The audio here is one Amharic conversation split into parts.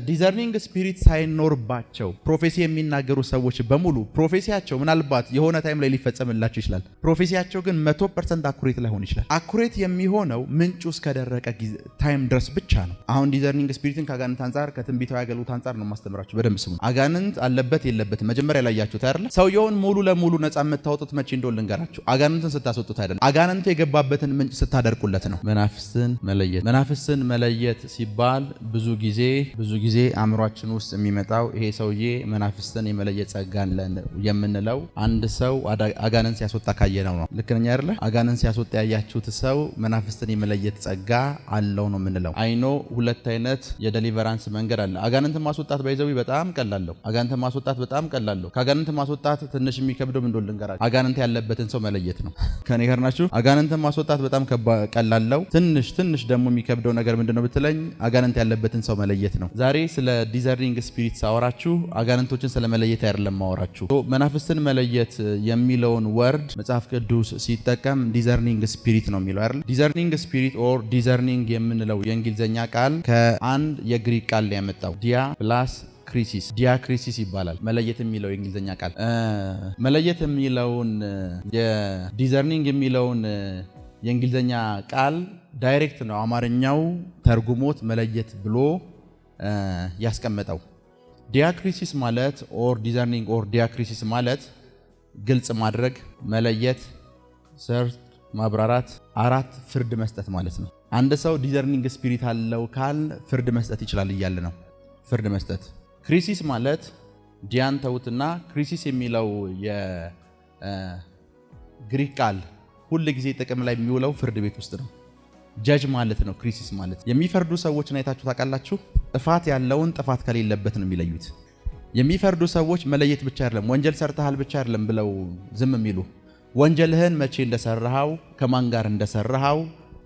ዲዘርኒንግ ስፒሪት ሳይኖርባቸው ፕሮፌሲ የሚናገሩ ሰዎች በሙሉ ፕሮፌሲያቸው ምናልባት የሆነ ታይም ላይ ሊፈጸምላቸው ይችላል። ፕሮፌሲያቸው ግን 100% አኩሬት ላይሆን ይችላል። አኩሬት የሚሆነው ምንጩ እስከደረቀ ታይም ድረስ ብቻ ነው። አሁን ዲዘርኒንግ ስፒሪትን ከአጋንንት አንጻር ከትንቢታዊ አገልግሎት አንጻር ነው ማስተምራችሁ። በደንብ ስሙ። አጋንንት አለበት የለበትም መጀመሪያ ላይ ያያችሁት አይደል? ሰውየውን ሙሉ ለሙሉ ነፃ የምታወጡት መቼ እንደሆነ ልንገራችሁ። አጋንንትን ስታስወጡት አይደለም፣ አጋንንቱ የገባበትን ምንጭ ስታደርቁለት ነው። መናፍስትን መለየት ሲባል ብዙ ጊዜ አእምሯችን ውስጥ የሚመጣው ይሄ ሰውዬ መናፍስትን የመለየት ጸጋ አለን የምንለው አንድ ሰው አጋንንት ሲያስወጣ ካየነው ነው። ልክ ነኝ አይደለ? አጋንንት ሲያስወጣ ያያችሁት ሰው መናፍስትን የመለየት ጸጋ አለው ነው የምንለው። አይኖ ሁለት አይነት የዴሊቨራንስ መንገድ አለ። አጋንንት ማስወጣት ባይዘው በጣም ቀላለው። ከአጋንንት ማስወጣት ትንሽ የሚከብደው ምን እንደሆነ ልንገራችሁ። አጋንንት ያለበትን ሰው መለየት ነው። ከኔ ጋር ናችሁ? አጋንንት ማስወጣት በጣም ቀላለው። ትንሽ ደግሞ የሚከብደው ነገር ምንድነው ብትለኝ አጋንንት ያለበትን ሰው መለየት ነው። ዛሬ ስለ ዲዘርኒንግ ስፒሪት ሳወራችሁ አጋንንቶችን ስለ መለየት አይደለም ማወራችሁ። መናፍስትን መለየት የሚለውን ወርድ መጽሐፍ ቅዱስ ሲጠቀም ዲዘርኒንግ ስፒሪት ነው የሚለው አይደል? ዲዘርኒንግ ስፒሪት ኦር ዲዘርኒንግ የምንለው የእንግሊዝኛ ቃል ከአንድ የግሪክ ቃል ላይ ያመጣው ዲያክሪሲስ ይባላል። መለየት የሚለው የእንግሊዝኛ ቃል መለየት የሚለውን የዲዘርኒንግ የሚለውን የእንግሊዝኛ ቃል ዳይሬክት ነው አማርኛው ተርጉሞት መለየት ብሎ ያስቀመጠው። ዲያክሪሲስ ማለት ኦር ዲዘርኒንግ ኦር ዲያክሪሲስ ማለት ግልጽ ማድረግ፣ መለየት፣ ሰርት ማብራራት፣ አራት ፍርድ መስጠት ማለት ነው። አንድ ሰው ዲዘርኒንግ ስፒሪት አለው ካል ፍርድ መስጠት ይችላል እያለ ነው። ፍርድ መስጠት። ክሪሲስ ማለት ዲያን ተውትና ክሪሲስ የሚለው የግሪክ ቃል ሁል ጊዜ ጥቅም ላይ የሚውለው ፍርድ ቤት ውስጥ ነው። ጀጅ ማለት ነው። ክሪሲስ ማለት የሚፈርዱ ሰዎችን አይታችሁ ታውቃላችሁ? ጥፋት ያለውን ጥፋት ከሌለበት ነው የሚለዩት። የሚፈርዱ ሰዎች መለየት ብቻ አይደለም፣ ወንጀል ሰርተሃል ብቻ አይደለም ብለው ዝም የሚሉ ወንጀልህን መቼ እንደሰራሃው፣ ከማን ጋር እንደሰራሃው፣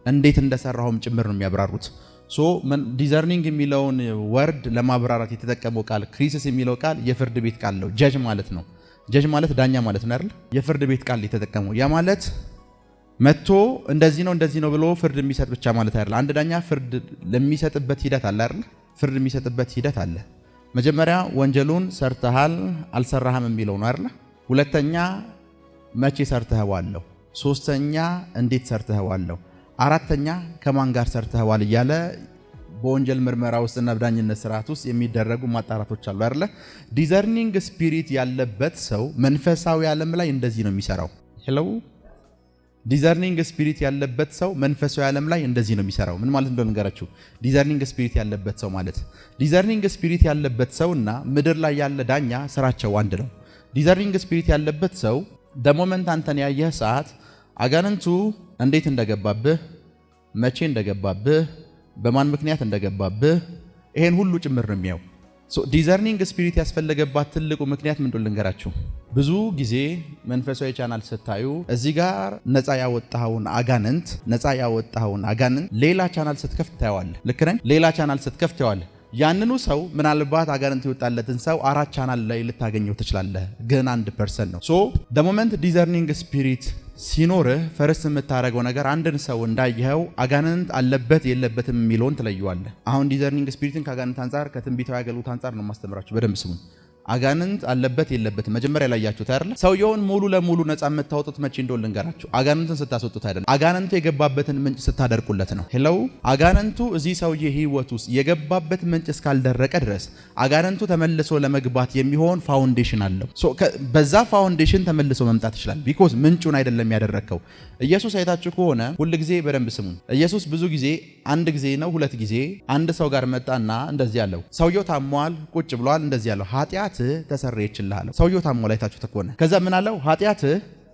እንዴት እንደሰራሃውም ጭምር ነው የሚያብራሩት። ዲዘርኒንግ የሚለውን ወርድ ለማብራራት የተጠቀመው ቃል ክሪሲስ የሚለው ቃል የፍርድ ቤት ቃል ነው። ጀጅ ማለት ነው። ጀጅ ማለት ዳኛ ማለት ነው አይደል? የፍርድ ቤት ቃል የተጠቀመው ያ ማለት መጥቶ እንደዚህ ነው ብሎ ፍርድ የሚሰጥ ብቻ ማለት አይደል? አንድ ዳኛ ፍርድ ለሚሰጥበት ሂደት አለ አይደል? ፍርድ የሚሰጥበት ሂደት አለ። መጀመሪያ ወንጀሉን ሰርተሃል አልሰራህም የሚለው ነው አይደል? ሁለተኛ መቼ ሰርተኸዋለሁ፣ ሶስተኛ እንዴት ሰርተኸዋለሁ፣ አራተኛ ከማን ጋር ሰርተኸዋል እያለ በወንጀል ምርመራ ውስጥና በዳኝነት ስርዓት ውስጥ የሚደረጉ ማጣራቶች አሉ አይደል? ዲዘርኒንግ ስፒሪት ያለበት ሰው መንፈሳዊ ዓለም ላይ እንደዚህ ነው የሚሰራው። ሄሎ ዲዘርኒንግ ስፒሪት ያለበት ሰው መንፈሳዊ ዓለም ላይ እንደዚህ ነው የሚሰራው። ምን ማለት እንደሆነ ንገራችሁ። ዲዘርኒንግ ስፒሪት ያለበት ሰው ማለት ዲዘርኒንግ ስፒሪት ያለበት ሰውና ምድር ላይ ያለ ዳኛ ስራቸው አንድ ነው። ዲዘርኒንግ ስፒሪት ያለበት ሰው ደሞመንት አንተን ያየህ ሰዓት አጋንንቱ እንዴት እንደገባብህ፣ መቼ እንደገባብህ፣ በማን ምክንያት እንደገባብህ ይሄን ሁሉ ጭምር ነው የሚያው። ዲዘርኒንግ ስፒሪት ያስፈለገባት ትልቁ ምክንያት ምን እንደሆነ ልንገራችሁ። ብዙ ጊዜ መንፈሳዊ ቻናል ስታዩ እዚህ ጋር ነፃ ያወጣኸውን አጋንንት ሌላ ቻናል ስትከፍት ታየዋለህ። ልክ ነኝ? ሌላ ቻናል ስትከፍት ታየዋለህ። ያንኑ ሰው ምናልባት አጋንንት ይወጣለትን ሰው 4 ቻናል ላይ ልታገኘው ትችላለህ፣ ግን 1% ነው። ደሞመንት ዲዘርኒንግ ስፒሪት ሲኖርህ ፈርስት የምታደርገው ነገር አንድን ሰው እንዳየኸው አጋንንት አለበት የለበትም የሚለውን ትለየዋለህ። አሁን ዲዘርኒንግ ስፒሪትን ከአጋንንት አንጻር ከትንቢታዊ አገልግሎት አንጻር ነው ማስተምራችሁ። በደንብ ስሙን። አጋንንት አለበት የለበትም መጀመሪያ ላይ ያያችሁት አይደል? ሰውየውን ሙሉ ለሙሉ ነፃ የምታወጡት መቼ እንደሆነ ልንገራችሁ። አጋንንትን ስታስወጡት አይደለም፣ አጋንንቱ የገባበትን ምንጭ ስታደርቁለት ነው። ሄሎ አጋንንቱ እዚህ ሰውዬ ህይወት ውስጥ የገባበት ምንጭ እስካልደረቀ ድረስ አጋንንቱ ተመልሶ ለመግባት የሚሆን ፋውንዴሽን አለው። በዛ ፋውንዴሽን ተመልሶ መምጣት ይችላል። ቢኮዝ ምንጩን አይደለም ያደረከው። ኢየሱስ አይታችሁ ከሆነ ሁል ጊዜ በደንብ ስሙን። ኢየሱስ ብዙ ጊዜ አንድ ጊዜ ነው 2 ጊዜ አንድ ሰው ጋር መጣና እንደዚህ ያለው ሰውየው ታሟል፣ ቁጭ ብሏል፣ እንደዚህ ያለው ኃጢአት ተሰረየችልህ። ሰውየው ታሟል አይታችሁ ተኮነ። ከዛ ምን አለው? ኃጢአት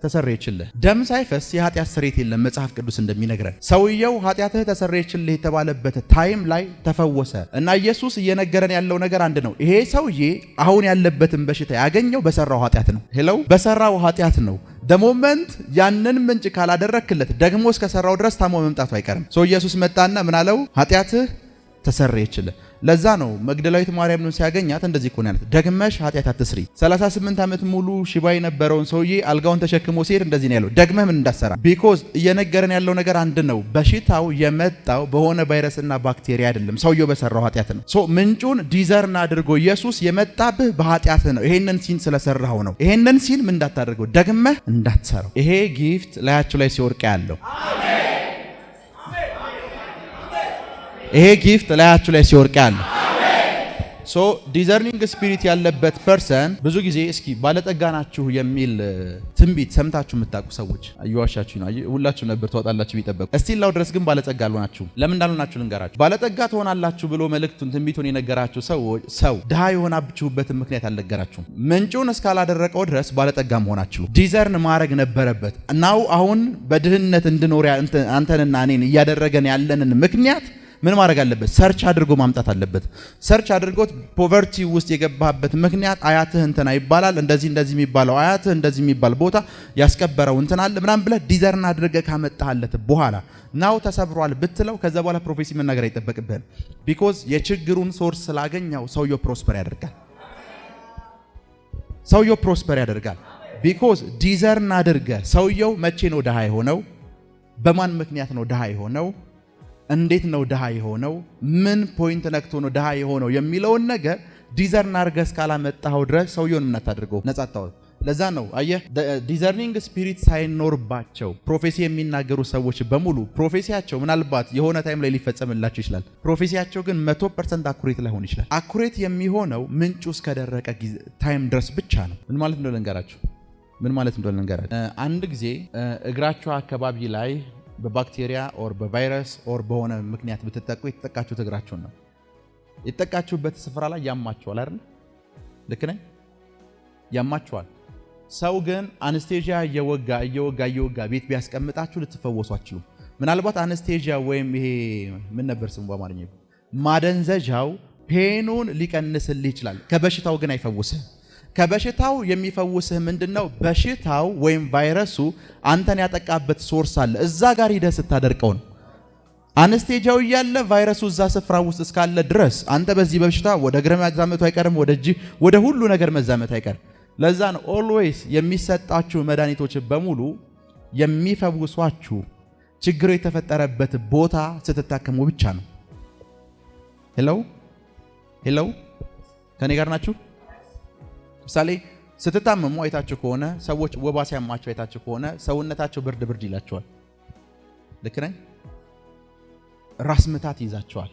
ተሰረየችልህ። ደም ሳይፈስ የኃጢአት ስርየት የለም መጽሐፍ ቅዱስ እንደሚነግረን። ሰውየው ኃጢአትህ ተሰረየችልህ የተባለበት ታይም ላይ ተፈወሰ። እና ኢየሱስ እየነገረን ያለው ነገር አንድ ነው። ይሄ ሰውዬ አሁን ያለበትን በሽታ ያገኘው በሰራው ኃጢአት ነው። ሄለው በሰራው ኃጢአት ነው። ደሞመንት ያንን ምንጭ ካላደረክለት ደግሞ እስከሰራው ድረስ ታሞ መምጣቱ አይቀርም። ኢየሱስ መጣና ምን አለው? ኃጢአትህ ተሰረየችልህ። ለዛ ነው መግደላዊት ማርያምን ሲያገኛት እንደዚህ እኮ ነው ያላት፣ ደግመሽ ኃጢአት አትስሪ። 38 ዓመት ሙሉ ሽባ የነበረውን ሰውዬ አልጋውን ተሸክሞ ሲሄድ እንደዚህ ነው ያለው፣ ደግመህ ምን እንዳሰራ። ቢኮዝ እየነገረን ያለው ነገር አንድ ነው። በሽታው የመጣው በሆነ ቫይረስና ባክቴሪያ አይደለም፣ ሰውየው በሰራው ኃጢአት ነው። ሶ ምንጩን ዲዘርን አድርጎ ኢየሱስ የመጣብህ በኃጢአት ነው። ይሄንን ሲን ስለሰራው ነው። ይሄንን ሲን ምን እንዳታደርገው፣ ደግመህ እንዳትሰራው። ይሄ ጊፍት ላያችሁ ላይ ሲወርቅ ያለው ይሄ ጊፍት ላያችሁ ላይ ሲወርቅ ያለው ሶ ዲዘርኒንግ ስፒሪት ያለበት ፐርሰን ብዙ ጊዜ እስኪ ባለጠጋ ናችሁ የሚል ትንቢት ሰምታችሁ የምታውቁ ሰዎች እየዋሻችሁ ነው። ሁላችሁ ነበር ተወጣላችሁ ቢጠበቁ እስቲላው ድረስ ግን ባለጠጋ አልሆናችሁ። ለምን እንዳልሆናችሁ ልንገራችሁ። ባለጠጋ ትሆናላችሁ ብሎ መልእክቱን ትንቢቱን የነገራችሁ ሰው ድሃ የሆናችሁበትን ምክንያት አልነገራችሁም። ምንጩን እስካላደረቀው ድረስ ባለጠጋ መሆናችሁ ዲዘርን ማድረግ ነበረበት። እናው አሁን በድህነት እንድኖር አንተንና እኔን እያደረገን ያለንን ምክንያት ምን ማድረግ አለበት? ሰርች አድርጎ ማምጣት አለበት። ሰርች አድርጎት ፖቨርቲ ውስጥ የገባበት ምክንያት አያትህ እንትና ይባላል፣ እንደዚህ የሚባለው አያትህ እንደዚህ የሚባል ቦታ ያስቀበረው እንትና አለ ምናምን ብለህ ዲዘርን አድርገህ ካመጣህለት በኋላ ናው ተሰብሯል ብትለው ከዛ በኋላ ፕሮፌሲ መናገር አይጠበቅብህም። ቢኮዝ የችግሩን ሶርስ ስላገኘው ሰውየው ፕሮስፐር ያደርጋል። ቢኮዝ ዲዘርን አድርገህ ሰውየው መቼ ነው ድሃ የሆነው? በማን ምክንያት ነው ድሃ የሆነው? እንዴት ነው ድሃ የሆነው? ምን ፖይንት ነክቶ ነው ድሃ የሆነው የሚለውን ነገር ዲዘርን አድርገህ እስካላመጣኸው ድረስ ሰውየውን ምን አታድርገው፣ ነጻ አታውጣው። ለዛ ነው አየህ ዲዘርኒንግ ስፒሪት ሳይኖርባቸው ፕሮፌሲ የሚናገሩ ሰዎች በሙሉ ፕሮፌሲያቸው ምናልባት የሆነ ታይም ላይ ሊፈጸምላቸው ይችላል። ፕሮፌሲያቸው ግን 100% አኩሬት ላይሆን ይችላል። አኩሬት የሚሆነው ምንጩ እስከደረቀ ታይም ድረስ ብቻ ነው። ምን ማለት እንደሆነ ልንገራችሁ። አንድ ጊዜ እግራችሁ አካባቢ ላይ በባክቴሪያ ኦር በቫይረስ ኦር በሆነ ምክንያት ብትጠቁ የተጠቃችሁት እግራችሁን ነው። የተጠቃችሁበት ስፍራ ላይ ያማችኋል አይደል? ልክ ነኝ? ያማችኋል። ሰው ግን አነስቴዥያ እየወጋ ቤት ቢያስቀምጣችሁ ልትፈወሱ አትችሉም። ምናልባት አነስቴዥያ ወይም ይሄ ምን ነበር ስሙ በአማርኛ ማደንዘዣው ፔኑን ሊቀንስልህ ይችላል፣ ከበሽታው ግን አይፈውስህ። ከበሽታው የሚፈውስህ ምንድነው? በሽታው ወይም ቫይረሱ አንተን ያጠቃበት ሶርስ አለ፣ እዛ ጋር ሂደህ ስታደርቀው ነው። አነስቴጂያው እያለ ቫይረሱ እዛ ስፍራ ውስጥ እስካለ ድረስ አንተ በዚህ በሽታ ወደ እግር መዛመቱ አይቀርም፣ ወደ እጅ ወደ ሁሉ ነገር መዛመት አይቀርም። ለዛ ነው ኦልዌይስ የሚሰጣችሁ መድኃኒቶች በሙሉ የሚፈውሷችሁ ችግሩ የተፈጠረበት ቦታ ስትታከሙ ብቻ ነው። ሄሎ ከኔ ጋር ናችሁ? ምሳሌ ስትታመሙ አይታችሁ ከሆነ ሰዎች ወባ ሲያማቸው አይታችሁ ከሆነ ሰውነታቸው ብርድ ይላቸዋል። ልክ ነኝ? ራስ ምታት ይዛቸዋል፣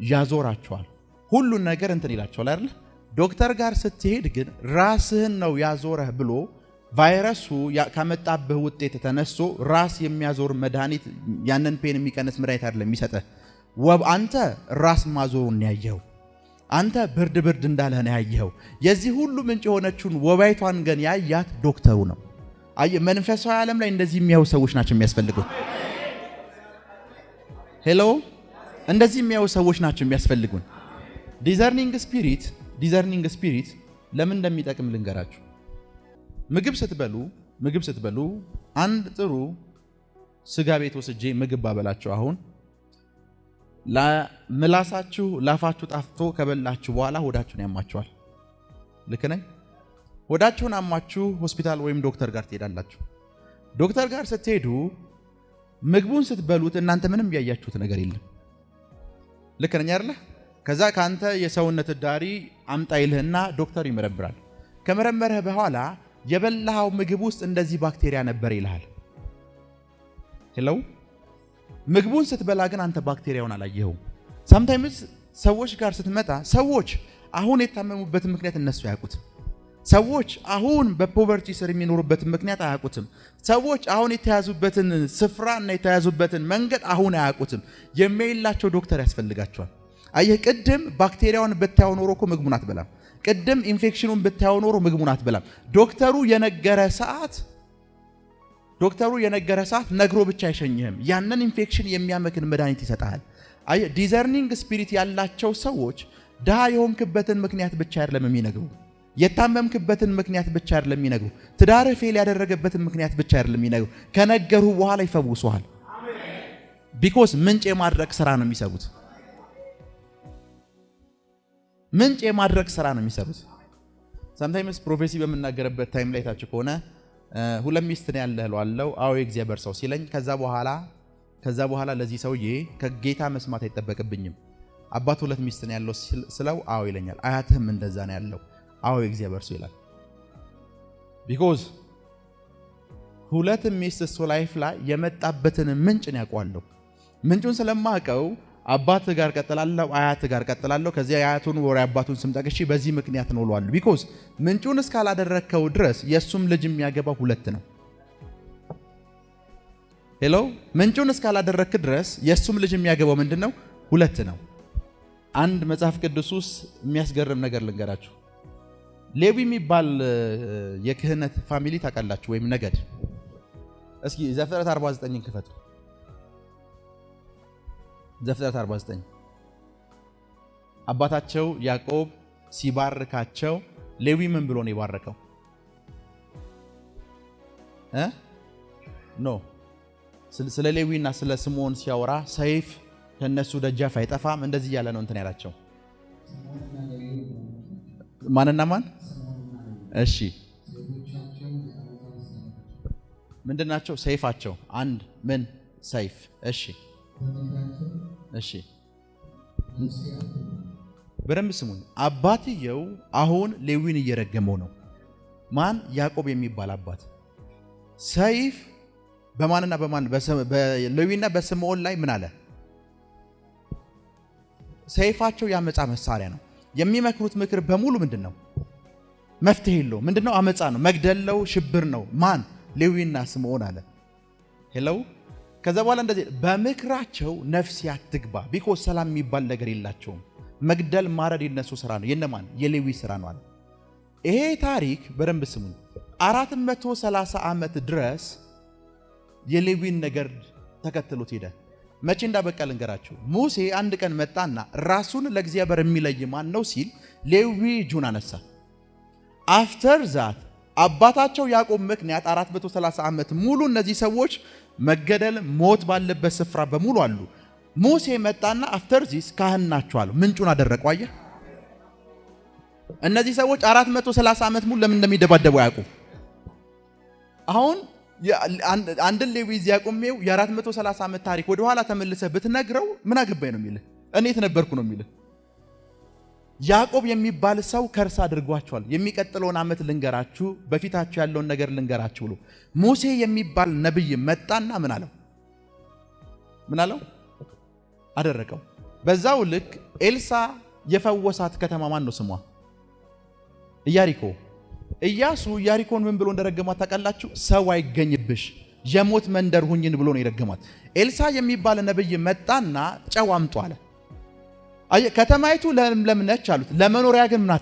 ያዞራቸዋል፣ ሁሉን ነገር እንትን ይላቸዋል አይደል? ዶክተር ጋር ስትሄድ ግን ራስህን ነው ያዞረህ ብሎ ቫይረሱ ካመጣብህ ውጤት ተነስቶ ራስ የሚያዞር መድኃኒት ያንን ፔን የሚቀንስ መድኃኒት አይደለም የሚሰጥህ። አንተ ራስ ማዞሩን ያየኸው፣ አንተ ብርድ እንዳለህ ነው ያየኸው። የዚህ ሁሉ ምንጭ የሆነችውን ወባይቷን ግን ያያት ዶክተሩ ነው። መንፈሳዊ ዓለም ላይ እንደዚህ የሚያዩ ሰዎች ናቸው የሚያስፈልጉ። ሄሎ እንደዚህ የሚያዩ ሰዎች ናቸው የሚያስፈልጉን። ዲዘርኒንግ ስፒሪት ለምን እንደሚጠቅም ልንገራችሁ። ምግብ ስትበሉ አንድ ጥሩ ስጋ ቤት ወስጄ ምግብ ባበላችሁ አሁን ምላሳችሁ ላፋችሁ ጣፍቶ ከበላችሁ በኋላ ሆዳችሁን ያማችኋል። ልክ ነኝ? ሆዳችሁን አማችሁ ሆስፒታል ወይም ዶክተር ጋር ትሄዳላችሁ። ዶክተር ጋር ስትሄዱ ምግቡን ስትበሉት እናንተ ምንም ያያችሁት ነገር የለም። ልክ ነኝ አይደል? ከዛ ካንተ የሰውነት ዳሪ አምጣ ይልህና ዶክተር ይመረምራል። ከመረመረህ በኋላ የበላው ምግብ ውስጥ እንደዚህ ባክቴሪያ ነበር ይልሃል። ሄሎ ምግቡን ስትበላ ግን አንተ ባክቴሪያውን አላየኸውም። ሳምታይምስ ሰዎች ጋር ስትመጣ ሰዎች አሁን የታመሙበትን ምክንያት እነሱ አያውቁትም። ሰዎች አሁን በፖቨርቲ ስር የሚኖሩበትን ምክንያት አያውቁትም። ሰዎች አሁን የተያዙበትን ስፍራ እና የተያዙበትን መንገድ አሁን አያውቁትም። የሚያይላቸው ዶክተር ያስፈልጋቸዋል። አየህ፣ ቅድም ባክቴሪያውን ብታየው ኖሮ እኮ ምግቡን አትበላም። ቅድም ኢንፌክሽኑን ብታየው ኖሮ ምግቡን አትበላም። ዶክተሩ የነገረ ሰዓት ነግሮ ብቻ አይሸኝህም። ያንን ኢንፌክሽን የሚያመክን መድኃኒት ይሰጣል። አየህ፣ ዲዘርኒንግ ስፒሪት ያላቸው ሰዎች ድሃ የሆንክበትን ምክንያት ብቻ አይደለም የሚነግሩ፣ የታመምክበትን ምክንያት ብቻ አይደለም የሚነግሩ፣ ትዳር ፌል ያደረገበትን ምክንያት ብቻ አይደለም የሚነግሩ። ከነገሩ በኋላ ይፈውሱሃል። ቢኮዝ ምንጭ የማድረግ ስራ ነው የሚሰሩት። ምንጭ የማድረግ ስራ ነው የሚሰሩት። ሳምታይምስ ፕሮፌሲ በመናገርበት ታይም ላይ ታችሁ ከሆነ ሁለት ሚስት ነው ያለህ እለዋለሁ። አዎ የእግዚአብሔር ሰው ሲለኝ ከዛ በኋላ ለዚህ ሰውዬ ከጌታ መስማት አይጠበቅብኝም። አባት ሁለት ሚስት ነው ያለው ስለው አዎ ይለኛል። አያትህም እንደዛ ነው ያለው? አዎ የእግዚአብሔር ሰው ይላል። ቢኮዝ ሁለት ሚስት እሱ ላይፍ ላይ የመጣበትን ምንጭ ነው ያውቀዋለሁ። ምንጩን ስለማውቀው አባት ጋር ቀጥላለሁ፣ አያት ጋር ቀጥላለሁ። ከዚያ የአያቱን ወሬ አባቱን ስም ጠቅሼ በዚህ ምክንያት ነው እለዋለሁ። ቢኮዝ ምንጩን እስካላደረከው ድረስ የሱም ልጅ የሚያገባው ሁለት ነው። ሄሎ ምንጩን እስካላደረክ ድረስ የሱም ልጅ የሚያገባው ምንድነው? ሁለት ነው። አንድ መጽሐፍ ቅዱስ ውስጥ የሚያስገርም ነገር ልንገራችሁ። ሌዊ የሚባል የክህነት ፋሚሊ ታውቃላችሁ ወይም ነገድ። እስኪ ዘፍጥረት 49ን ክፈቱ። ዘፍጥረት 49 አባታቸው ያዕቆብ ሲባርካቸው ሌዊ ምን ብሎ ነው የባረከው? ስለ ሌዊና ስለ ስምዖን ሲያወራ ሰይፍ ከነሱ ደጃፍ አይጠፋም እንደዚህ እያለ ነው እንትን ያላቸው። ማንና ማን? እሺ ምንድናቸው? ሰይፋቸው አንድ ምን ሰይፍ። እሺ በደንብ ስሙኝ። አባትየው አሁን ሌዊን እየረገመው ነው። ማን? ያዕቆብ የሚባል አባት። ሰይፍ በማንና በማን? በሌዊና በስምዖን ላይ ምን አለ? ሰይፋቸው ያመጻ መሳሪያ ነው። የሚመክሩት ምክር በሙሉ ምንድነው? መፍትሄ የለው። ምንድነው? አመጻ ነው፣ መግደለው፣ ሽብር ነው። ማን? ሌዊና ስምዖን አለ። ሄሎ ከዛ በኋላ እንደዚህ በምክራቸው ነፍስ ያትግባ። ቢኮዝ ሰላም የሚባል ነገር የላቸውም። መግደል ማረድ የነሱ ስራ ነው። የነማን? የሌዊ ስራ ነው አለ። ይሄ ታሪክ በደንብ ስሙን። 430 ዓመት ድረስ የሌዊን ነገር ተከትሎት ሄደ። መቼ እንዳበቃ ልንገራችሁ። ሙሴ አንድ ቀን መጣና ራሱን ለእግዚአብሔር የሚለይ ማን ነው ሲል ሌዊ እጁን አነሳ። አፍተር ዛት አባታቸው ያዕቆብ ምክንያት 430 ዓመት ሙሉ እነዚህ ሰዎች መገደል ሞት ባለበት ስፍራ በሙሉ አሉ። ሙሴ መጣና አፍተር ዚስ ካህን ናቸው አሉ። ምንጩን አደረቀው። አየህ እነዚህ ሰዎች 430 ዓመት ሙሉ ለምን እንደሚደባደቡ ያውቁ። አሁን አንድን ሌዊ እዚያ ቆሜው የ430 ዓመት ታሪክ ወደ ኋላ ተመልሰህ ብትነግረው ምን አገባኝ ነው የሚልህ። እኔ የተነበርኩ ነው የሚልህ። ያዕቆብ የሚባል ሰው ከርስ አድርጓቸዋል። የሚቀጥለውን ዓመት ልንገራችሁ፣ በፊታችሁ ያለውን ነገር ልንገራችሁ ብሎ ሙሴ የሚባል ነብይ መጣና ምን አለው? አደረቀው። በዛው ልክ ኤልሳ የፈወሳት ከተማ ማን ነው ስሟ? ኢያሪኮ። ኢያሱ ኢያሪኮን ምን ብሎ እንደረገማት ታውቃላችሁ? ሰው አይገኝብሽ የሞት መንደር ሁኝን ብሎ ነው የረገማት። ኤልሳ የሚባል ነብይ መጣና ጨው አምጡ አለ። ከተማይቱ ለምለም ነች አሉት። ለመኖሪያ ግን ምን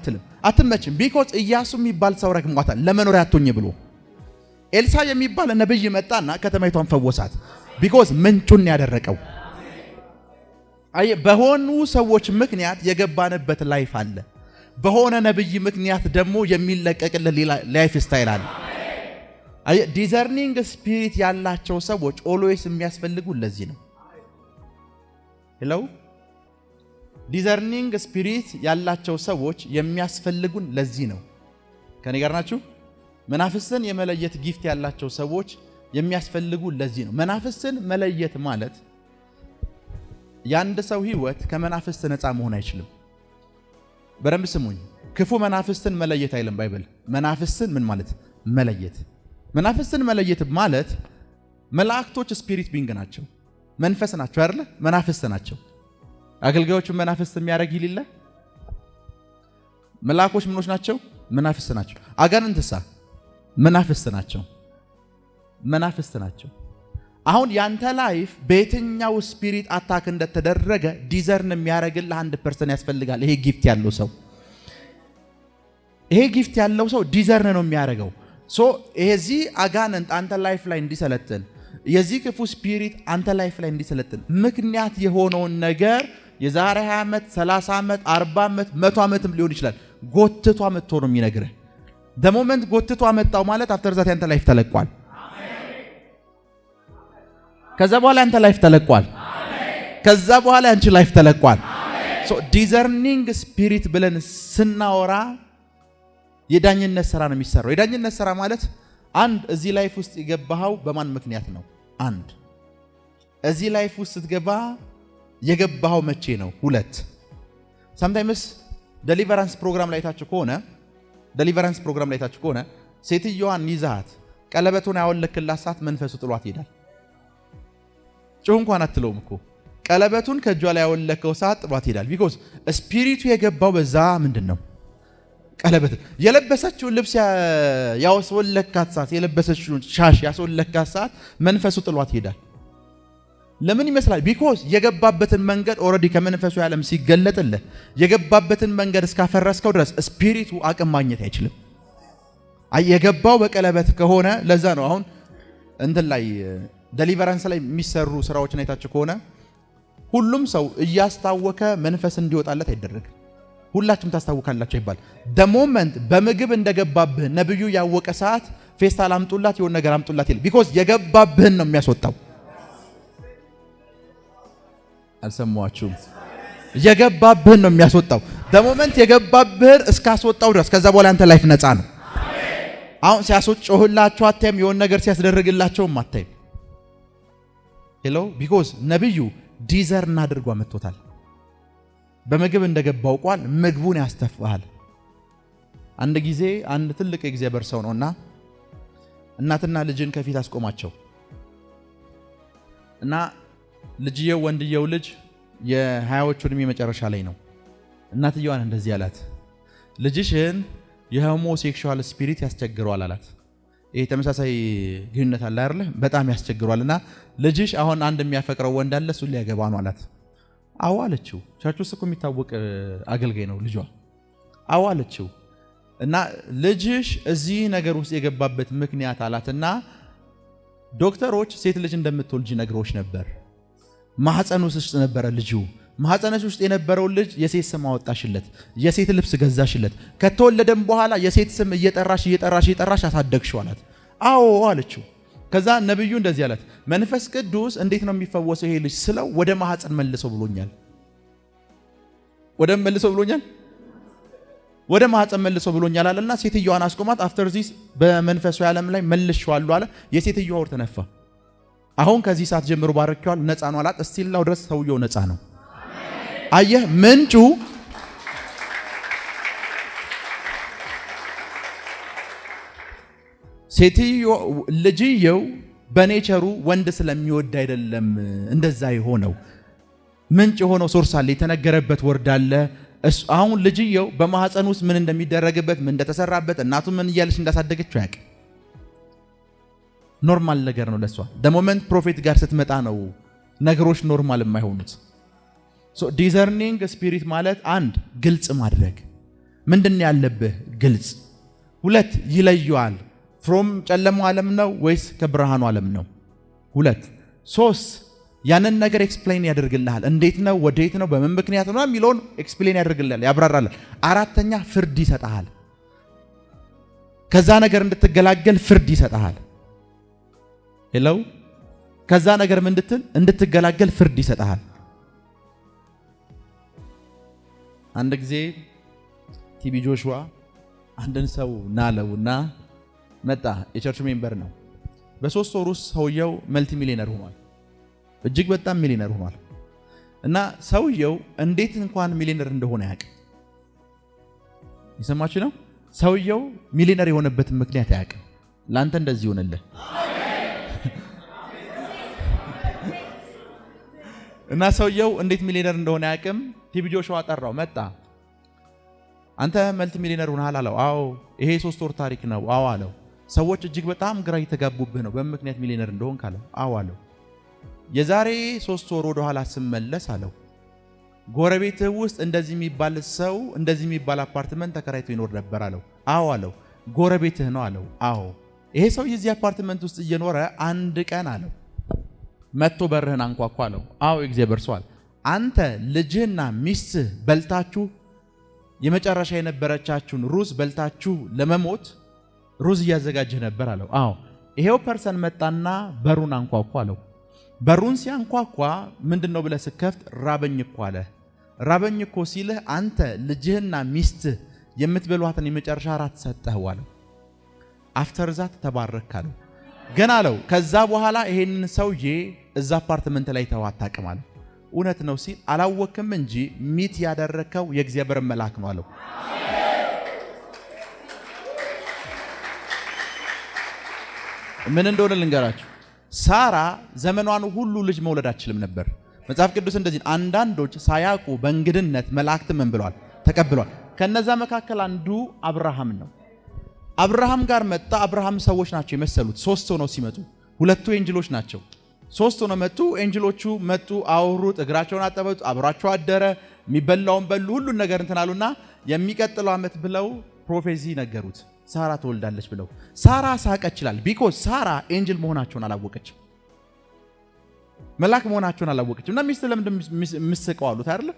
አትመችም። ቢኮዝ ኢያሱ የሚባል ሰው ረግሟታል ለመኖሪያ አትሆኝ ብሎ። ኤልሳ የሚባል ነብይ መጣና ከተማይቷን ፈወሳት። ቢኮዝ ምንጩን ያደረቀው። በሆኑ ሰዎች ምክንያት የገባንበት ላይፍ አለ። በሆነ ነብይ ምክንያት ደግሞ የሚለቀቅልን ላይፍ ስታይል አለ። ዲዘርኒንግ ስፒሪት ያላቸው ሰዎች ኦልዌይስ የሚያስፈልጉ ለዚህ ነው። ሄሎ ዲዘርኒንግ ስፒሪት ያላቸው ሰዎች የሚያስፈልጉን ለዚህ ነው። ከኔ ጋር ናችሁ? መናፍስትን የመለየት ጊፍት ያላቸው ሰዎች የሚያስፈልጉ ለዚህ ነው። መናፍስትን መለየት ማለት የአንድ ሰው ህይወት ከመናፍስት ነፃ መሆን አይችልም። በደንብ ስሙኝ። ክፉ መናፍስትን መለየት አይልም ባይብል። መናፍስትን ምን ማለት መለየት። መናፍስትን መለየት ማለት መላእክቶች ስፒሪት ቢንግ ናቸው፣ መንፈስ ናቸው አይደለ? መናፍስት ናቸው። አገልጋዮቹን መናፍስት የሚያደርግ ይልለ መላእኮች ምኖች ናቸው? መናፍስት ናቸው። አጋንንትሳ መናፍስት ናቸው። አሁን ያንተ ላይፍ በየትኛው ስፒሪት አታክ እንደተደረገ ዲዘርን የሚያደርግልህ አንድ ፐርሰን ያስፈልጋል። ይሄ ጊፍት ያለው ሰው ዲዘርን ነው የሚያደርገው። ሶ የዚህ አጋንንት አንተ ላይፍ ላይ እንዲሰለጥን፣ የዚህ ክፉ ስፒሪት አንተ ላይፍ ላይ እንዲሰለጥን ምክንያት የሆነውን ነገር የዛሬ 20 ዓመት 30 ዓመት 40 ዓመት 100 ዓመትም ሊሆን ይችላል ጎትቷ መጥቶ ነው የሚነግርህ። ደሞመንት ጎትቷ መጣው ማለት አፍተር ዛት ያንተ ላይፍ ተለቋል። ከዛ በኋላ ያንተ ላይፍ ተለቋል። ከዛ በኋላ ያንቺ ላይፍ ተለቋል። ዲዘርኒንግ ስፒሪት ብለን ስናወራ የዳኝነት ስራ ነው የሚሰራው። የዳኝነት ስራ ማለት አንድ እዚህ ላይፍ ውስጥ የገባኸው በማን ምክንያት ነው? አንድ እዚህ ላይፍ ውስጥ ስትገባ የገባኸው መቼ ነው? ሁለት ሳምታይምስ ዴሊቨራንስ ፕሮግራም ላይ ታችሁ ከሆነ ሴትዮዋን ይዛት ቀለበቱን ያወለክላት ሰዓት መንፈሱ ጥሏት ይሄዳል። ጭው እንኳን አትለውም እኮ ቀለበቱን ከእጇ ላይ ያወለከው ሰዓት ጥሏት ይሄዳል። ቢኮዝ ስፒሪቱ የገባው በዛ ምንድን ነው? ቀለበት የለበሰችውን ልብስ ያስወለካት ሰዓት፣ የለበሰችውን ሻሽ ያስወለካት ሰዓት መንፈሱ ጥሏት ይሄዳል። ለምን ይመስላል? ቢኮዝ የገባበትን መንገድ ኦልሬዲ ከመንፈሱ ዓለም ሲገለጥልህ የገባበትን መንገድ እስካፈረስከው ድረስ ስፒሪቱ አቅም ማግኘት አይችልም። የገባው በቀለበት ከሆነ ለዛ ነው አሁን እንትን ላይ ዴሊቨራንስ ላይ የሚሰሩ ስራዎችን አይታችሁ ከሆነ ሁሉም ሰው እያስታወከ መንፈስ እንዲወጣለት አይደረግም። ሁላችሁም ታስታውካላችሁ ይባል። ሞመንት በምግብ እንደገባብህ ነብዩ ያወቀ ሰዓት ፌስታል አምጡላት የሆነ ነገር አምጡላት ይላል። ቢኮዝ የገባብህን ነው የሚያስወጣው። አልሰማችሁም? የገባብህን ነው የሚያስወጣው። ሞመንት የገባብህን እስካስወጣው ድረስ ከዛ በኋላ አንተ ላይፍ ነፃ ነው። አሁን ሲያስወጭሁላችሁ አታይም፣ የሆነ ነገር ሲያስደርግላቸውም አታይም። ሄሎ ቢኮዝ ነብዩ ዲዘር እናድርጓ መጥቶታል። በምግብ እንደገባው ቋል ምግቡን ያስተፋሃል። አንድ ጊዜ አንድ ትልቅ የእግዚአብሔር ሰው ነውና እናትና ልጅን ከፊት አስቆማቸው እና ልጅየው ወንድየው ልጅ የ20ዎቹ ዕድሜ መጨረሻ ላይ ነው። እናትየዋን እንደዚህ አላት፣ ልጅሽን የሆሞሴክሹዋል ስፒሪት ያስቸግረዋል አላት። ይሄ ተመሳሳይ ግንኙነት አለ አይደል? በጣም ያስቸግረዋልና ልጅሽ አሁን አንድ የሚያፈቅረው ወንድ አለ፣ እሱን ሊያገባ ነው አላት። አዎ አለችው። ቸርች ውስጥ እኮ የሚታወቅ አገልጋይ ነው ልጇ። አዎ አለችው። እና ልጅሽ እዚህ ነገር ውስጥ የገባበት ምክንያት አላትና ዶክተሮች ሴት ልጅ እንደምትወልጂ ነግሮች ነበር። ማህፀን ውስጥ ነበረ ልጁ። ማህፀንሽ ውስጥ የነበረው ልጅ የሴት ስም አወጣሽለት፣ የሴት ልብስ ገዛሽለት። ከተወለደም በኋላ የሴት ስም እየጠራሽ አሳደግሽው አላት። አዎ አለችው። ከዛ ነብዩ እንደዚህ አላት፣ መንፈስ ቅዱስ እንዴት ነው የሚፈወሰው ይሄ ልጅ ስለው ወደ ማህፀን መልሰው ብሎኛል። ወደ ማህፀን መልሰው ብሎኛል አለና ሴትዮዋን አስቆማት። አፍተር ዚስ በመንፈሱ ዓለም ላይ መልሼዋለሁ አለ። የሴትዮዋ ወር ተነፋ። አሁን ከዚህ ሰዓት ጀምሮ ባረከዋል፣ ነፃ ነው አላት። እስቲላው ድረስ ሰውየው ነፃ ነው። አየህ ምንጩ ልጅየው በኔቸሩ ወንድ ስለሚወድ አይደለም እንደዛ የሆነው። ምንጭ የሆነው ሶርስ አለ፣ የተነገረበት ወርድ አለ። አሁን ልጅየው በማህፀን ውስጥ ምን እንደሚደረግበት ምን እንደተሰራበት እናቱ ምን እያለች እንዳሳደገችው ያውቅ። ኖርማል ነገር ነው ለሷ። ሞመንት ፕሮፌት ጋር ስትመጣ ነው ነገሮች ኖርማል የማይሆኑት። ዲዘርኒንግ ስፒሪት ማለት አንድ ግልጽ ማድረግ ምንድን ያለብህ ግልጽ። ሁለት ይለየዋል፣ ፍሮም ጨለማው ዓለም ነው ወይስ ከብርሃኑ ዓለም ነው። ሁለት ሶስት ያንን ነገር ኤክስፕሌን ያደርግልሃል። እንዴት ነው ወዴት ነው በምን ምክንያት ነው የሚለውን ኤክስፕሌን ያደርግልሃል፣ ያብራራል። አራተኛ ፍርድ ይሰጣል። ከዛ ነገር እንድትገላገል ፍርድ ይሰጣል። ሄሎ ከዛ ነገር እንድትገላገል ፍርድ ይሰጣል። አንድ ጊዜ ቲቢ ጆሹዋ አንድን ሰው ናለውና መጣ። የቸርች ሜምበር ነው። በ3 ወር ውስጥ ሰውየው መልቲ ሚሊዮነር ሆኗል። እጅግ በጣም ሚሊዮነር ሆኗል። እና ሰውየው እንዴት እንኳን ሚሊዮነር እንደሆነ ያውቅ። ይሰማችሁ ነው። ሰውየው ሚሊዮነር የሆነበትን ምክንያት ያውቅ። ላንተ እንደዚህ ይሆነልህ። እና ሰውየው እንዴት ሚሊዮነር እንደሆነ ያውቅም። ቲቢ ጆሹዋ ጠራው። መጣ። አንተ መልቲ ሚሊዮነር ሆነሃል አለው። አዎ። ይሄ 3 ወር ታሪክ ነው። አዎ አለው። ሰዎች እጅግ በጣም ግራ እየተጋቡብህ ነው በምን ምክንያት ሚሊዮነር እንደሆንክ አለው። አዎ አለው። የዛሬ 3 ወር ወደ ኋላ ስመለስ አለው ጎረቤትህ ውስጥ እንደዚህ የሚባል ሰው እንደዚህ የሚባል አፓርትመንት ተከራይቶ ይኖር ነበር አለው። አዎ አለው። ጎረቤትህ ነው አለው። አዎ። ይሄ ሰው የዚህ አፓርትመንት ውስጥ እየኖረ አንድ ቀን አለው መጥቶ በርህን አንኳኳ አለው። አዎ እግዚአብሔር ሰው አለ። አንተ ልጅህና ሚስትህ በልታችሁ የመጨረሻ የነበረቻችሁን ሩዝ በልታችሁ ለመሞት ሩዝ እያዘጋጀህ ነበር አለው። አዎ። ይሄው ፐርሰን መጣና በሩን አንኳኳ አለው። በሩን ሲያንኳኳ ምንድነው ብለህ ስከፍት ራበኝ እኮ አለ። ራበኝ እኮ ሲልህ አንተ ልጅህና ሚስትህ የምትበሏትን የመጨረሻ ራት ሰጠኸው አለው። አፍተር ዛት ተባረክ አለው። ግን አለው ከዛ በኋላ ይሄንን ሰውዬ እዛ አፓርትመንት ላይ ተው አታውቅም አለው። እውነት ነው ሲል አላወቅም እንጂ ሚት ያደረከው የእግዚአብሔር መልአክ ነው አለው። ምን እንደሆነ ልንገራችሁ። ሳራ ዘመኗን ሁሉ ልጅ መውለድ አትችልም ነበር። መጽሐፍ ቅዱስ እንደዚህ አንዳንዶች ሳያውቁ በእንግድነት መላእክት ምን ብለዋል? ተቀብለዋል። ከነዛ መካከል አንዱ አብርሃም ነው። አብርሃም ጋር መጣ። አብርሃም ሰዎች ናቸው የመሰሉት። 3 ሆነው ሲመጡ 2 ኤንጅሎች ናቸው። 3 ሆነው መጡ። ኤንጅሎቹ መጡ፣ አወሩት፣ እግራቸውን አጠበጡ፣ አብሯቸው አደረ፣ የሚበላውን በሉ፣ ሁሉን ነገር እንትናሉና የሚቀጥለው ዓመት ብለው ፕሮፌሲ ነገሩት። ሳራ ትወልዳለች ብለው። ሳራ ሳቀች ይላል። ቢኮዝ ሳራ ኤንጅል መሆናቸውን አላወቀችም፣ መልአክ መሆናቸውን አላወቀችም። እና ሚስት ለምን ምስቀው አሉት አይደል?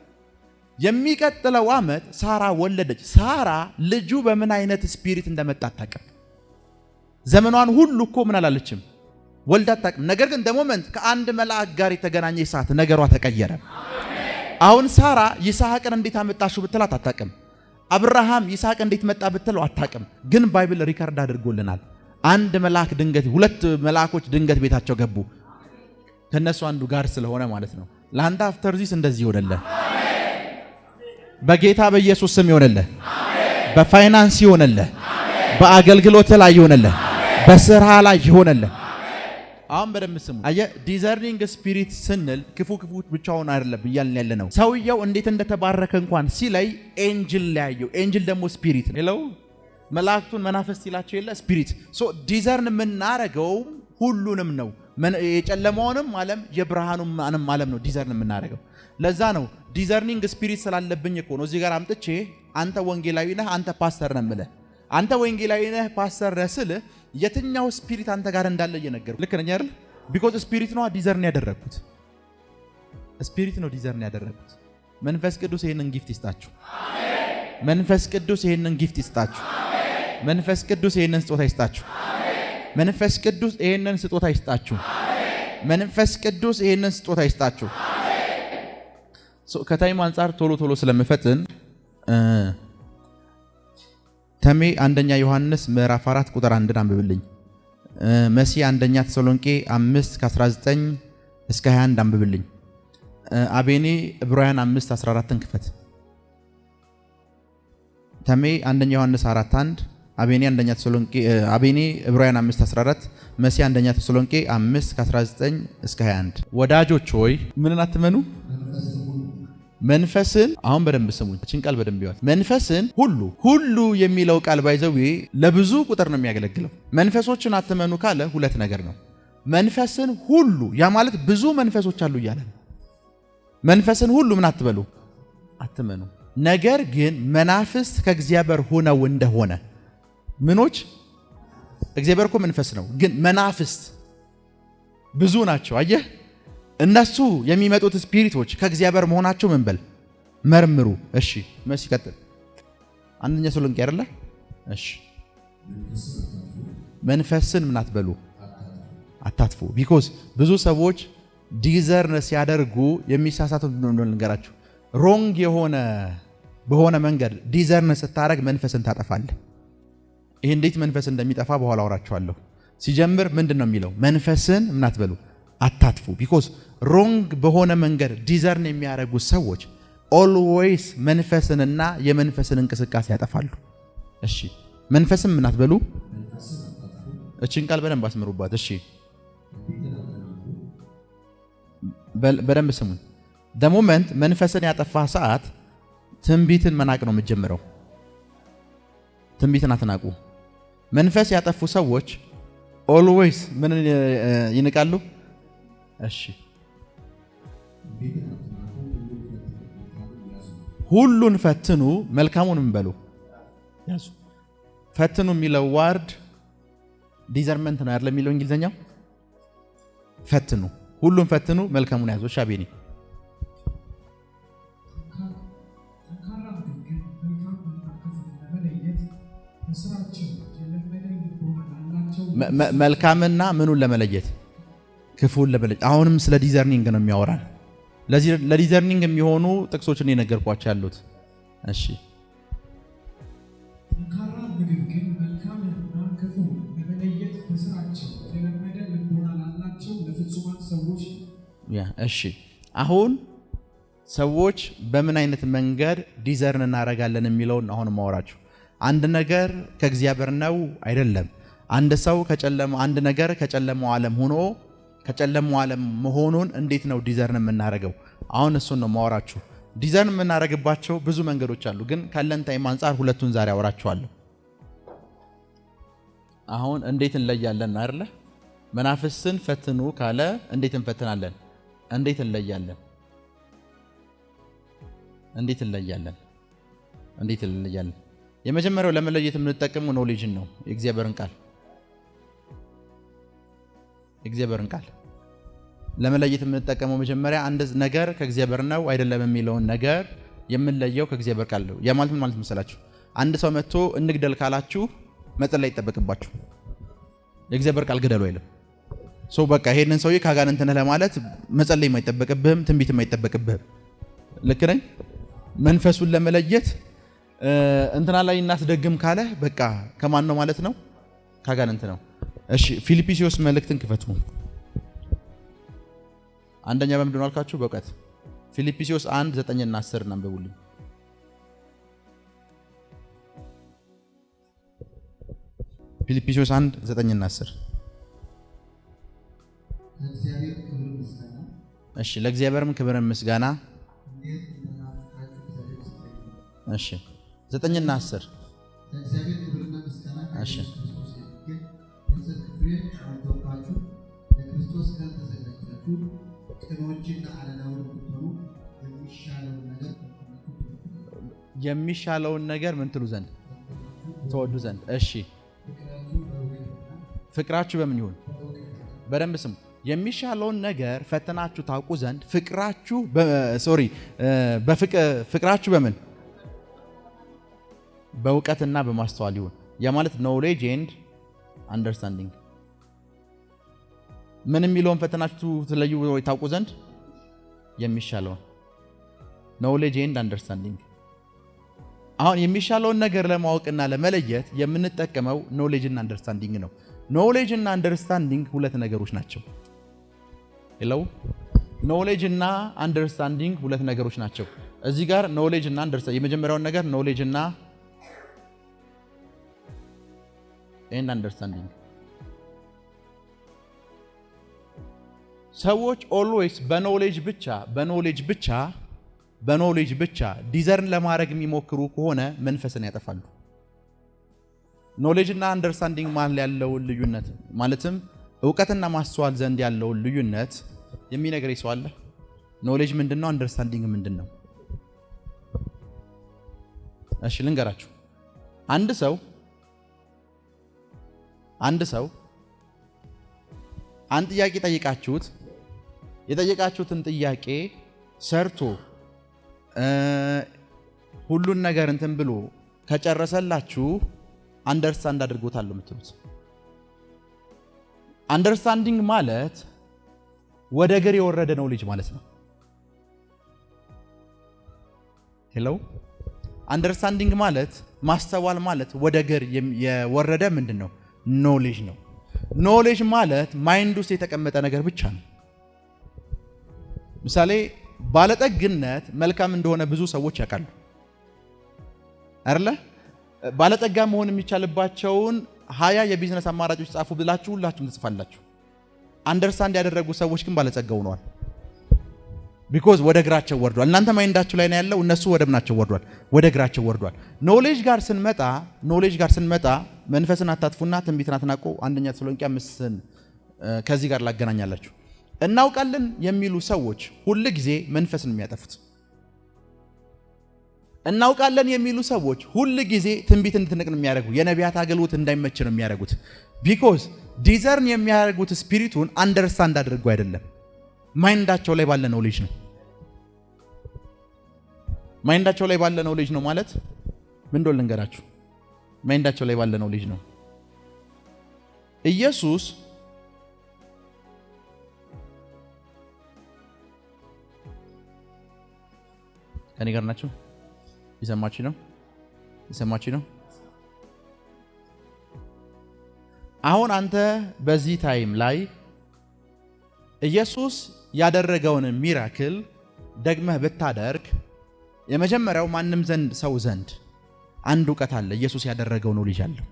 የሚቀጥለው ዓመት ሳራ ወለደች። ሳራ ልጁ በምን አይነት ስፒሪት እንደመጣ አታውቅም። ዘመኗን ሁሉ እኮ ምን አላለችም? ወልዳ አታውቅም። ነገር ግን ደሞመንት ከአንድ መልአክ ጋር የተገናኘ ሰዓት ነገሯ ተቀየረ። አሁን ሳራ ይስሐቅን እንዴት አመጣሽው ብትላት አታውቅም። አብርሃም ይስሐቅ እንዴት መጣ ብትለው አታውቅም። ግን ባይብል ሪከርድ አድርጎልናል። አንድ መልአክ ድንገት 2 መልአኮች ድንገት ቤታቸው ገቡ። ከነሱ አንዱ ጋር ስለሆነ ማለት ነው። ለአንተ አፍተር ዚስ እንደዚህ ይሆነልህ። በጌታ በኢየሱስ ስም ይሆነልህ። በፋይናንስ ይሆነልህ። በአገልግሎት ላይ ይሆነልህ። በስራ ላይ ይሆነልህ። አሁን በደንብ ስሙ። አየህ ዲዘርኒንግ ስፒሪት ስንል ክፉ ብቻውን አይደለም እያልን ያለ ነው። ሰውየው እንዴት እንደተባረከ እንኳን ሲለይ ኤንጅል ላያየው። ኤንጅል ደግሞ ስፒሪት ነው። ሄለው መላእክቱን መናፍስት ይላቸው የለ ስፒሪት። ሶ ዲዘርን የምናረገው ሁሉንም ነው። የጨለማውንም ዓለም የብርሃኑም ዓለም ነው ዲዘርን የምናረገው። ለዛ ነው ዲዘርኒንግ ስፒሪት ስላለብኝ እኮ ነው እዚህ ጋር አምጥቼ አንተ ወንጌላዊ ነህ አንተ ፓስተር ነህ የምልህ። አንተ ወንጌላዊ ነህ ፓስተር ነህ ስልህ የትኛው ስፒሪት አንተ ጋር እንዳለ እየነገርኩህ ልክ ነኝ አይደል? ቢኮዝ ስፒሪት ነው ዲዘርን ያደረኩት። ስፒሪት ነው ዲዘርን ያደረኩት። መንፈስ ቅዱስ ይሄንን ጊፍት ይስጣችሁ። አሜን። መንፈስ ቅዱስ ይሄንን ጊፍት ይስጣችሁ። አሜን። መንፈስ ቅዱስ ይሄንን ስጦታ ይስጣችሁ። አሜን። መንፈስ ቅዱስ ይሄንን ስጦታ ይስጣችሁ። አሜን። መንፈስ ቅዱስ ይሄንን ስጦታ ይስጣችሁ። ከታይም አንጻር ቶሎ ስለምፈጥን ተሜ አንደኛ ዮሐንስ ምዕራፍ 4 ቁጥር 1 አንብብልኝ። መሲ አንደኛ ተሰሎንቄ 5 ከ19 እስከ 21 አንብብልኝ። አቤኔ ዕብራውያን 5:14 ክፈት። ተሜ አንደኛ ዮሐንስ 4:1 አቤኔ አንደኛ ተሰሎንቄ አቤኔ ዕብራውያን 5:14 መሲ አንደኛ ተሰሎንቄ 5 ከ19 እስከ 21። ወዳጆች ሆይ ምንን አትመኑ? መንፈስን። አሁን በደንብ ስሙኝ፣ እቺን ቃል በደንብ ይዋት። መንፈስን ሁሉ የሚለው ቃል ባይዘው ለብዙ ቁጥር ነው የሚያገለግለው። መንፈሶችን አትመኑ ካለ 2 ነገር ነው። መንፈስን ሁሉ ያ ማለት ብዙ መንፈሶች አሉ እያለ ነው። መንፈስን ሁሉ ምን አትበሉ? አትመኑ። ነገር ግን መናፍስት ከእግዚአብሔር ሆነው እንደሆነ ምኖች? እግዚአብሔር እኮ መንፈስ ነው፣ ግን መናፍስት ብዙ ናቸው። አየህ እነሱ የሚመጡት ስፒሪቶች ከእግዚአብሔር መሆናቸው ምን በል መርምሩ። እሺ መሲ ቀጥል። አንደኛ ተሰሎንቄ አይደለ? እሺ መንፈስን ምን አትበሉ? አታጥፉ። ቢኮዝ ብዙ ሰዎች ዲዘርን ሲያደርጉ የሚሳሳቱት እንደሆነ ልንገራችሁ። ሮንግ በሆነ መንገድ ዲዘርን ስታረግ መንፈስን ታጠፋለህ። ይሄ እንዴት መንፈስ እንደሚጠፋ በኋላ አወራችኋለሁ። ሲጀምር ምንድን ነው የሚለው? መንፈስን ምን አትበሉ? አታጥፉ። ቢኮዝ ሮንግ በሆነ መንገድ ዲዘርን የሚያደርጉ ሰዎች ኦልዌይስ መንፈስንና የመንፈስን እንቅስቃሴ ያጠፋሉ። እሺ መንፈስን ምን አትበሉ? እቺን ቃል በደንብ አስምሩባት። እሺ በደንብ ስሙን። ደሞመንት መንፈስን ያጠፋ ሰዓት ትንቢትን መናቅ ነው የምትጀምረው። ትንቢትን አትናቁ። መንፈስ ያጠፉ ሰዎች ኦልዌይስ ምን ይንቃሉ? እሺ ሁሉን ፈትኑ መልካሙንም በሉ ያዙ። ፈትኑ የሚለው ዋርድ ዲዘርመንት ነው አይደል? የሚለው እንግሊዘኛው ፈትኑ፣ ሁሉን ፈትኑ መልካሙን ያዙ። ሻቤኒ መልካምና ምኑን ለመለየት? ክፉን ለመለየት። አሁንም ስለ ዲዘርኒንግ ነው የሚያወራን። ለዲዘርኒንግ የሚሆኑ ጥቅሶችን የነገርኳቸው ያሉት። እሺ ጠንካራ ነገር ግን መልካምና ክፉ ለመለየት በስራቸው የለመደ ልቦና ላላቸው ለፍጹማን ሰዎች። እሺ አሁን ሰዎች በምን አይነት መንገድ ዲዘርን እናደርጋለን የሚለውን አሁን ማወራችሁ። አንድ ነገር ከእግዚአብሔር ነው አይደለም። አንድ ነገር ከጨለማው ዓለም ሆኖ ከጨለማው ዓለም መሆኑን እንዴት ነው ዲዘርን የምናደርገው? አሁን እሱን ነው ማወራችሁ። ዲዘርን የምናደርግባቸው ብዙ መንገዶች አሉ፣ ግን ካለን ታይም አንጻር ሁለቱን ዛሬ አወራችኋለሁ። አሁን እንዴት እንለያለን አይደለ? መናፍስትን ፈትኑ ካለ እንዴት እንፈትናለን? እንዴት እንለያለን? የመጀመሪያው ለመለየት የምንጠቀመው ኖሌጅን ነው። የእግዚአብሔርን ቃል ለመለየት የምንጠቀመው መጀመሪያ አንድ ነገር ከእግዚአብሔር ነው አይደለም የሚለውን ነገር የምንለየው ከእግዚአብሔር ቃል ነው። ያ ማለት ምን ማለት መሰላችሁ? አንድ ሰው መጥቶ እንግደል ካላችሁ መጸለይ አይጠበቅባችሁ። የእግዚአብሔር ቃል ግደሉ አይልም። በቃ ይሄንን ሰውዬ ካጋንንት ነህ ለማለት መጸለይ የማይጠበቅብህም፣ ትንቢት የማይጠበቅብህም። ልክ ነኝ? መንፈሱን ለመለየት እንትና ላይ እናስደግም ካለ በቃ ከማን ነው ማለት ነው? ካጋንንት ነው። እሺ ፊልጵስዩስ መልእክትን ክፈቱ። አንደኛ በምንድን ነው አልካችሁ? በእውቀት። ፊልጵስዩስ 1:9 እና 10 እናንብቡልኝ። ፊልጵስዩስ 1:9 እና 10። እሺ ለእግዚአብሔርም ክብር ምስጋና። እሺ 9 እና 10። እሺ የሚሻለውን ነገር ምን ትሉ ዘንድ ተወዱ ዘንድ። እሺ ፍቅራችሁ በምን ይሁን? በደንብ ስሙ። የሚሻለውን ነገር ፈተናችሁ ታውቁ ዘንድ ፍቅራችሁ በምን? በእውቀትና በማስተዋል ይሁን። ያ ማለት ኖሌጅ ኤንድ አንደርስታንዲንግ። ምን የሚለውን ፈተናችሁ ትለዩ ወይ ታውቁ ዘንድ? የሚሻለውን ኖሌጅ ኤንድ አንደርስታንዲንግ። አሁን የሚሻለውን ነገር ለማወቅና ለመለየት የምንጠቀመው ኖሌጅ እና አንደርስታንዲንግ ነው። ኖሌጅ እና አንደርስታንዲንግ ሁለት ነገሮች ናቸው። ኖሌጅ እና አንደርስታንዲንግ ሁለት ነገሮች ናቸው። እዚህ ጋር ኖሌጅ እና አንደርስታንዲንግ፣ የመጀመሪያውን ነገር ኖሌጅ እና አንደርስታንዲንግ። ሰዎች ኦልዌይስ በኖሌጅ ብቻ ዲዘርን ለማድረግ የሚሞክሩ ከሆነ መንፈስን ያጠፋሉ። ኖሌጅ እና አንደርስታንዲንግ ማለት ያለውን ልዩነት ማለትም እውቀትና ማስተዋል ዘንድ ያለውን ልዩነት የሚነግረኝ ሰው አለ? ኖሌጅ ምንድነው? አንደርስታንዲንግ ምንድነው? እሺ ልንገራችሁ። አንድ ሰው አንድ ጥያቄ ጠይቃችሁት የጠየቃችሁትን ጥያቄ ሰርቶ ሁሉን ነገር እንትን ብሎ ከጨረሰላችሁ አንደርስታንድ አድርጎታል የምትሉት። አንደርስታንዲንግ ማለት ወደ እግር የወረደ ኖሌጅ ማለት ነው። አንደርስታንዲንግ ማለት ማስተዋል ማለት ወደ እግር የወረደ ምንድን ነው? ኖሌጅ ነው። ኖሌጅ ማለት ማይንድ ውስጥ የተቀመጠ ነገር ብቻ ነው። ምሳሌ ባለጠግነት መልካም እንደሆነ ብዙ ሰዎች ያውቃሉ አይደለ? ባለጠጋ መሆን የሚቻልባቸውን 20 የቢዝነስ አማራጮች ጻፉ ብላችሁ ሁላችሁም ትጽፋላችሁ። አንደርስታንድ ያደረጉ ሰዎች ግን ባለጸጋ ሆነዋል። ቢኮዝ ወደ እግራቸው ወርዷል። እናንተ ማይንዳችሁ ላይ ነው ያለው፣ እነሱ ወደ ምናቸው ወርዷል? ወደ እግራቸው ወርዷል። ኖሌጅ ጋር ስንመጣ መንፈስን አታጥፉና ትንቢትን አትናቁ። አንደኛ ተሰሎንቄ 5 ከዚህ ጋር ላገናኛላችሁ። እናውቃለን የሚሉ ሰዎች ሁል ጊዜ መንፈስን የሚያጠፉት። እናውቃለን የሚሉ ሰዎች ሁል ጊዜ ትንቢት እንድትንቅ ነው የሚያደርጉ። የነቢያት አገልግሎት እንዳይመች ነው የሚያደርጉት። ቢኮዝ ዲዘርን የሚያደርጉት ስፒሪቱን አንደርስታንድ አድርገው አይደለም፣ ማይንዳቸው ላይ ባለ ኖሌጅ ነው። ማይንዳቸው ላይ ባለ ኖሌጅ ነው ማለት ምን እንደሆነ ልንገራችሁ። ማይንዳቸው ላይ ባለ ኖሌጅ ነው። ከኔ ጋር ናችሁ? ይሰማችሁ ነው? አሁን አንተ በዚህ ታይም ላይ ኢየሱስ ያደረገውን ሚራክል ደግመህ ብታደርግ የመጀመሪያው ማንም ሰው ዘንድ አንድ ዕውቀት አለ። ኢየሱስ ያደረገው ነው ልጅ አለው።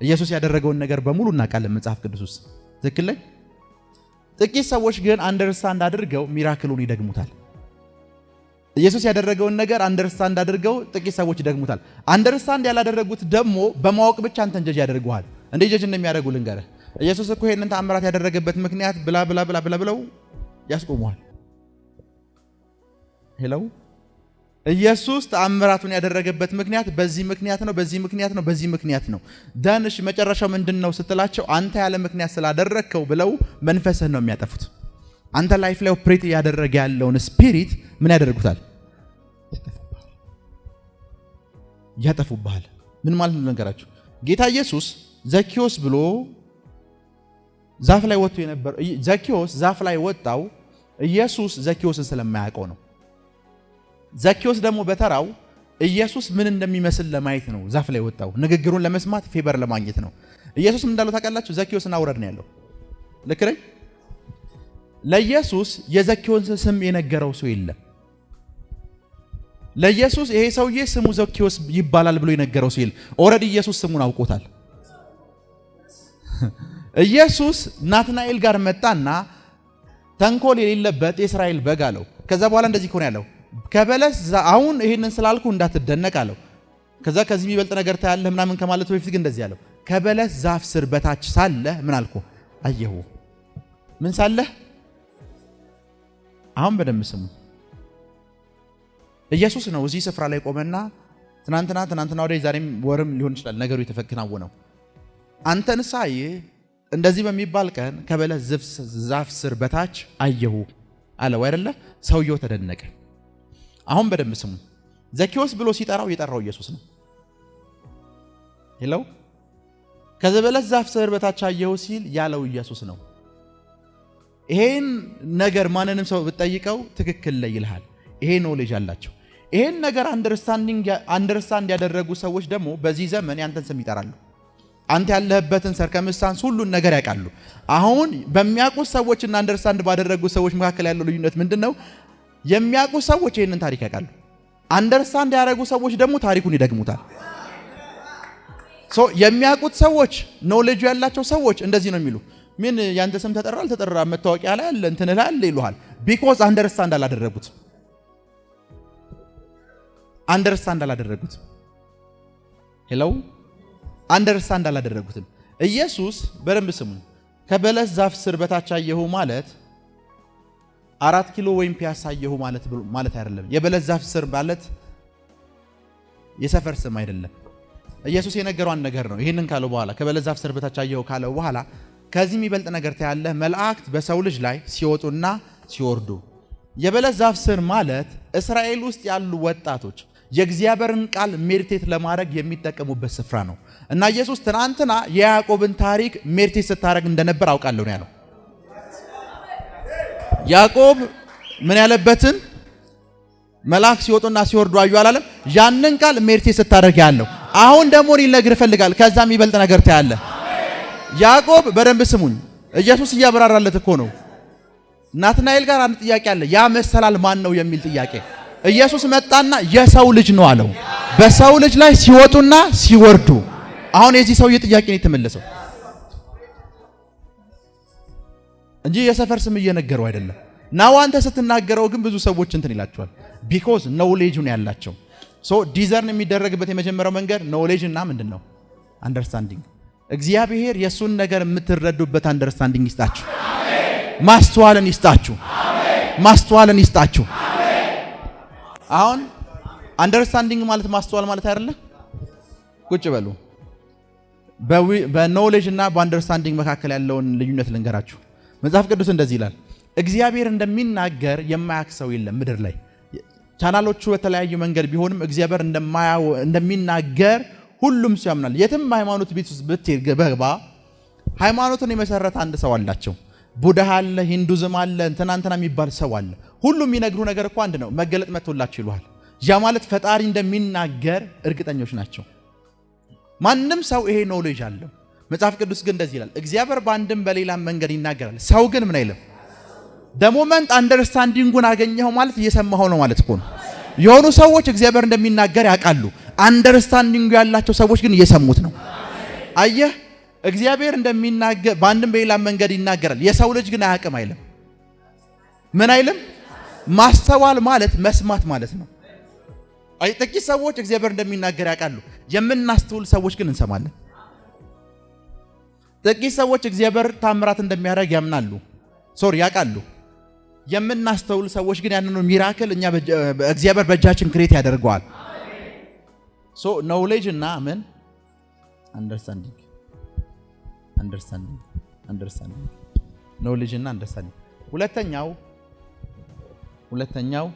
ኢየሱስ ያደረገውን ነገር በሙሉ እናውቃለን መጽሐፍ ቅዱስ ውስጥ ትክክል ላይ። ጥቂት ሰዎች ግን አንደርስታንድ አድርገው ሚራክሉን ይደግሙታል። ኢየሱስ ያደረገውን ነገር አንደርስታንድ አድርገው ጥቂት ሰዎች ይደግሙታል። አንደርስታንድ ያላደረጉት ደግሞ በማወቅ ብቻ አንተን ጀጅ ያደርጉሃል። እንዴ ጀጅ እንደሚያደርጉ ልንገርህ። ኢየሱስ እኮ ይሄንን ተአምራት ያደረገበት ምክንያት ብላ ብለው ያስቆሙሃል። ሄሎ ኢየሱስ ተአምራቱን ያደረገበት ምክንያት በዚህ ምክንያት ነው። ዳንሽ መጨረሻው ምንድነው ስትላቸው አንተ ያለ ምክንያት ስላደረከው ብለው መንፈስህን ነው የሚያጠፉት። አንተ ላይፍ ላይ ኦፕሬት ያደረገ ያለውን ስፒሪት ምን ያደርጉታል? ያጠፉብሃል። ምን ማለት ነው ነገራችሁ? ጌታ ኢየሱስ ዘኪዮስ ብሎ ዛፍ ላይ ወጥቶ የነበር ዘኪዮስ ዛፍ ላይ ወጣው ኢየሱስ ዘኪዮስን ስለማያውቀው ነው። ዘኪዮስ ደግሞ በተራው ኢየሱስ ምን እንደሚመስል ለማየት ነው ዛፍ ላይ ወጣው፣ ንግግሩን ለመስማት ፌቨር ለማግኘት ነው። ኢየሱስ ምን እንዳለው ታውቃላችሁ? ዘኪዮስን አውረድ ነው ያለው። ልክ ነኝ? ለኢየሱስ የዘኪዮስን ስም የነገረው ሰው የለም። ለኢየሱስ ይሄ ሰውዬ ስሙ ዘኪዮስ ይባላል ብሎ የነገረው ሰው የለም። ኦልሬዲ ኢየሱስ ስሙን አውቆታል። ኢየሱስ ናትናኤል ጋር መጣና ተንኮል የሌለበት የእስራኤል በግ አለው። ከዛ በኋላ እንደዚህ ከሆነ ያለው ከበለስ አሁን ይሄንን ስላልኩ እንዳትደነቅ አለው። ከዚህ የሚበልጥ ነገር ታያለህ ምናምን ከማለቱ በፊት ግን እንደዚህ አለው፣ ከበለስ ዛፍ ስር በታች ሳለህ ምን አልኩ? አየሁ። ምን ሳለህ? አሁን በደንብ ስሙ። ኢየሱስ ነው እዚህ ስፍራ ላይ ቆመና ትናንትና ወዲያ ዛሬም ወርም ሊሆን ይችላል ነገሩ የተከናወነው። አንተን ሳይ እንደዚህ በሚባል ቀን ከበለስ ዛፍ ስር በታች አየሁ አለው አይደለ? ሰውየው ተደነቀ። አሁን በደንብ ስሙ። ዘኪዮስ ብሎ ሲጠራው የጠራው ኢየሱስ ነው። ሄሎ ከበለስ ዛፍ ስር በታች አየሁ ሲል ያለው ኢየሱስ ነው። ይሄን ነገር ማንንም ሰው ብትጠይቀው ትክክል ላይ ይልሃል። ይሄ ኖሌጅ አላቸው። ይሄን ነገር አንደርስታንድ ያደረጉ ሰዎች ደግሞ በዚህ ዘመን ያንተን ስም ይጠራሉ። አንተ ያለህበትን ሰርከምስታንስ ሁሉን ነገር ያውቃሉ። አሁን በሚያውቁ ሰዎችና አንደርስታንድ ባደረጉ ሰዎች መካከል ያለው ልዩነት ምንድነው? የሚያውቁ ሰዎች ይሄንን ታሪክ ያውቃሉ። አንደርስታንድ ያደረጉ ሰዎች ደግሞ ታሪኩን ይደግሙታል። የሚያውቁት ሰዎች ኖሌጅ ያላቸው ሰዎች እንደዚህ ነው የሚሉ፣ ምን ያንተ ስም ተጠራ አልተጠራ መታወቂያ ላይ አለ እንትን ላይ አለ ይሉሃል። ቢኮዝ አንደርስታንድ አላደረጉት። ሄሎ አንደርስታንድ አላደረጉትም። ኢየሱስ በደንብ ስሙ። ከበለስ ዛፍ ስር በታች አየሁ ማለት 4 ኪሎ ወይም ፒያሳ አየሁ ማለት አይደለም። የበለስ ዛፍ ስር ማለት የሰፈር ስም አይደለም። ኢየሱስ የነገረው አንድ ነገር ነው። ይሄንን ካለው በኋላ ከበለስ ዛፍ ስር በታች አየሁ ካለው በኋላ ከዚህ የሚበልጥ ነገር ታያለህ፣ መላእክት በሰው ልጅ ላይ ሲወጡና ሲወርዱ። የበለስ ዛፍ ስር ማለት እስራኤል ውስጥ ያሉ ወጣቶች የእግዚአብሔርን ቃል ሜዲቴት ለማድረግ የሚጠቀሙበት ስፍራ ነው። እና ኢየሱስ ትናንትና የያዕቆብን ታሪክ ሜዲቴት ስታደርግ እንደነበር አውቃለሁ ነው ያለው። ያዕቆብ ምን ያለበትን መላእክት ሲወጡና ሲወርዱ አዩ አላለም? ያንን ቃል ሜዲቴት ስታደርግ ያለው። አሁን ደግሞ ሊነግር ይፈልጋል። ከዛ የሚበልጥ ነገር ታያለህ። ያዕቆብ በደንብ ስሙኝ፣ ኢየሱስ እያብራራለት እኮ ነው። ናትናኤል ጋር አንድ ጥያቄ አለ። ያ መሰላል ማን ነው የሚል ጥያቄ። ኢየሱስ መጣና የሰው ልጅ ነው አለው። በሰው ልጅ ላይ ሲወጡና ሲወርዱ። አሁን የዚህ ሰውዬ ጥያቄ ነው የተመለሰው እንጂ የሰፈር ስም እየነገረው አይደለም። ናው አንተ ስትናገረው ግን ብዙ ሰዎች እንትን ይላቸዋል። ቢኮዝ ኖሌጁን ያላቸው ዲዘርን የሚደረግበት የመጀመሪያው መንገድ ኖሌጅ እና ምንድነው? አንደርስታንዲንግ። እግዚአብሔር የሱን ነገር የምትረዱበት አንደርስታንዲንግ ይስጣችሁ። ማስተዋልን ይስጣችሁ። አሁን አንደርስታንዲንግ ማለት ማስተዋል ማለት አይደለም። ቁጭ በሉ። በኖሌጅ እና በአንደርስታንዲንግ መካከል ያለውን ልዩነት ልንገራችሁ። መጽሐፍ ቅዱስ እንደዚህ ይላል፣ እግዚአብሔር እንደሚናገር የማያውቅ ሰው የለም ምድር ላይ። ቻናሎቹ በተለያዩ መንገድ ቢሆንም እግዚአብሔር እንደሚናገር ሁሉም ሰው ያምናል። የትም ሃይማኖት ቤት ውስጥ ብትገባ ሃይማኖትን የመሰረተ አንድ ሰው አላቸው። ቡድሃ አለ፣ ሂንዱዝም አለ፣ እንትና የሚባል ሰው አለ። ሁሉም የሚነግሩ ነገር እኮ አንድ ነው። መገለጥ መጥቶላችሁ ይሉሃል። ያ ማለት ፈጣሪ እንደሚናገር እርግጠኞች ናቸው። ማንም ሰው ይሄ ኖሌጅ አለው። መጽሐፍ ቅዱስ ግን እንደዚህ ይላል፣ እግዚአብሔር በአንድም በሌላም መንገድ ይናገራል፣ ሰው ግን ምን አይልም። ደሞመንት አንደርስታንዲንጉን አገኘኸው ማለት እየሰማኸው ነው ማለት እኮ ነው። የሆኑ ሰዎች እግዚአብሔር እንደሚናገር ያውቃሉ። አንደርስታንዲንጉ ያላቸው ሰዎች ግን እየሰሙት ነው። አየህ፣ እግዚአብሔር እንደሚናገር በአንድም በሌላም መንገድ ይናገራል፣ የሰው ልጅ ግን አያውቅም አይልም። ምን አይልም? ማስተዋል ማለት መስማት ማለት ነው። አይ ጥቂት ሰዎች እግዚአብሔር እንደሚናገር ያውቃሉ። የምናስተውል ሰዎች ግን እንሰማለን። ጥቂት ሰዎች እግዚአብሔር ታምራት እንደሚያደርግ ያምናሉ፣ ያውቃሉ። የምናስተውል ሰዎች ግን ያንኑ ሚራክል እኛ እግዚአብሔር በእጃችን ክሬት ያደርገዋል። ኖሌጅ እና ምን አንደርስታንዲንግ ኖሌጅ እና አንደርስታንዲንግ። ሁለተኛው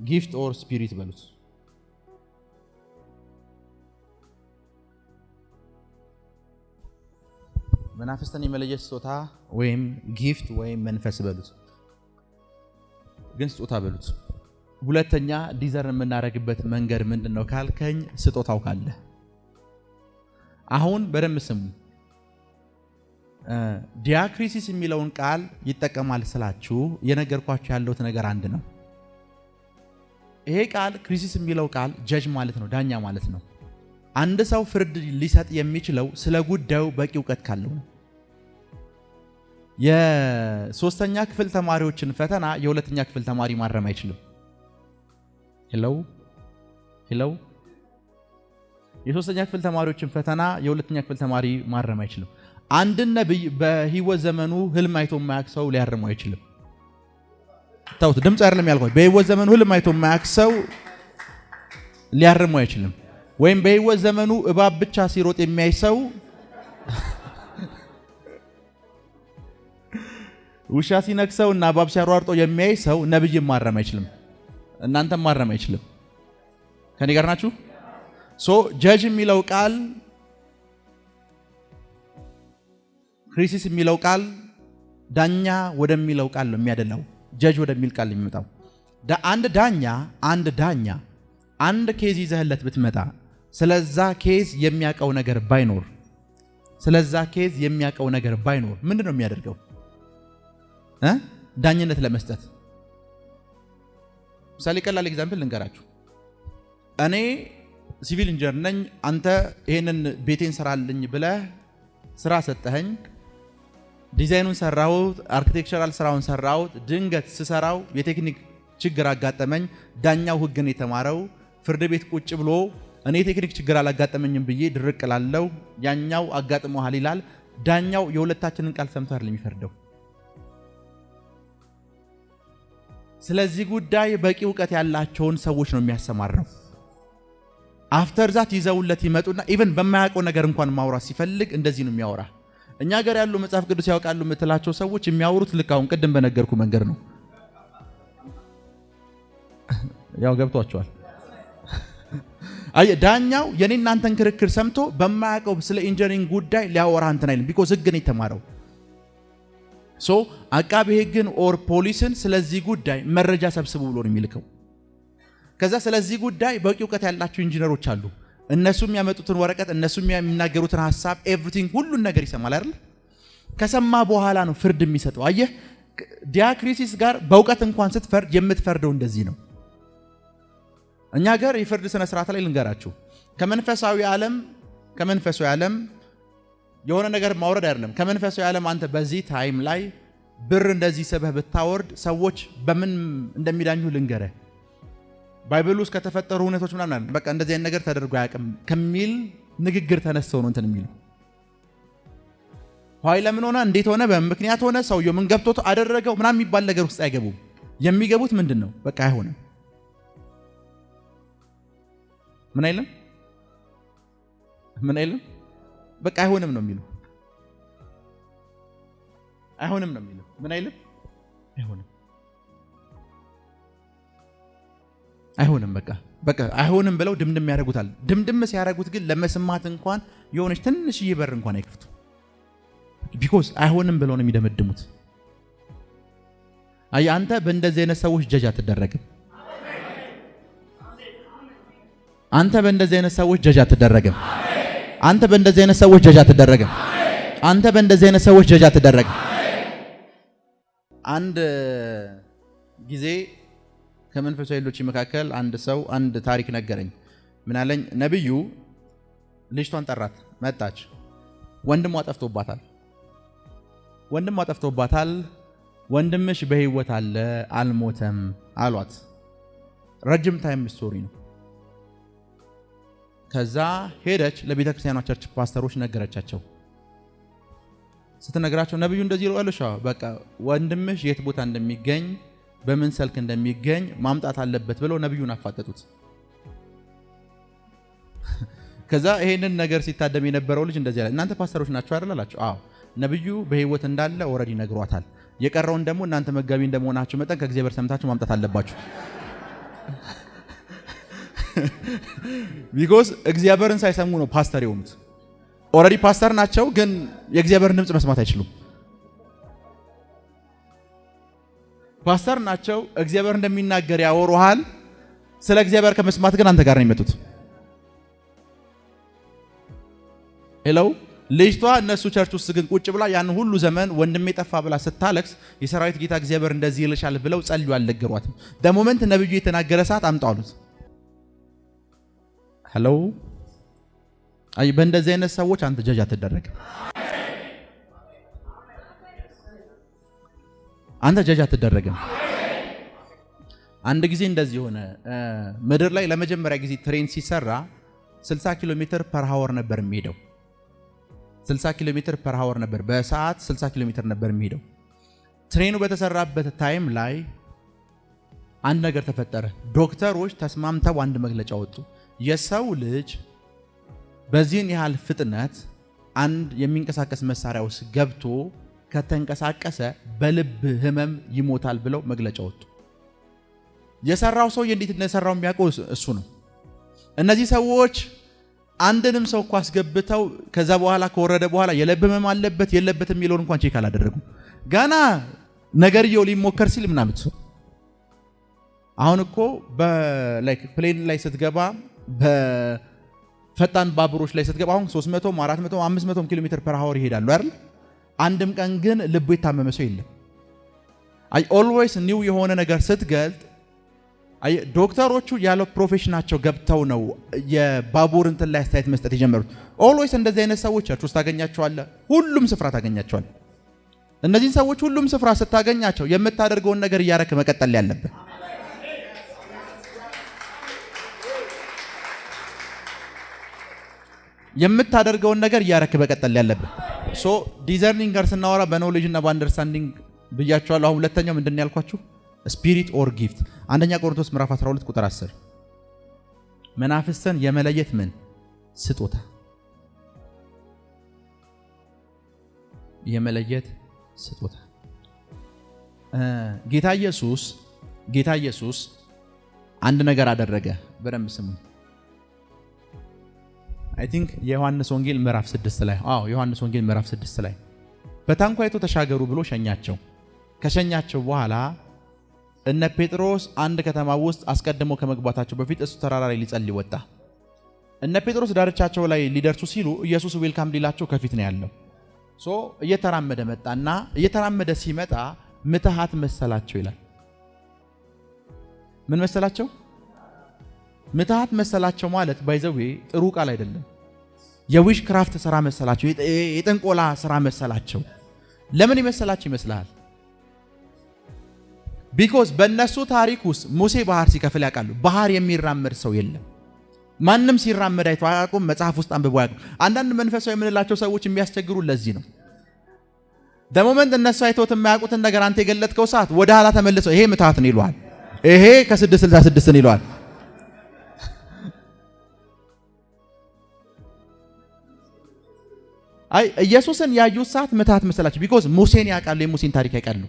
ጊፍት ኦር ስፒሪት በሉት። መናፍስትን የመለየት ስጦታ ወይም ጊፍት ወይም መንፈስ በሉት፣ ግን ስጦታ በሉት። ሁለተኛ ዲዘርን የምናደርግበት መንገድ ምንድን ነው ካልከኝ፣ ስጦታው ካለ። አሁን በደንብ ስሙ። ዲያክሪሲስ የሚለውን ቃል ይጠቀማል ስላችሁ የነገርኳችሁ ያለውት ነገር አንድ ነው። ይሄ ቃል ክሪሲስ የሚለው ቃል ጀጅ ማለት ነው፣ ዳኛ ማለት ነው። አንድ ሰው ፍርድ ሊሰጥ የሚችለው ስለ ጉዳዩ በቂ እውቀት ካለው ነው። የሶስተኛ ክፍል ተማሪዎችን ፈተና የሁለተኛ ክፍል ተማሪ ማረም አይችልም። ሄሎ የሶስተኛ ክፍል ተማሪዎችን ፈተና የሁለተኛ ክፍል ተማሪ ማረም አይችልም። አንድን ነብይ በህይወት ዘመኑ ህልም አይቶ የማያውቅ ሰው ሊያርመው አይችልም። ታውት ድምጽ አይደለም ያልኳችሁ። በህይወት ዘመኑ ህልም አይቶ የማያውቅ ሰው ሊያርመው አይችልም። ወይም በህይወት ዘመኑ እባብ ብቻ ሲሮጥ የሚያይ ሰው ውሻ ሲነክሰው እና እባብ ሲያሯርጦ የሚያይ ሰው ነብይ ማረም አይችልም። እናንተም ማረም አይችልም። ከኔ ጋር ናችሁ? ጀጅ የሚለው ቃል ክሪሲስ የሚለው ቃል ዳኛ ወደሚለው ቃል ነው የሚያደላው። ጀጅ ወደሚል ቃል የሚመጣው አንድ ዳኛ አንድ ኬዝ ይዘህለት ብትመጣ ስለዛ ኬዝ የሚያውቀው ነገር ባይኖር ምንድነው የሚያደርገው? ዳኝነት ለመስጠት። ምሳሌ ቀላል ኤግዛምፕል ልንገራችሁ። እኔ ሲቪል ኢንጂነር ነኝ። አንተ ይሄንን ቤቴን ሰራልኝ ብለህ ስራ ሰጠኸኝ። ዲዛይኑን ሰራሁት፣ አርኪቴክቸራል ስራውን ሰራሁት። ድንገት ስሰራው የቴክኒክ ችግር አጋጠመኝ። ዳኛው ህግን የተማረው ፍርድ ቤት ቁጭ ብሎ እኔ ቴክኒክ ችግር አላጋጠመኝም ብዬ ድርቅ ላለው፣ ያኛው አጋጥሞሃል ይላል። ዳኛው የሁለታችንን ቃል ሰምቶ አይደለም የሚፈርደው። ስለዚህ ጉዳይ በቂ እውቀት ያላቸውን ሰዎች ነው የሚያሰማራው። አፍተር ዛት ይዘውለት ይመጡና ኢቭን በማያውቀው ነገር እንኳን ማውራት ሲፈልግ እንደዚህ ነው የሚያወራ። እኛ ጋር ያሉ መጽሐፍ ቅዱስ ያውቃሉ የምትላቸው ሰዎች የሚያወሩት ልክ አሁን ቅድም በነገርኩ መንገድ ነው። ያው ገብቷቸዋል። ዳኛው የኔ እናንተን ክርክር ሰምቶ በማያውቀው ስለ ኢንጂነሪንግ ጉዳይ ሊያወራ እንትን አይልም። ቢኮዝ ህግን የተማረው አቃቤ ህግን ኦር ፖሊስን ስለዚህ ጉዳይ መረጃ ሰብስቡ ብሎ ነው የሚልከው። ከዛ ስለዚህ ጉዳይ በቂ እውቀት ያላቸው ኢንጂነሮች አሉ። እነሱ የሚያመጡትን ወረቀት፣ እነሱ የሚናገሩትን ሐሳብ፣ ኤቭሪቲንግ ሁሉን ነገር ይሰማል አይደል? ከሰማ በኋላ ነው ፍርድ የሚሰጠው። አየህ፣ ዲያክሪሲስ ጋር በእውቀት እንኳን ስትፈርድ የምትፈርደው እንደዚህ ነው። እኛ ጋር የፍርድ ስነ ስርዓት ላይ ልንገራችሁ። ከመንፈሳዊ ዓለም የሆነ ነገር ማውረድ አይደለም። ከመንፈሳዊ ዓለም አንተ በዚህ ታይም ላይ ብር እንደዚህ ስበህ ብታወርድ ሰዎች በምን እንደሚዳኙ ልንገርህ። ባይብል ውስጥ ከተፈጠሩ ሁኔታዎች ምናምን በቃ እንደዚህ አይነት ነገር ተደርጎ አያውቅም ከሚል ንግግር ተነስተው ነው እንትን የሚሉ ሆይ ለምን ሆነ እንዴት ሆነ በምክንያት ሆነ ሰውየው ምን ገብቶት አደረገው ምናምን የሚባል ነገር ውስጥ አይገቡም። የሚገቡት ምንድነው? በቃ አይሆንም። ምን አይልም በቃ አይሆንም ነው የሚሉ። አይሆንም ነው የሚሉ። ምን አይልም አይሆንም። አይሆንም በቃ አይሆንም ብለው ድምድም ያደርጉታል። ድምድም ሲያደርጉት ግን ለመስማት እንኳን የሆነች ትንሽዬ በር እንኳን አይከፍቱ። ቢኮዝ አይሆንም ብለው ነው የሚደመድሙት። አንተ በእንደዚህ አይነት ሰዎች ጀጅ አትደረግም። አንተ በእንደዚህ አይነት ሰዎች ጀጅ አትደረግም። አንተ በእንደዚህ አይነት ሰዎች ጀጅ አትደረግም። አንተ በእንደዚህ አይነት ሰዎች ጀጅ አትደረግም። አንድ ጊዜ ከመንፈሳዊ ልጆች መካከል አንድ ሰው አንድ ታሪክ ነገረኝ። ምን አለኝ? ነብዩ ልጅቷን ጠራት፣ መጣች። ወንድሟ ጠፍቶባታል። ወንድምሽ በህይወት አለ አልሞተም አሏት። ረጅም ታይም ስቶሪ ነው። ከዛ ሄደች ለቤተ ክርስቲያኗ ቸርች ፓስተሮች ነገረቻቸው። ስትነግራቸው ነብዩ እንደዚህ ይሏልሽ፣ በቃ ወንድምሽ የት ቦታ እንደሚገኝ በምን ሰልክ እንደሚገኝ ማምጣት አለበት ብለው ነብዩን አፋጠጡት። ከዛ ይሄንን ነገር ሲታደም የነበረው ልጅ እንደዚህ አለ፣ እናንተ ፓስተሮች ናችሁ አይደል አላቸው። አዎ ነብዩ በህይወት እንዳለ ኦሬዲ ነግሯታል። የቀረውን ደግሞ እናንተ መጋቢ እንደመሆናችሁ መጠን ከእግዚአብሔር ሰምታችሁ ማምጣት አለባችሁ። ቢኮዝ እግዚአብሔርን ሳይሰሙ ነው ፓስተር የሆኑት። ኦሬዲ ፓስተር ናቸው፣ ግን የእግዚአብሔርን ድምጽ መስማት አይችሉም። ፓስተር ናቸው፣ እግዚአብሔር እንደሚናገር ያወሩሃል። ስለ እግዚአብሔር ከመስማት ግን አንተ ጋር ነው የሚመጡት። ሄሎ ልጅቷ እነሱ ቸርች ውስጥ ግን ቁጭ ብላ ያን ሁሉ ዘመን ወንድሜ ጠፋ ብላ ስታለቅስ የሰራዊት ጌታ እግዚአብሔር እንደዚህ ይልሻል ብለው ጸልዩ አልነገሯትም። ደሞመንት ነብዩ የተናገረ ሰዓት አምጣሉት። ሄሎ በእንደዚህ አይነት ሰዎች አንተ ጀጅ አትደረግም። አንተ ጀጅ አትደረግም። አንድ ጊዜ እንደዚህ ሆነ። ምድር ላይ ለመጀመሪያ ጊዜ ትሬን ሲሰራ 60 ኪሎ ሜትር ፐር ሃወር ነበር የሚሄደው። 60 ኪሎ ሜትር ፐር ሃወር ነበር፣ በሰዓት 60 ኪሎ ሜትር ነበር የሚሄደው። ትሬኑ በተሰራበት ታይም ላይ አንድ ነገር ተፈጠረ። ዶክተሮች ተስማምተው አንድ መግለጫ ወጡ። የሰው ልጅ በዚህን ያህል ፍጥነት አንድ የሚንቀሳቀስ መሳሪያ ውስጥ ገብቶ ከተንቀሳቀሰ በልብ ህመም ይሞታል ብለው መግለጫ ወጡ። የሰራው ሰው እንዴት እንደሰራው የሚያውቀው እሱ ነው። እነዚህ ሰዎች አንድንም ሰው እኮ አስገብተው ከዛ በኋላ ከወረደ በኋላ የልብ ህመም አለበት የለበት የሚለውን እንኳን ቼክ አላደረጉም። ገና ነገርየው ሊሞከር ሲል ምናምን አሁን እኮ በላይክ ፕሌን ላይ ስትገባ በፈጣን ባቡሮች ላይ ስትገባ አሁን 300 400 500 ኪሎ ሜትር ፐር ሃወር ይሄዳሉ አይደል? አንድም ቀን ግን ልቡ የታመመ ሰው የለም። አይ ኦልዌይስ ኒው የሆነ ነገር ስትገልጥ ዶክተሮቹ ያለው ፕሮፌሽናቸው ገብተው ነው የባቡር እንትን ላይ አስተያየት መስጠት የጀመሩት። ኦልዌይስ እንደዚህ አይነት ሰዎች ቸርች ውስጥ ታገኛቸዋለህ፣ ሁሉም ስፍራ ታገኛቸዋለህ። እነዚህን ሰዎች ሁሉም ስፍራ ስታገኛቸው የምታደርገውን ነገር እያረክ መቀጠል ያለብህ። የምታደርገውን ነገር እያረክ መቀጠል ያለብህ። ሶ ዲዘርኒንግ ጋር ስናወራ በኖሌጅ እና በአንደርስታንዲንግ ብያቸዋለሁ። አሁን ሁለተኛው ምንድን ያልኳችሁ ስፒሪት ኦር ጊፍት። አንደኛ ቆሮንቶስ ምዕራፍ 12 ቁጥር 10 መናፍስትን የመለየት ምን ስጦታ፣ የመለየት ስጦታ። ጌታ ኢየሱስ አንድ ነገር አደረገ። በደንብ ስሙ። አይ ቲንክ የዮሐንስ ወንጌል ምዕራፍ 6 ላይ ዮሐንስ ወንጌል ምዕራፍ 6 ላይ በታንኳይቱ ተሻገሩ ብሎ ሸኛቸው። ከሸኛቸው በኋላ እነ ጴጥሮስ አንድ ከተማ ውስጥ አስቀድሞ ከመግባታቸው በፊት እሱ ተራራ ላይ ሊጸልይ ወጣ። እነ ጴጥሮስ ዳርቻቸው ላይ ሊደርሱ ሲሉ ኢየሱስ ዌልካም ሊላቸው ከፊት ነው ያለው። ሶ እየተራመደ መጣና እየተራመደ ሲመጣ ምትሃት መሰላቸው ይላል። ምን መሰላቸው? ምትሃት መሰላቸው ማለት ባይዘዌ ጥሩ ቃል አይደለም። የዊሽ ክራፍት ስራ መሰላቸው፣ የጥንቆላ ስራ መሰላቸው። ለምን ይመሰላቸው ይመስልሃል? ቢኮዝ በእነሱ ታሪክ ውስጥ ሙሴ ባህር ሲከፍል ያውቃሉ። ባህር የሚራመድ ሰው የለም። ማንም ሲራመድ አይቶ አያውቁም። መጽሐፍ ውስጥ አንብበው አያውቁም። አንዳንድ መንፈሳዊ የምንላቸው ሰዎች የሚያስቸግሩ ለዚህ ነው። ደሞመንት እነሱ አይተውት የማያውቁትን ነገር አንተ የገለጥከው ሰዓት ወደ ኋላ ተመልሰው ይሄ ምትሃት ነው ይሏል። ይሄ ከ666 ነው ይሏል። አይ ኢየሱስን ያዩት ሰዓት ምትሃት መሰላቸው። ቢኮዝ ሙሴን ያውቃሉ፣ የሙሴን ታሪክ ያውቃሉ፣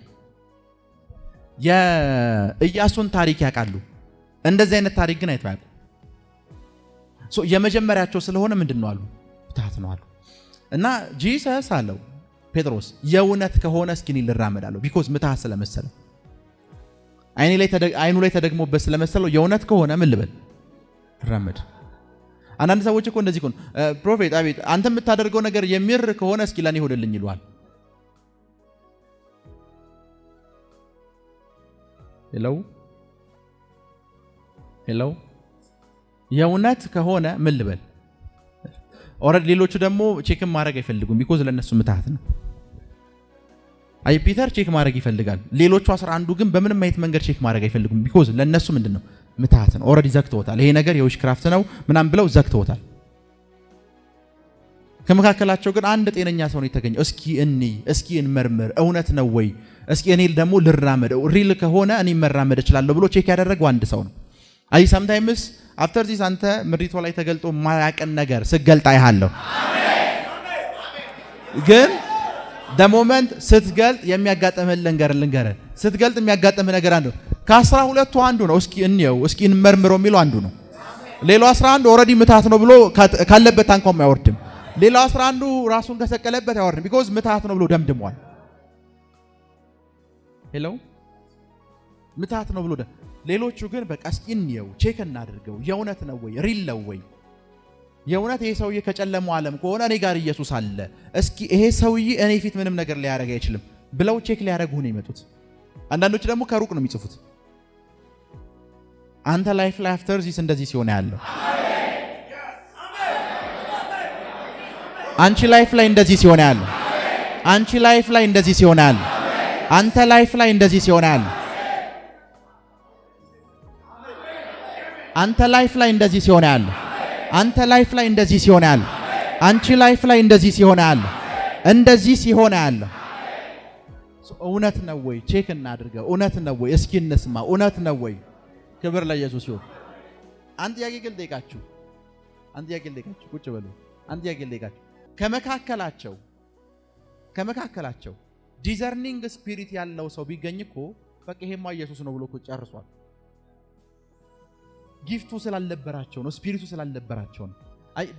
የኢያሱን ታሪክ ያውቃሉ። እንደዚህ አይነት ታሪክ ግን አይተው ያውቁ። የመጀመሪያቸው ስለሆነ ምንድነው አሉ? ምትሃት ነው አሉ። እና ጂሰስ አለው ጴጥሮስ የእውነት ከሆነ እስኪ እኔ ልራመድ አለው። ቢኮዝ ምትሃት ስለመሰለው አይኑ ላይ ተደግሞበት ስለመሰለው የእውነት ከሆነ ምን ልበል ልራመድ። አንዳንድ ሰዎች እኮ እንደዚህ እኮ ፕሮፌት አቤት አንተ የምታደርገው ነገር የሚር ከሆነ እስኪ ለኔ ሆድልኝ ይሏል። ሄሎ የእውነት ከሆነ ምን ልበል። ኦሬዲ ሌሎቹ ደግሞ ቼክም ማድረግ አይፈልጉም ቢኮዝ ለነሱ ምትሃት ነው። አይ ፒተር ቼክ ማድረግ ይፈልጋል። ሌሎቹ 11 ግን በምንም አይነት መንገድ ቼክ ማድረግ አይፈልጉም ቢኮዝ ለነሱ ምንድነው ምትሃት ነው። ኦሬዲ ዘግተውታል። ይሄ ነገር የዊሽ ክራፍት ነው ምናምን ብለው ዘግተውታል። ከመካከላቸው ግን አንድ ጤነኛ ሰው ነው የተገኘው። እስኪ እንመርምር፣ እውነት ነው ወይ? እስኪ እኔ ደግሞ ልራመድ፣ ሪል ከሆነ እኔ መራመድ እችላለሁ ብሎ ቼክ ያደረገው አንድ ሰው ነው። አይ ሳምታይምስ አፍተር ዚስ አንተ ምድሪቷ ላይ ተገልጦ ማያቀን ነገር ስገልጥ አይሃለሁ። ግን ደሞመንት ስትገልጥ የሚያጋጥምህ ልንገርህ ስትገልጥ የሚያጋጥምህ ነገር አንዱ ከ12ቱ አንዱ ነው። እስኪ እንየው፣ እስኪ እንመርምረው የሚለው አንዱ ነው። ሌላው 11 ኦሬዲ ምትሃት ነው ብሎ ካለበት ታንኳም አይወርድም። ሌላው 11 ራሱን ከሰቀለበት አይወርድም ቢኮዝ ምትሃት ነው ብሎ ደምድሟል። ሄሎ ምትሃት ነው ብሎ ሌሎቹ ግን በቃ እስኪ እንየው፣ ቼክ እናድርገው፣ የእውነት ነው ወይ? ሪል ነው ወይ? የእውነት ይሄ ሰውዬ ከጨለማው ዓለም ከሆነ እኔ ጋር ኢየሱስ አለ፣ እስኪ ይሄ ሰውዬ እኔ ፊት ምንም ነገር ሊያደርግ አይችልም ብለው ቼክ ሊያደርጉ ነው የመጡት። አንዳንዶች ደግሞ ከሩቅ ነው የሚጽፉት። አንተ ላይፍ ላይ አፍተር ዚስ እንደዚህ ሲሆን ያለው፣ አንቺ ላይፍ ላይ እንደዚህ ሲሆን ያለው፣ አንቺ ላይፍ ላይ እንደዚህ ሲሆን ያለው፣ አንተ ላይፍ ላይ እንደዚህ ሲሆን ያለው፣ አንተ ላይፍ ላይ እንደዚህ ሲሆን ያለው፣ አንተ ላይፍ ላይ እንደዚህ ሲሆን ያለው፣ አንቺ ላይፍ ላይ እንደዚህ ሲሆን ያለው፣ እንደዚህ ሲሆን ያለው እውነት ነው ወይ? ቼክ እናድርገው። እውነት ነው ወይ? እስኪ እንስማ። እውነት ነው ወይ? ክብር ለኢየሱስ ይሁን። አንድ ጥያቄ ልጠይቃችሁ። ቁጭ በሉ። አንድ ጥያቄ ልጠይቃችሁ። ከመካከላቸው ዲዘርኒንግ ስፒሪት ያለው ሰው ቢገኝ እኮ በቃ ይሄማ ኢየሱስ ነው ብሎ እኮ ጨርሷል። ጊፍቱ ስላልነበራቸው ነው፣ ስፒሪቱ ስላልነበራቸው ነው።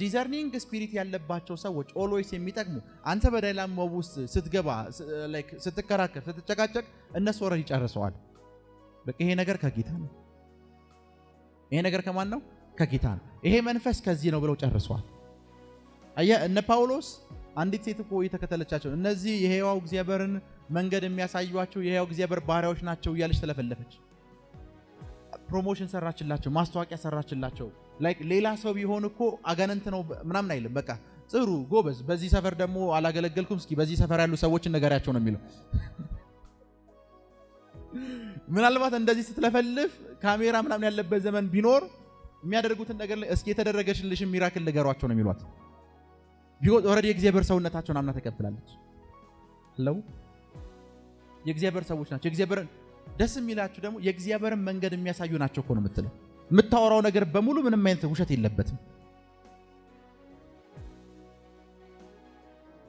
ዲዘርኒንግ ስፒሪት ያለባቸው ሰዎች ኦልዌይስ የሚጠቅሙ አንተ በዳይላማ ውስጥ ስትገባ ስትከራከር ስትጨቃጨቅ እነሱ ኦልሬዲ ጨርሰዋል። በቃ ይሄ ነገር ከጌታ ነው። ይሄ ነገር ከማን ነው? ከጌታ ነው። ይሄ መንፈስ ከዚህ ነው ብለው ጨርሰዋል። እነ ጳውሎስ አንዲት ሴት እኮ የተከተለቻቸው እነዚህ የሕያው እግዚአብሔርን መንገድ የሚያሳዩአቸው የሕያው እግዚአብሔር ባሪያዎች ናቸው እያለች ተለፈለፈች። ፕሮሞሽን ሰራችላቸው፣ ማስታወቂያ ሰራችላቸው። ሌላ ሰው ቢሆን እኮ አጋንንት ነው ምናምን አይልም። በቃ ጥሩ ጎበዝ፣ በዚህ ሰፈር ደግሞ አላገለገልኩም፣ እስኪ በዚህ ሰፈር ያሉ ሰዎችን ነገራቸው ነው የሚለው። ምናልባት እንደዚህ ስትለፈልፍ ካሜራ ምናምን ያለበት ዘመን ቢኖር የሚያደርጉትን ነገር እስኪ የተደረገሽልሽ ሚራክል ነገሯቸው ነው የሚሏት። ቢሆን ኦሬዲ የእግዚአብሔር ሰውነታቸውን አምና ተቀብላለች። የእግዚአብሔር ሰዎች ናቸው። የእግዚአብሔር ደስ የሚላችሁ ደግሞ የእግዚአብሔርን መንገድ የሚያሳዩ ናቸው እኮ ነው የምትለው። የምታወራው ነገር በሙሉ ምንም አይነት ውሸት የለበትም።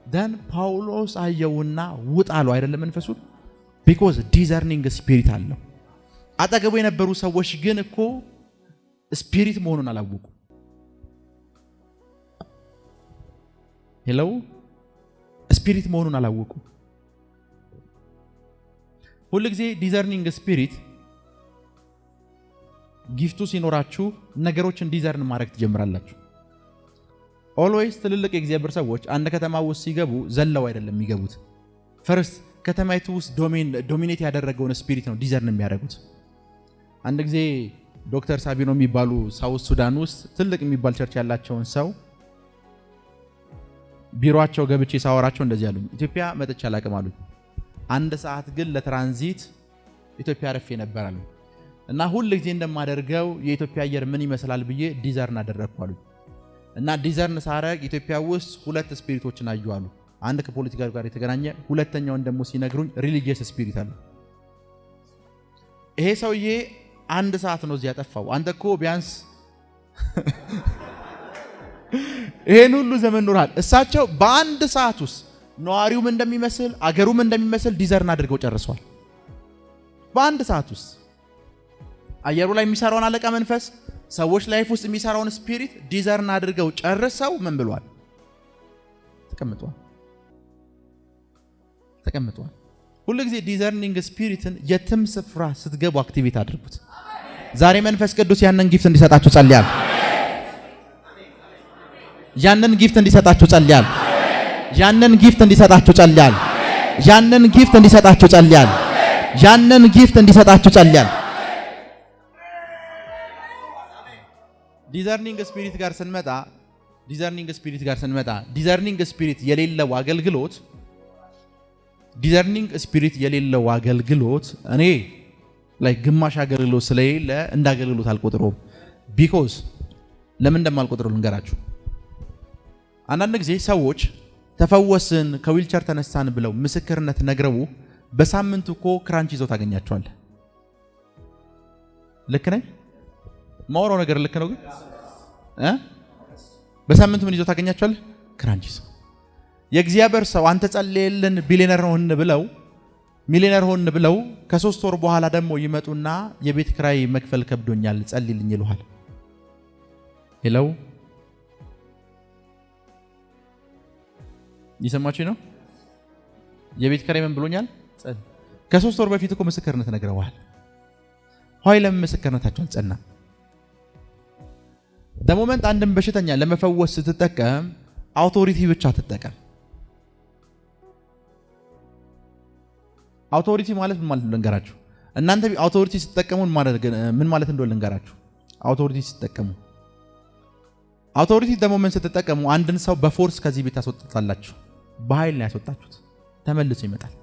ደን ጳውሎስ አየውና ውጣ አለው አይደለም መንፈሱ። ቢኮዝ ዲዘርኒንግ ስፒሪት አለው። አጠገቡ የነበሩ ሰዎች ግን እኮ ስፒሪት መሆኑን አላወቁ። ሄሎ ስፒሪት መሆኑን አላወቁ። ሁሉ ጊዜ ዲዘርኒንግ ስፒሪት ጊፍቱ ሲኖራችሁ ነገሮችን ዲዘርን ማድረግ ትጀምራላችሁ። ኦልዌይስ ትልልቅ የእግዚአብሔር ሰዎች አንድ ከተማ ውስጥ ሲገቡ ዘለው አይደለም የሚገቡት። ፈርስት ከተማይቱ ውስጥ ዶሚኔት ያደረገውን ስፒሪት ነው ዲዘርን የሚያደርጉት። አንድ ጊዜ ዶክተር ሳቢኖ የሚባሉ ሳውት ሱዳን ውስጥ ትልቅ የሚባል ቸርች ያላቸውን ሰው ቢሮአቸው ገብቼ ሳወራቸው እንደዚህ አሉኝ። ኢትዮጵያ መጥቼ አላቅም አሉኝ። አንድ ሰዓት ግን ለትራንዚት ኢትዮጵያ አረፌ ነበር አሉኝ። እና ሁሉ ጊዜ እንደማደርገው የኢትዮጵያ አየር ምን ይመስላል ብዬ ዲዘርን አደረግኩ አሉኝ። እና ዲዘርን ሳረግ ኢትዮጵያ ውስጥ ሁለት ስፒሪቶችን አዩ አሉ። አንድ ከፖለቲካ ጋር የተገናኘ፣ ሁለተኛውን ደግሞ ሲነግሩኝ ሪሊጂየስ ስፒሪት አለ። ይሄ ሰውዬ አንድ ሰዓት ነው እዚህ ያጠፋው። አንተ እኮ ቢያንስ ይሄን ሁሉ ዘመን ኖራል። እሳቸው በአንድ ሰዓት ውስጥ ነዋሪውም እንደሚመስል አገሩም እንደሚመስል ዲዘርን አድርገው ጨርሰዋል። በአንድ ሰዓት ውስጥ አየሩ ላይ የሚሰራውን አለቃ መንፈስ ሰዎች ላይፍ ውስጥ የሚሰራውን ስፒሪት ዲዘርን አድርገው ጨርሰው ምን ብሏል? ተቀምጧል። ሁሉ ጊዜ ዲዘርኒንግ ስፒሪትን የትም ስፍራ ስትገቡ አክቲቬት አድርጉት። ዛሬ መንፈስ ቅዱስ ያንን ጊፍት እንዲሰጣችሁ ጸልያለሁ። ያንን ጊፍት እንዲሰጣችሁ ጸልያለሁ። ያንን ጊፍት እንዲሰጣችሁ ጸልያለሁ። ያንን ጊፍት እንዲሰጣችሁ ጸልያለሁ። ያንን ጊፍት እንዲሰጣችሁ ጸልያለሁ። ዲዘርኒንግ ስፒሪት የሌለው አገልግሎት እኔ ላይ ግማሽ አገልግሎት ስለሌለ እንደ አገልግሎት አልቆጥረውም። ቢኮዝ ለምን እንደማልቆጥረው ልንገራችሁ። አንዳንድ ጊዜ ሰዎች ተፈወስን ከዊልቸር ተነሳን ብለው ምስክርነት ነግረው በሳምንቱ እኮ ክራንች ይዘው ታገኛቸዋለህ። ልክ ነኝ? ማውራው ነገር ልክ ነው? ግን በሳምንቱ ምን ይዘው ታገኛቸዋለህ? ክራንች ይዘው። የእግዚአብሔር ሰው አንተ ጸልየልን ቢሊየነር ሚሊየነር ሆን ብለው ከ3 ወር በኋላ ደግሞ ይመጡና የቤት ክራይ መክፈል ከብዶኛል ጸልይልኝ ይሉሃል። ሄሎ ይሰማችሁ ነው? የቤት ክራይ ምን ብሎኛል? ከ3 ወር በፊት እኮ ምስክርነት ነግረዋል። ሆይለም ምስክርነታቸው አልጸና። በሞመንት አንድም በሽተኛ ለመፈወስ ስትጠቀም አውቶሪቲ ብቻ ትጠቀም። አውቶሪቲ ማለት ምን ማለት ልንገራችሁ። እናንተ አውቶሪቲ ስትጠቀሙ ምን ማለት እንደሆነ ልንገራችሁ። አውቶሪቲ ደግሞ ምን ስትጠቀሙ አንድን ሰው በፎርስ ከዚህ ቤት ታስወጣላችሁ። በኃይል ነው ያስወጣችሁት። ተመልሶ ይመጣል።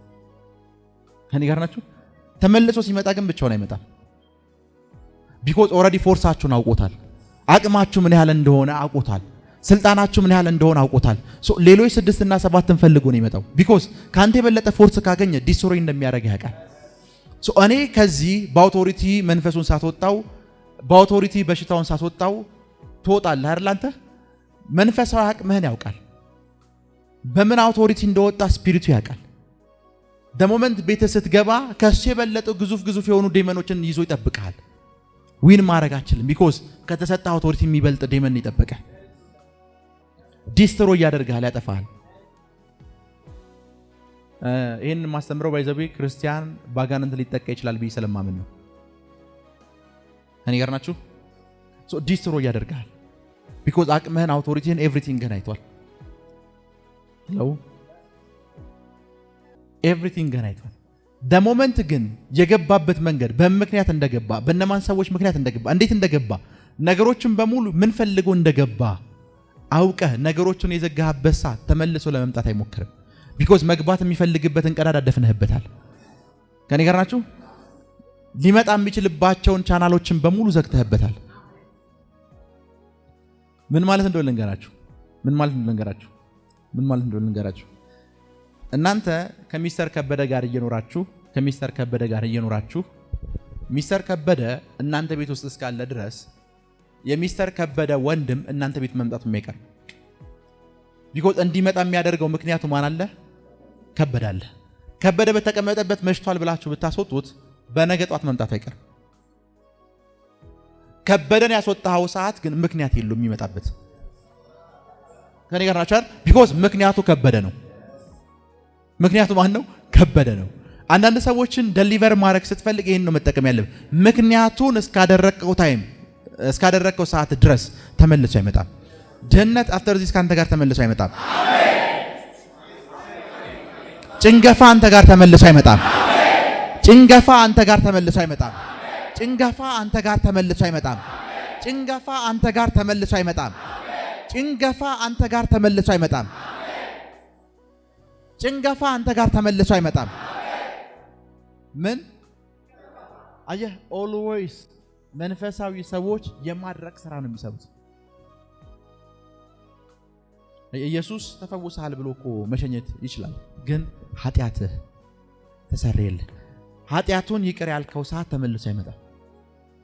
ከኔ ጋር ናችሁ? ተመልሶ ሲመጣ ግን ብቻውን አይመጣም። ቢኮዝ ኦልሬዲ ፎርሳችሁን አውቆታል። አቅማችሁ ምን ያህል እንደሆነ አውቆታል። ስልጣናችሁ ምን ያህል እንደሆነ አውቆታል። ሌሎች 6 እና 7 ፈልጎ ነው ይመጣው። ቢኮዝ ካንተ የበለጠ ፎርስ ካገኘ ዲስትሮይ እንደሚያደርግ ያውቃል። እኔ ከዚህ በአውቶሪቲ መንፈሱን ሳትወጣው በአውቶሪቲ በሽታውን ሳትወጣው ትወጣለህ አይደል? አንተ መንፈሳዊ አቅምህን ያውቃል። በምን አውቶሪቲ እንደወጣ ስፒሪቱ ያውቃል። ደሞመንት ቤት ስትገባ ከሱ የበለጠ ግዙፍ የሆኑ ዴመኖችን ይዞ ይጠብቃል። ዊን ማድረግ አችልም። ቢኮዝ ከተሰጠ አውቶሪቲ የሚበልጥ ዴመን ይጠብቃል። ዲስትሮይ ያደርጋል፣ ያጠፋል። ይሄን ማስተምረው ባይዘቤ ክርስቲያን ባጋንንት ሊጠቃ ይችላል ብዬ ስለማምን ነው። እኔ ጋር ናችሁ? ዲስትሮይ ያደርጋል። ቢኮዝ አቅምህን፣ አውቶሪቲን፣ ኤቭሪቲንግን አይቷል። ኤቭሪቲንግን አይቷል። ደሞመንት ግን የገባበት መንገድ በምክንያት እንደገባ፣ በእነማን ሰዎች ምክንያት እንደገባ፣ እንዴት እንደገባ፣ ነገሮችን በሙሉ ምን ፈልጎ እንደገባ አውቀህ ነገሮችን የዘጋህበት ሰዓት ተመልሶ ለመምጣት አይሞክርም። ቢኮዝ መግባት የሚፈልግበትን ቀዳዳ ደፍነህበታል። ከኔ ጋር ናችሁ? ሊመጣ የሚችልባቸውን ቻናሎችን በሙሉ ዘግተህበታል። ምን ማለት እንደሆነ ልንገራችሁ። እናንተ ከሚስተር ከበደ ጋር እየኖራችሁ ሚስተር ከበደ እናንተ ቤት ውስጥ እስካለ ድረስ የሚስተር ከበደ ወንድም እናንተ ቤት መምጣቱ የማይቀር ቢኮዝ እንዲመጣ የሚያደርገው ምክንያቱ ማን አለ? ከበደ አለ። ከበደ በተቀመጠበት መሽቷል ብላችሁ ብታስወጡት በነገ ጧት መምጣቱ አይቀር። ከበደን ያስወጣው ሰዓት ግን ምክንያት የለውም የሚመጣበት። ከኔ ጋር ናችሁ? ቢኮዝ ምክንያቱ ከበደ ነው። ምክንያቱ ማን ነው? ከበደ ነው። አንዳንድ ሰዎችን ደሊቨር ማድረግ ስትፈልግ ይሄን ነው መጠቀም ያለብህ። ምክንያቱን እስካደረቀው ሰዓት ድረስ ተመልሶ አይመጣም። ጀነት አፍተር ዚስ ካንተ ጋር ተመልሶ አይመጣም። ጭንገፋ አንተ ጋር ተመልሶ አይመጣም። ጭንገፋ አንተ ጋር ተመልሶ አይመጣም። ጭንገፋ አንተ ጋር ተመልሶ አይመጣም። ጭንገፋ አንተ ጋር ተመልሶ አይመጣም። ጭንገፋ አንተ ጋር ተመልሶ አይመጣም። ጭንገፋ አንተ ጋር ተመልሶ አይመጣም። ምን አየህ? ኦልዌይስ መንፈሳዊ ሰዎች የማድረግ ስራ ነው የሚሰሩት። ኢየሱስ ተፈውሰሃል ብሎ እኮ መሸኘት ይችላል፣ ግን ኃጢአትህ ተሰረየልህ። ኃጢአቱን ይቅር ያልከው ሰዓት ተመልሶ አይመጣም።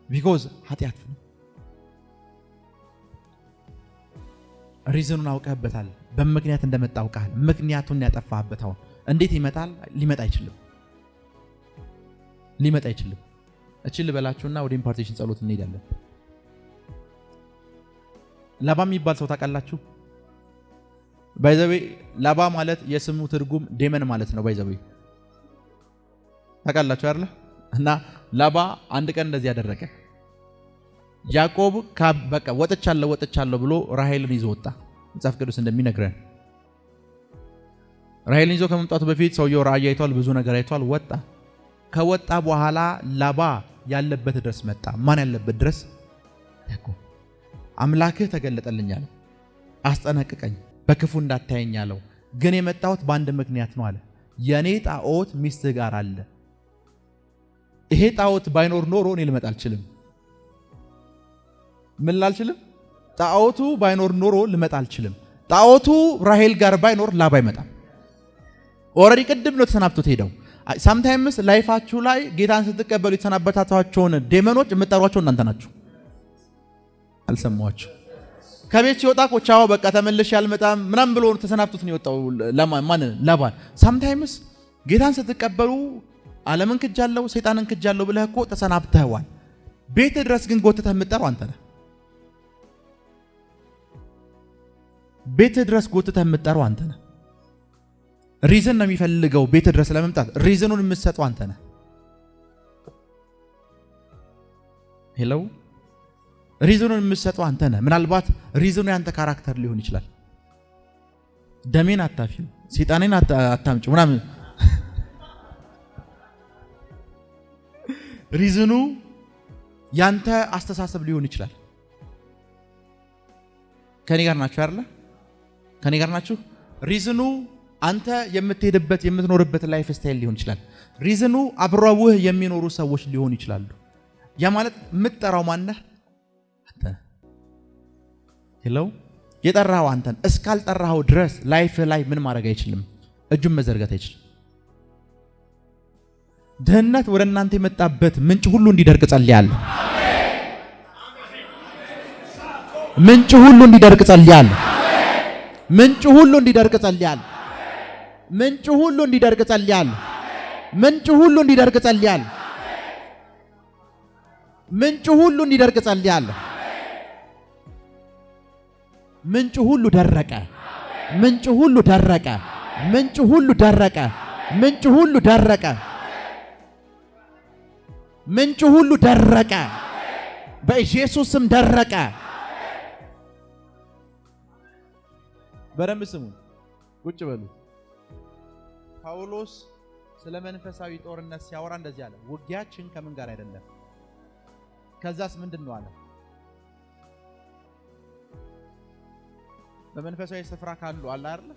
ቢኮዝ ኃጢአት ነው። ሪዝኑን አውቀህበታል። በምክንያት እንደመጣ አውቀሃል። ምክንያቱን ያጠፋህበት አሁን እንዴት ይመጣል? ሊመጣ አይችልም። እቺን ልበላችሁና ወደ ኢምፓርቴሽን ጸሎት እንሄዳለን። ላባ የሚባል ሰው ታውቃላችሁ? ባይዘዌ ላባ ማለት የስሙ ትርጉም ዴመን ማለት ነው። ባይዘዌ ታውቃላችሁ አይደል? እና ላባ አንድ ቀን እንደዚህ ያደረገ ያዕቆብ በቃ ወጥቻለሁ ብሎ ራሔልን ይዞ ወጣ። መጽሐፍ ቅዱስ እንደሚነግረን ራሔልን ይዞ ከመምጣቱ በፊት ሰውየው ራእይ አይቷል፣ ብዙ ነገር አይቷል። ወጣ። ከወጣ በኋላ ላባ ያለበት ድረስ መጣ። ማን ያለበት ድረስ? ያዕቆብ። አምላክህ ተገለጠልኝ አለ፣ አስጠነቅቀኝ፣ በክፉ እንዳታየኝ አለው። ግን የመጣሁት በአንድ ምክንያት ነው አለ። የኔ ጣዖት ሚስትህ ጋር አለ። ይሄ ጣዖት ባይኖር ኖሮ እኔ ልመጣ አልችልም። ምን ላልችልም? ጣዖቱ ባይኖር ኖሮ ልመጣ አልችልም። ጣዖቱ ራሔል ጋር ባይኖር ላባ አይመጣም። ኦልሬዲ ቅድም ነው ተሰናብቶት ሄደው። ሳምታይምስ ላይፋችሁ ላይ ጌታን ስትቀበሉ የተሰናበታችኋቸውን ዴመኖች የምትጠሯቸው እናንተ ናችሁ። አልሰማችሁ? ከቤት ሲወጣ ቻው በቃ ተመልሼ አልመጣም ምናምን ብሎ ተሰናብቶት ነው የወጣው። ላባን ሳምታይምስ ጌታን ስትቀበሉ ዓለምን ክጃለሁ ሰይጣንን ክጃለሁ ብለህ እኮ ተሰናብተዋል። ቤት ድረስ ግን ጎትተህ የምትጠራው አንተ ነህ። ቤት ድረስ ጎትተህ የምትጠራው አንተ ነህ። ሪዝን ነው የሚፈልገው ቤት ድረስ ለመምጣት። ሪዝኑን የምትሰጠው አንተ ነህ። ሄሎ፣ ሪዝኑን የምትሰጠው አንተ ነህ። ምናልባት ሪዝኑ ያንተ ካራክተር ሊሆን ይችላል። ደሜን አታፊው፣ ሰይጣኔን አታምጪው ምናምን። ሪዝኑ ያንተ አስተሳሰብ ሊሆን ይችላል። ከኔ ጋር ናችሁ አይደል? ከኔ ጋር ናችሁ? ሪዝኑ አንተ የምትሄድበት የምትኖርበት ላይፍ ስታይል ሊሆን ይችላል። ሪዝኑ አብረውህ የሚኖሩ ሰዎች ሊሆኑ ይችላሉ። ያ ማለት የምትጠራው ማነህ? አንተ። ሄሎ፣ የጠራኸው አንተን። እስካልጠራኸው ድረስ ላይፍ ላይ ምን ማድረግ አይችልም፣ እጁን መዘርጋት አይችልም። ድህነት ወደ እናንተ የመጣበት ምንጭ ሁሉ እንዲደርቅ ጸልያለሁ። ምንጭ ሁሉ እንዲደርቅ ጸልያለሁ። ምንጭ ሁሉ እንዲደርቅ ጸልያለሁ። ምንጭ ሁሉ እንዲደርቅ ጸልያለሁ። ምንጭ ሁሉ እንዲደርቅ ጸልያለሁ። ምንጭ ሁሉ እንዲደርቅ ጸልያለሁ። ምንጭ ሁሉ ደረቀ። ምንጭ ሁሉ ደረቀ። ምንጭ ሁሉ ደረቀ። ምንጭ ሁሉ ደረቀ። ምንጭ ሁሉ ደረቀ። በኢየሱስ ስም ደረቀ። በደንብ ስሙ፣ ቁጭ በሉ። ጳውሎስ ስለ መንፈሳዊ ጦርነት ሲያወራ እንደዚህ አለ፣ ውጊያችን ከምን ጋር አይደለም። ከዛስ ምንድን ነው አለ? በመንፈሳዊ ስፍራ ካሉ አለ አይደል?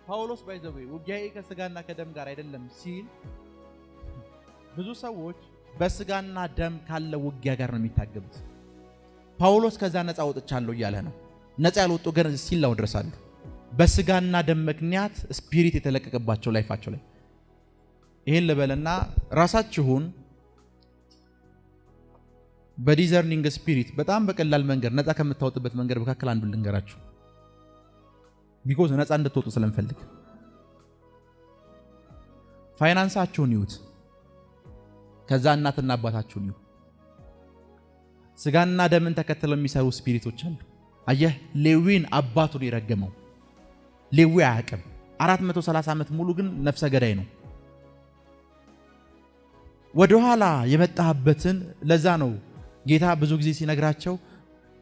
ጳውሎስ ባይዘው ውጊያዬ ከስጋና ከደም ጋር አይደለም ሲል ብዙ ሰዎች በስጋና ደም ካለ ውጊያ ጋር ነው የሚታገሉት። ጳውሎስ ከዛ ነፃ ወጥቻለሁ እያለ ነው። ነፃ ያልወጡ ግን ሲላው ድረሳሉ። በስጋና ደም ምክንያት ስፒሪት የተለቀቀባቸው ላይፋቸው ላይ። ይሄን ልበልና ራሳችሁን በዲዘርኒንግ ስፒሪት በጣም በቀላል መንገድ ነፃ ከምታወጡበት መንገድ መካከል አንዱ ልንገራችሁ። ቢኮዝ ነፃ እንድትወጡ ስለምፈልግ። ፋይናንሳችሁን ይዩት፣ ከዛ እናትና አባታችሁን ይዩ። ስጋና ደምን ተከትለው የሚሰሩ ስፒሪቶች አሉ። አየህ፣ ሌዊን አባቱን የረገመው ሌዊ አያውቅም። 430 ዓመት ሙሉ ግን ነፍሰ ገዳይ ነው። ወደኋላ የመጣህበትን ለዛ ነው ጌታ ብዙ ጊዜ ሲነግራቸው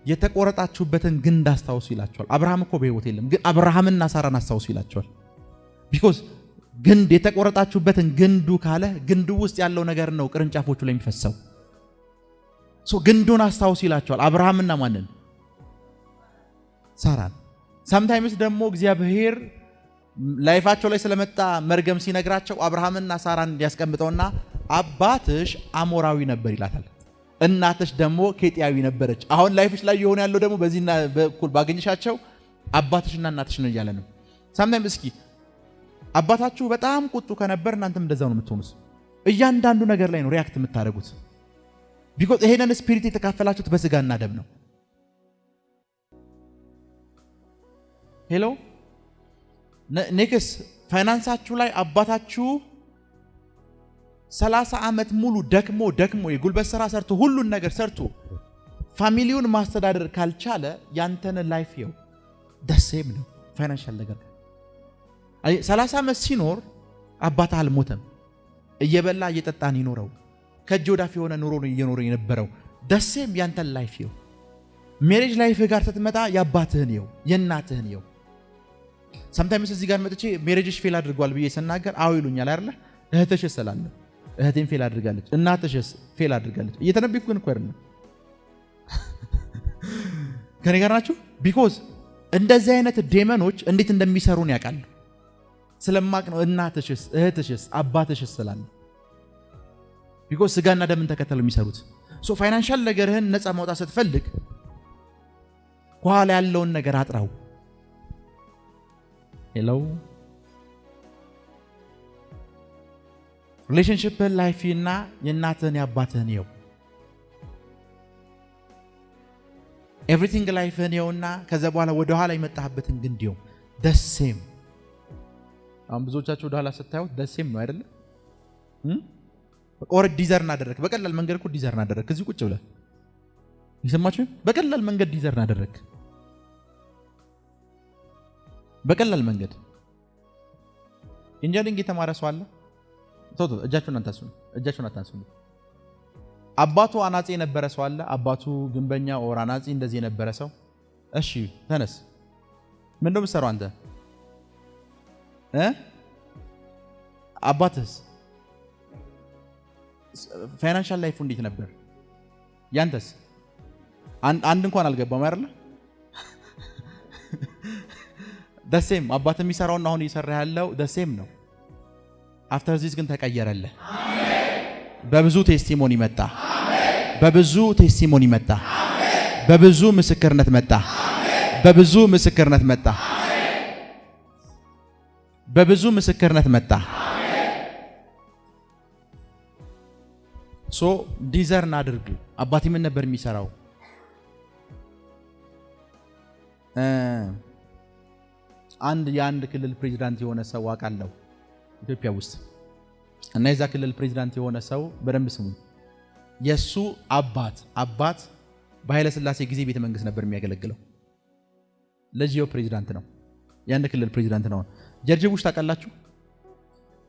የተቆረጣችሁበትን ግንድ አስታውሱ ይላቸዋል። አብርሃም እኮ በሕይወት የለም፣ ግን አብርሃምና ሳራን አስታውሱ ይላቸዋል። ቢኮዝ ግንድ የተቆረጣችሁበትን ግንዱ ካለ ግንዱ ውስጥ ያለው ነገር ነው ቅርንጫፎቹ ላይ የሚፈሰው። ግንዱን አስታውሱ ይላቸዋል። አብርሃምና ማንን? ሳራን። ሳምታይምስ ደግሞ እግዚአብሔር ላይፋቸው ላይ ስለመጣ መርገም ሲነግራቸው አብርሃምና ሳራን ያስቀምጠውና አባትሽ አሞራዊ ነበር ይላታል፣ እናትሽ ደግሞ ኬጢያዊ ነበረች። አሁን ላይፍሽ ላይ የሆነ ያለው ደግሞ በዚህና በኩል ባገኝሻቸው አባትሽና እናትሽ ነው እያለ ነው። ሳምታይምስ እስኪ አባታችሁ በጣም ቁጡ ከነበር እናንተም እንደዛው ነው የምትሆኑት። እያንዳንዱ ነገር ላይ ነው ሪያክት የምታደርጉት። ቢኮዝ ይሄንን ስፒሪት የተካፈላችሁት በስጋና ደም ነው። ሄሎ ኔክስ ፋይናንሳችሁ ላይ አባታችሁ 30 ዓመት ሙሉ ደክሞ የጉልበት ስራ ሰርቶ ሁሉን ነገር ሰርቶ ፋሚሊውን ማስተዳደር ካልቻለ ያንተን ላይፍ ይው ደሴም ነው ፋይናንሻል ነገር 30 ዓመት ሲኖር አባታ አልሞተም እየበላ እየጠጣን ይኖረው ከእጅ ወዳፍ የሆነ ኑሮ ነው እየኖረ የነበረው ደሴም ያንተን ላይፍ ይው ሜሬጅ ላይፍ ጋር ስትመጣ ያባትህን ይው የእናትህን ይው sometimes እዚህ ጋር መጥቼ ሜሬጅሽ ፌል አድርጓል ብዬ ሰናገር አው ይሉኛል አይደል እህትሽ ሰላለ እህቴን ፌል አድርጋለች እናትሽስ ፌል አድርጋለች እየተነበይኩ ግን ቆርነ ከኔ ጋር ናችሁ ቢኮዝ እንደዚህ አይነት ዴመኖች እንዴት እንደሚሰሩን ያውቃሉ ስለማቅ ነው እናትሽስ እህትሽስ አባትሽስ ሰላለ ቢኮዝ ስጋና ደምን ተከተለው የሚሰሩት ሶ ፋይናንሻል ነገርህን ነፃ ማውጣት ስትፈልግ ኋላ ያለውን ነገር አጥራው ሄሎ ሪሌሽንሺፕ ላይፍ እና የእናትህን ያባትህን ይው ኤቭሪቲንግ ላይፍህን ይውና ከዛ በኋላ ወደ ኋላ የመጣህበትን ግን ዲው ደሴም አሁን ብዙዎቻችሁ ወደ ኋላ ስታዩት ደሴም ነው አይደለ ኦር ዲዘርን አደረክ በቀላል መንገድ እኮ ዲዘርን አደረክ እዚህ ቁጭ ብለህ ይሰማችሁ በቀላል መንገድ ዲዘርን አደረክ በቀላል መንገድ ኢንጂነሪንግ የተማረ ሰው አለ ቶቶ እጃችሁን አታንሱ አባቱ አናጺ የነበረ ሰው አለ አባቱ ግንበኛ ኦር አናጺ እንደዚህ የነበረ ሰው እሺ ተነስ ምን እንደምትሰራው አንተ አባትስ ፋይናንሻል ላይፉ እንዴት ነበር ያንተስ አንድ እንኳን አልገባም አይደል ደሴም አባት የሚሰራውና አሁን እየሰራ ያለው ደሴም ነው አፍተር ዚስ ግን ተቀየረለ በብዙ ቴስቲሞኒ መጣ በብዙ ቴስቲሞኒ መጣ በብዙ ምስክርነት መጣ በብዙ ምስክርነት መጣ በብዙ ምስክርነት መጣ ሶ ዲዘርን አድርጉ አባቴ ምን ነበር የሚሰራው የአንድ ክልል ፕሬዝዳንት የሆነ ሰው አውቃለሁ ኢትዮጵያ ውስጥ እና የዛ ክልል ፕሬዝዳንት የሆነ ሰው በደንብ ስሙ የሱ አባት በኃይለ ሥላሴ ጊዜ ቤተ መንግስት ነበር የሚያገለግለው ለጂኦ ፕሬዝዳንት ነው የአንድ ክልል ፕሬዝዳንት ነው ጀርጅ ቡሽ ታውቃላችሁ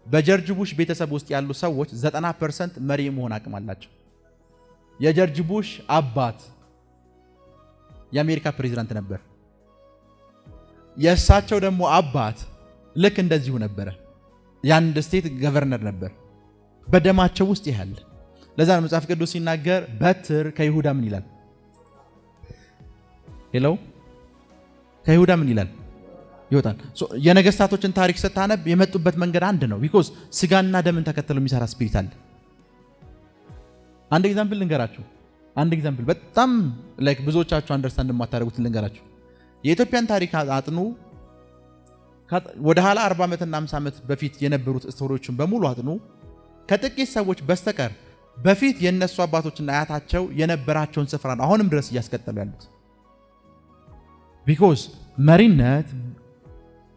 በጀርጅ ቡሽ ቤተሰብ ውስጥ ያሉ ሰዎች 90% መሪ መሆን አቅም አላቸው የጀርጅ ቡሽ አባት የአሜሪካ ፕሬዝዳንት ነበር የእሳቸው ደግሞ አባት ልክ እንደዚሁ ነበረ የአንድ ስቴት ገቨርነር ነበር በደማቸው ውስጥ ይያል ለዛ ነው መጽሐፍ ቅዱስ ሲናገር በትር ከይሁዳ ምን ይላል ሄሎ ከይሁዳ ምን ይላል ይወጣል የነገስታቶችን ታሪክ ስታነብ የመጡበት መንገድ አንድ ነው ቢኮዝ ስጋና ደምን ተከተለው የሚሰራ ስፒሪት አለ አንድ ኤግዛምፕል ልንገራችሁ በጣም ላይክ ብዙዎቻችሁ አንደርስታንድ የማታደርጉት ልንገራችሁ የኢትዮጵያን ታሪክ አጥኑ ወደ ኋላ 40 ዓመትና 50 ዓመት በፊት የነበሩት ስቶሪዎችን በሙሉ አጥኑ ከጥቂት ሰዎች በስተቀር በፊት የነሱ አባቶችና አያታቸው የነበራቸውን ስፍራ ነው አሁንም ድረስ እያስቀጠሉ ያሉት ቢኮዝ መሪነት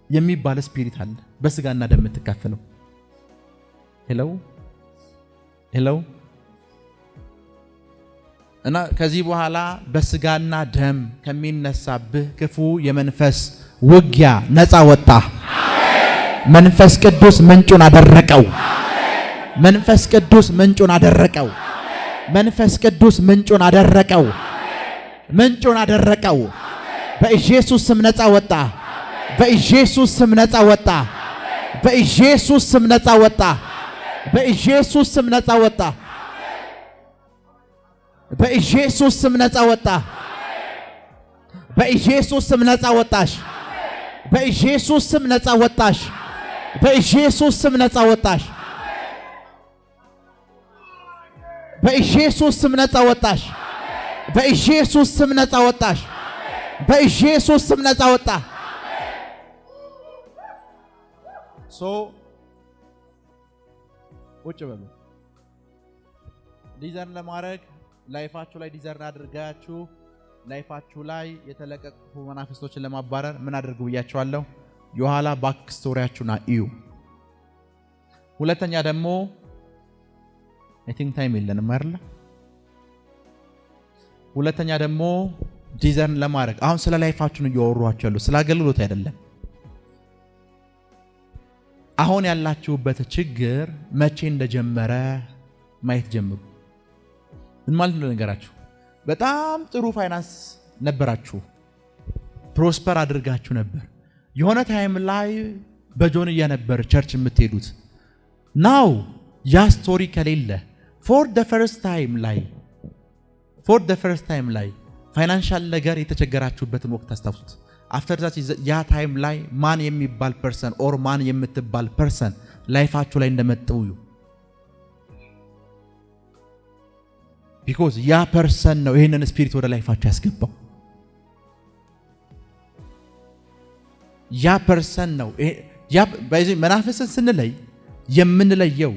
የሚባል ስፒሪት አለ በስጋና ደም የምትካፈለው ሄሎ እና ከዚህ በኋላ በስጋና ደም ከሚነሳብህ ክፉ የመንፈስ ውጊያ ነፃ ወጣ መንፈስ ቅዱስ ምንጩን አደረቀው መንፈስ ቅዱስ ምንጩን አደረቀው መንፈስ ቅዱስ ምንጩን አደረቀው በኢየሱስ ስም ነፃ ወጣ በኢየሱስ ስም ነፃ ወጣ በኢየሱስ ስም ነፃ ወጣ በኢየሱስ ስም ነፃ ወጣ በኢየሱስ ስም ነፃ ወጣ በኢየሱስ ስም ነፃ ወጣሽ በኢየሱስ ስም ነፃ ወጣሽ በኢየሱስ ስም ነፃ ወጣሽ በኢየሱስ ስም ነፃ ወጣሽ በኢየሱስ ስም ነፃ ወጣሽ በኢየሱስ ስም ነፃ ወጣ ቁጭ በሉ ዲዘርን ለማድረግ ላይፋችሁ ላይ ዲዘርን አድርጋችሁ ላይፋችሁ ላይ የተለቀቁ መናፍስቶችን ለማባረር ምን አድርጉ ብያችኋለሁ የኋላ ባክ ስቶሪያችሁና እዩ ሁለተኛ ደግሞ አይ ቲንክ ታይም የለንም አይደል? ሁለተኛ ደግሞ ዲዘርን ለማድረግ አሁን ስለ ላይፋችሁ ነው እያወራኋችሁ ያለው፣ ስለ አገልግሎት አይደለም። አሁን ያላችሁበት ችግር መቼ እንደጀመረ ማየት ጀምሩ። ምን ማለት ነው ነገራችሁ? በጣም ጥሩ ፋይናንስ ነበራችሁ፣ ፕሮስፐር አድርጋችሁ ነበር። የሆነ ታይም ላይ በጆንያ ነበር ቸርች የምትሄዱት። ናው ያ ስቶሪ ከሌለ ፎር ደ ፈርስት ታይም ላይ ፋይናንሻል ነገር የተቸገራችሁበትን ወቅት አስታውሱት። አፍተር ዛት ያ ታይም ላይ ማን የሚባል ፐርሰን ኦር ማን የምትባል ፐርሰን ላይፋችሁ ላይ እንደመጣው ቢኮዝ ያ ፐርሰን ነው ይሄንን ስፒሪት ወደ ላይፋችሁ ያስገባው። ያ ፐርሰን ነው ያ በዚህ መናፍስን ስንለይ የምንለየው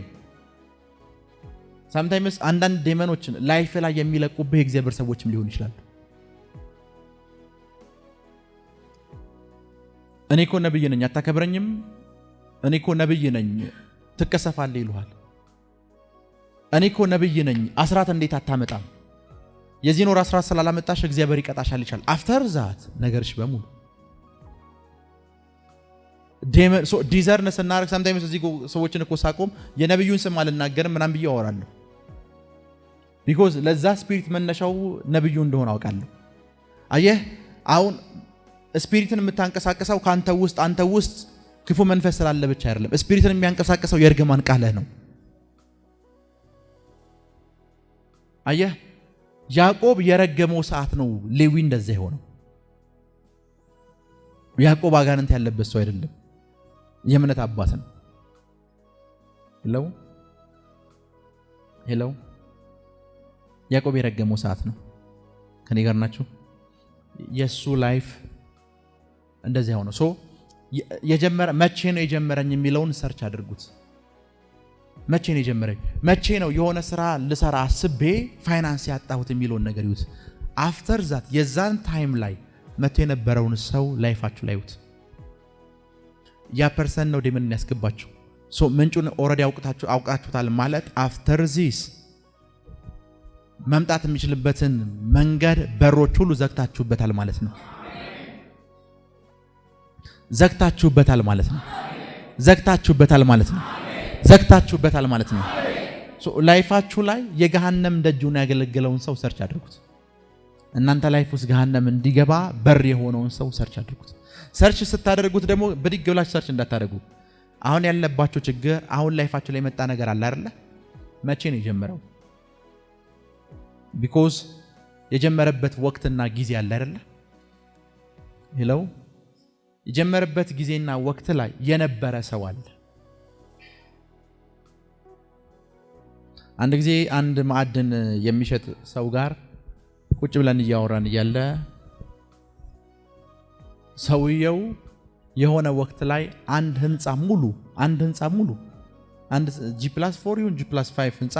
ሳምታይምስ አንዳንድ ዴመኖችን ላይፍ ላይ የሚለቁብህ የእግዚአብሔር ሰዎችም ሊሆን ይችላል። እኔ እኮ ነብይ ነኝ አታከብረኝም፣ እኔ እኮ ነብይ ነኝ ትከሰፋለህ ይሉሃል። እኔ እኮ ነብይ ነኝ አስራት እንዴት አታመጣም፣ የዚህ ኖር አስራት ስላላመጣሽ እግዚአብሔር ይቀጣሻል ይችላል። አፍተር ዛት ነገርሽ በሙሉ ዲዘርን ስናደርግ ሳምታይምስ እዚህ ሰዎችን እኮ ሳቆም የነብዩን ስም አልናገርም ምናምን ብዬ አወራለሁ። ቢኮዝ ለዛ ስፒሪት መነሻው ነብዩ እንደሆነ አውቃለሁ። አየህ አሁን ስፒሪትን የምታንቀሳቀሰው አንተ ውስጥ ክፉ መንፈስ ስላለ ብቻ አይደለም። ስፒሪትን የሚያንቀሳቀሰው የእርግማን ቃልህ ነው። አየህ ያዕቆብ የረገመው ሰዓት ነው ሌዊ እንደዛ የሆነው። ያዕቆብ አጋንንት ያለበት ሰው አይደለም፣ የእምነት አባት ነው። ሄሎ ያዕቆብ የረገመው ሰዓት ነው። ከኔ ጋር ናችሁ? የሱ ላይፍ እንደዚህ ሆኖ መቼ ነው የጀመረኝ የሚለውን ሰርች አድርጉት። መቼ ነው የጀመረኝ? መቼ ነው የሆነ ስራ ልሰራ አስቤ ፋይናንስ ያጣሁት የሚለውን ነገር ይዩት። አፍተር ዛት የዛን ታይም ላይ መቶ የነበረውን ሰው ላይፋችሁ ላይ ይዩት። ያ ፐርሰን ነው ዴመን ያስገባችሁ። ምንጩን ኦልሬዲ አውቃችሁታል ማለት አፍተር ዚስ መምጣት የሚችልበትን መንገድ በሮች ሁሉ ዘግታችሁበታል ማለት ነው። ዘግታችሁበታል ማለት ነው። ላይፋችሁ ላይ የገሃነም ደጁን ያገለገለውን ሰው ሰርች አድርጉት። እናንተ ላይፍ ውስጥ ገሃነም እንዲገባ በር የሆነውን ሰው ሰርች አድርጉት። ሰርች ስታደርጉት ደግሞ ብድግ ብላችሁ ሰርች እንዳታደርጉ። አሁን ያለባችሁ ችግር አሁን ላይፋችሁ ላይ መጣ ነገር አለ አይደለ? መቼ ነው የጀመረው? ቢኮዝ የጀመረበት ወቅትና ጊዜ አለ አይደለ? ሄሎ የጀመረበት ጊዜና ወቅት ላይ የነበረ ሰው አለ። አንድ ጊዜ አንድ ማዕድን የሚሸጥ ሰው ጋር ቁጭ ብለን እያወራን እያለ ሰውየው የሆነ ወቅት ላይ አንድ ህንፃ ሙሉ አንድ G+4 ይሁን G+5 ህንፃ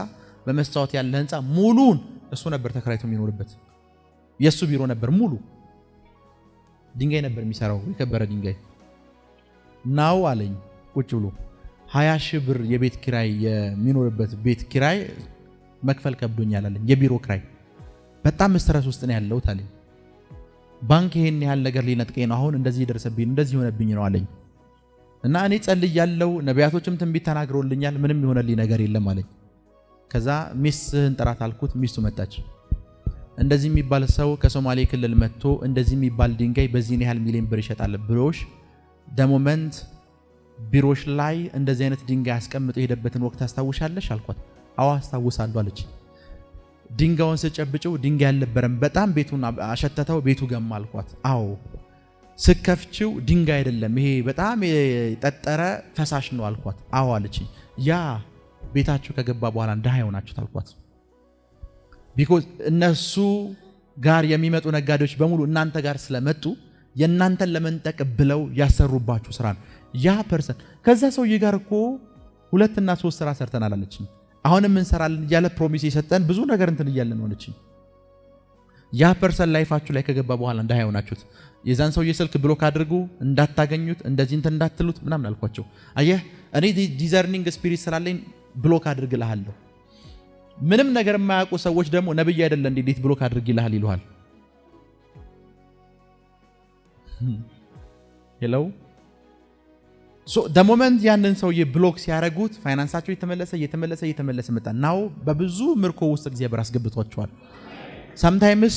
በመስታወት ያለ ህንፃ ሙሉን እሱ ነበር ተከራይቶ የሚኖርበት። የሱ ቢሮ ነበር ሙሉ ድንጋይ ነበር የሚሰራው፣ የከበረ ድንጋይ ናው አለኝ ቁጭ ብሎ 20 ሺህ ብር የቤት ኪራይ የሚኖርበት ቤት ኪራይ መክፈል ከብዶኛል አለኝ። የቢሮ ኪራይ በጣም ስትረስ ውስጥ ነው ያለሁት አለኝ። ባንክ ይሄን ያህል ነገር ሊነጥቀኝ ነው፣ አሁን እንደዚህ ደረሰብኝ እንደዚህ ሆነብኝ ነው አለኝ። እና እኔ ጸልያለሁ፣ ነቢያቶችም ትንቢት ተናግረውልኛል፣ ምንም የሆነልኝ ነገር የለም አለኝ። ከዛ ሚስትህን ጥራት አልኩት። ሚስቱ መጣች። እንደዚህ የሚባል ሰው ከሶማሌ ክልል መጥቶ እንደዚህ የሚባል ድንጋይ በዚህ ያህል ሚሊዮን ብር ይሸጣል ብሎሽ ደሞመንት ቢሮሽ ላይ እንደዚህ አይነት ድንጋይ አስቀምጦ የሄደበትን ወቅት ታስታውሻለሽ አልኳት። አዎ አስታውሳለሁ አለች። ድንጋዩን ስጨብጨው ድንጋይ አልነበረም፣ በጣም ቤቱን አሸተተው፣ ቤቱ ገማ አልኳት። አዎ ስከፍችው ድንጋይ አይደለም፣ ይሄ በጣም የጠጠረ ፈሳሽ ነው አልኳት። አዎ አለች። ያ ቤታችሁ ከገባ በኋላ እንደሃ ይሆናችሁት አልኳት። ቢኮዝ እነሱ ጋር የሚመጡ ነጋዴዎች በሙሉ እናንተ ጋር ስለመጡ የእናንተን ለመንጠቅ ብለው ያሰሩባችሁ ስራ ነው። ያ ፐርሰን ከዛ ሰውዬ ጋር እኮ 2 እና 3 ስራ ሰርተናል አለችኝ። አሁንም እንሰራለን እያለ ፕሮሚስ የሰጠን ብዙ ነገር እንትን እያለን ሆነችኝ። ያ ፐርሰን ላይፋችሁ ላይ ከገባ በኋላ እንደሃ ይሆናችሁት። የዛን ሰውዬ ስልክ ብሎክ አድርጉ፣ እንዳታገኙት፣ እንደዚህ እንትን እንዳትሉት ምናምን አልኳቸው። አየህ እኔ ዲዘርኒንግ ስፒሪት ስላለኝ ብሎክ አድርግልሃለሁ። ምንም ነገር የማያውቁ ሰዎች ደግሞ ነብይ አይደለ እንዴት ብሎክ አድርጊልሃል ይሉሃል። ሄሎ the moment ያንን ሰውዬ ብሎክ ሲያረጉት ፋይናንሳቸው እየተመለሰ መጣ። ናው በብዙ ምርኮ ውስጥ እግዚአብሔር አስገብቷቸዋል። sometimes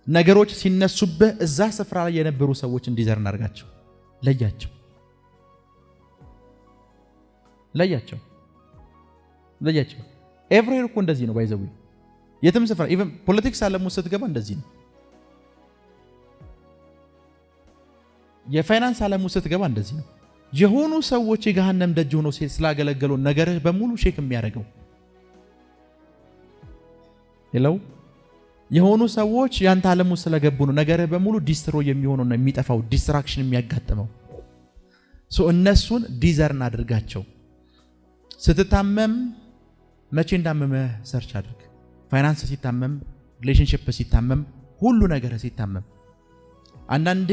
ነገሮች ሲነሱብህ እዛ ስፍራ ላይ የነበሩ ሰዎች እንዲዘርን አድርጋቸው፣ ለያቸው። ኤቭሪዌር እኮ እንደዚህ ነው ባይዘው። የትም ስፍራ ኢቭን ፖለቲክስ ዓለም ውስጥ ስትገባ እንደዚህ ነው። የፋይናንስ ዓለም ውስጥ ስትገባ እንደዚህ ነው። የሆኑ ሰዎች የገሃነም ደጅ ሆነው ስላገለገሉ ነገርህ በሙሉ ሼክ የሚያደርገው ሄለው የሆኑ ሰዎች ያንተ ዓለም ውስጥ ስለገቡ ነው ነገርህ በሙሉ ዲስትሮይ የሚሆነውና የሚጠፋው ዲስትራክሽን የሚያጋጥመው። እነሱን ዲዘርን አድርጋቸው። ስትታመም መቼ እንዳመመ ሰርች አድርግ። ፋይናንስ ሲታመም፣ ሪሌሽንሺፕ ሲታመም፣ ሁሉ ነገር ሲታመም አንዳንዴ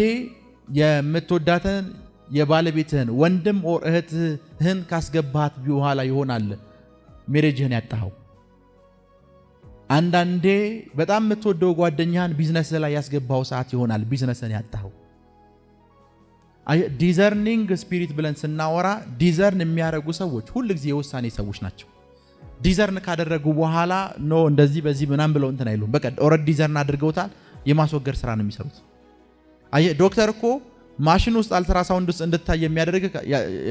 የምትወዳተን የባለቤትህን ወንድም ኦር እህትህን ካስገባት በኋላ ይሆናል ሜሬጅህን ያጣኸው። አንዳንዴ በጣም የምትወደው ጓደኛህን ቢዝነስ ላይ ያስገባው ሰዓት ይሆናል ቢዝነስን ያጣኸው። ዲዘርኒንግ ስፒሪት ብለን ስናወራ ዲዘርን የሚያደርጉ ሰዎች ሁሉ ጊዜ የውሳኔ ሰዎች ናቸው። ዲዘርን ካደረጉ በኋላ ኖ እንደዚህ በዚህ ምናምን ብለው እንትን አይሉም። በቃ ኦልሬዲ ዲዘርን አድርገውታል። የማስወገድ ስራ ነው የሚሰሩት። ዶክተር እኮ ማሽን ውስጥ አልትራሳውንድ ውስጥ እንድታይ የሚያደርግ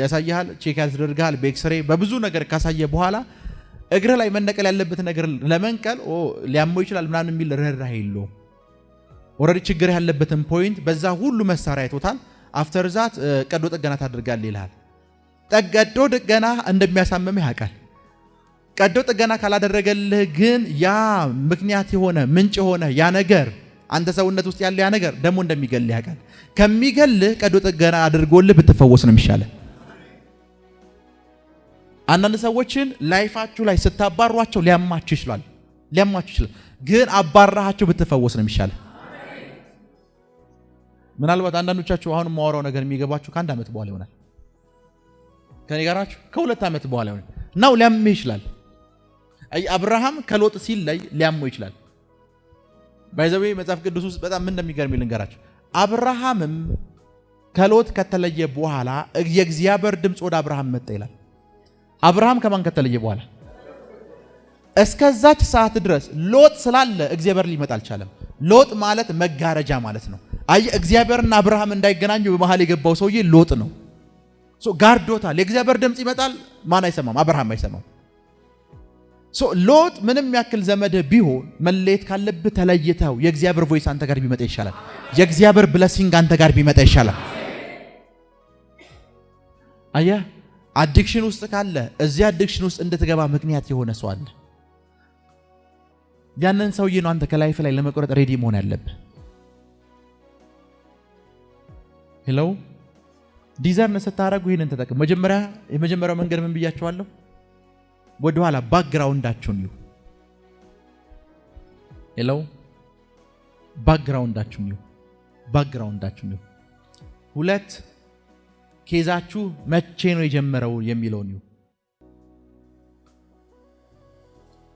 ያሳያል፣ ቼክ ያስደርጋል በኤክስሬ በብዙ ነገር ካሳየ በኋላ እግር ላይ መነቀል ያለበት ነገር ለመንቀል ሊያመው ይችላል ምናምን የሚል ርህራሄ የለውም። ኦልሬዲ ችግር ያለበትን ፖይንት በዛ ሁሉ መሳሪያ አይቶታል። አፍተር ዛት ቀዶ ጥገና ታደርጋለህ ይልሃል። ቀዶ ጥገና እንደሚያሳምምህ ያውቃል። ቀዶ ጥገና ካላደረገልህ ግን ያ ምክንያት የሆነ ምንጭ የሆነ ያ ነገር አንተ ሰውነት ውስጥ ያለ ያ ነገር ደግሞ እንደሚገልህ ያውቃል። ከሚገልህ ቀዶ ጥገና አድርጎልህ ብትፈወስ ነው የሚሻለው። አንዳንድ ሰዎችን ላይፋችሁ ላይ ስታባሯቸው ሊያማችሁ ይችላል። ግን አባራሃቸው ብትፈወስ ነው የሚሻለው። ምናልባት አንዳንዶቻችሁ አሁን የማወራው ነገር የሚገባችሁ ከአንድ ዓመት በኋላ ይሆናል። ከኔ ጋራችሁ ከሁለት ዓመት በኋላ ይሆናል። ናው ሊያምህ ይችላል። አብርሃም ከሎጥ ሲለይ ሊያመው ይችላል። ባይዘዌ መጽሐፍ ቅዱስ ውስጥ በጣም ምን እንደሚገርም ልንገራችሁ። አብርሃምም ከሎጥ ከተለየ በኋላ የእግዚአብሔር ድምፅ ወደ አብርሃም መጣ ይላል። አብርሃም ከማን ከተለየ በኋላ እስከዛች ሰዓት ድረስ ሎጥ ስላለ እግዚአብሔር ሊመጣ አልቻለም። ሎጥ ማለት መጋረጃ ማለት ነው። እግዚአብሔርና አብርሃም እንዳይገናኙ በመሃል የገባው ሰውዬ ሎጥ ነው። ጋርዶታል። የእግዚአብሔር ድምፅ ይመጣል፣ ማን አይሰማም? አብርሃም አይሰማም። ሎጥ ምንም ያክል ዘመድህ ቢሆን መለየት ካለብህ ተለይተው የእግዚአብሔር ቮይስ አንተ ጋር ቢመጣ ይሻላል። የእግዚአብሔር ብለሲንግ አንተ ጋር ቢመጣ ይሻላል። አየህ፣ አዲክሽን ውስጥ ካለ እዚህ አዲክሽን ውስጥ እንድትገባ ምክንያት የሆነ ሰው አለ። ያንን ሰውዬ ነው አንተ ከላይፍ ላይ ለመቆረጥ ሬዲ መሆን ያለብህ። ሄሎ ዲዘርን ስታረጉ ይሄንን ተጠቅም። የመጀመሪያው መንገድ ምን ብያቸዋለሁ? ወደ ኋላ ባክግራውንዳችሁን ይሁ ሄሎ ባክግራውንዳችሁን ይሁ። ሁለት ኬዛችሁ መቼ ነው የጀመረው የሚለውን ይሁ።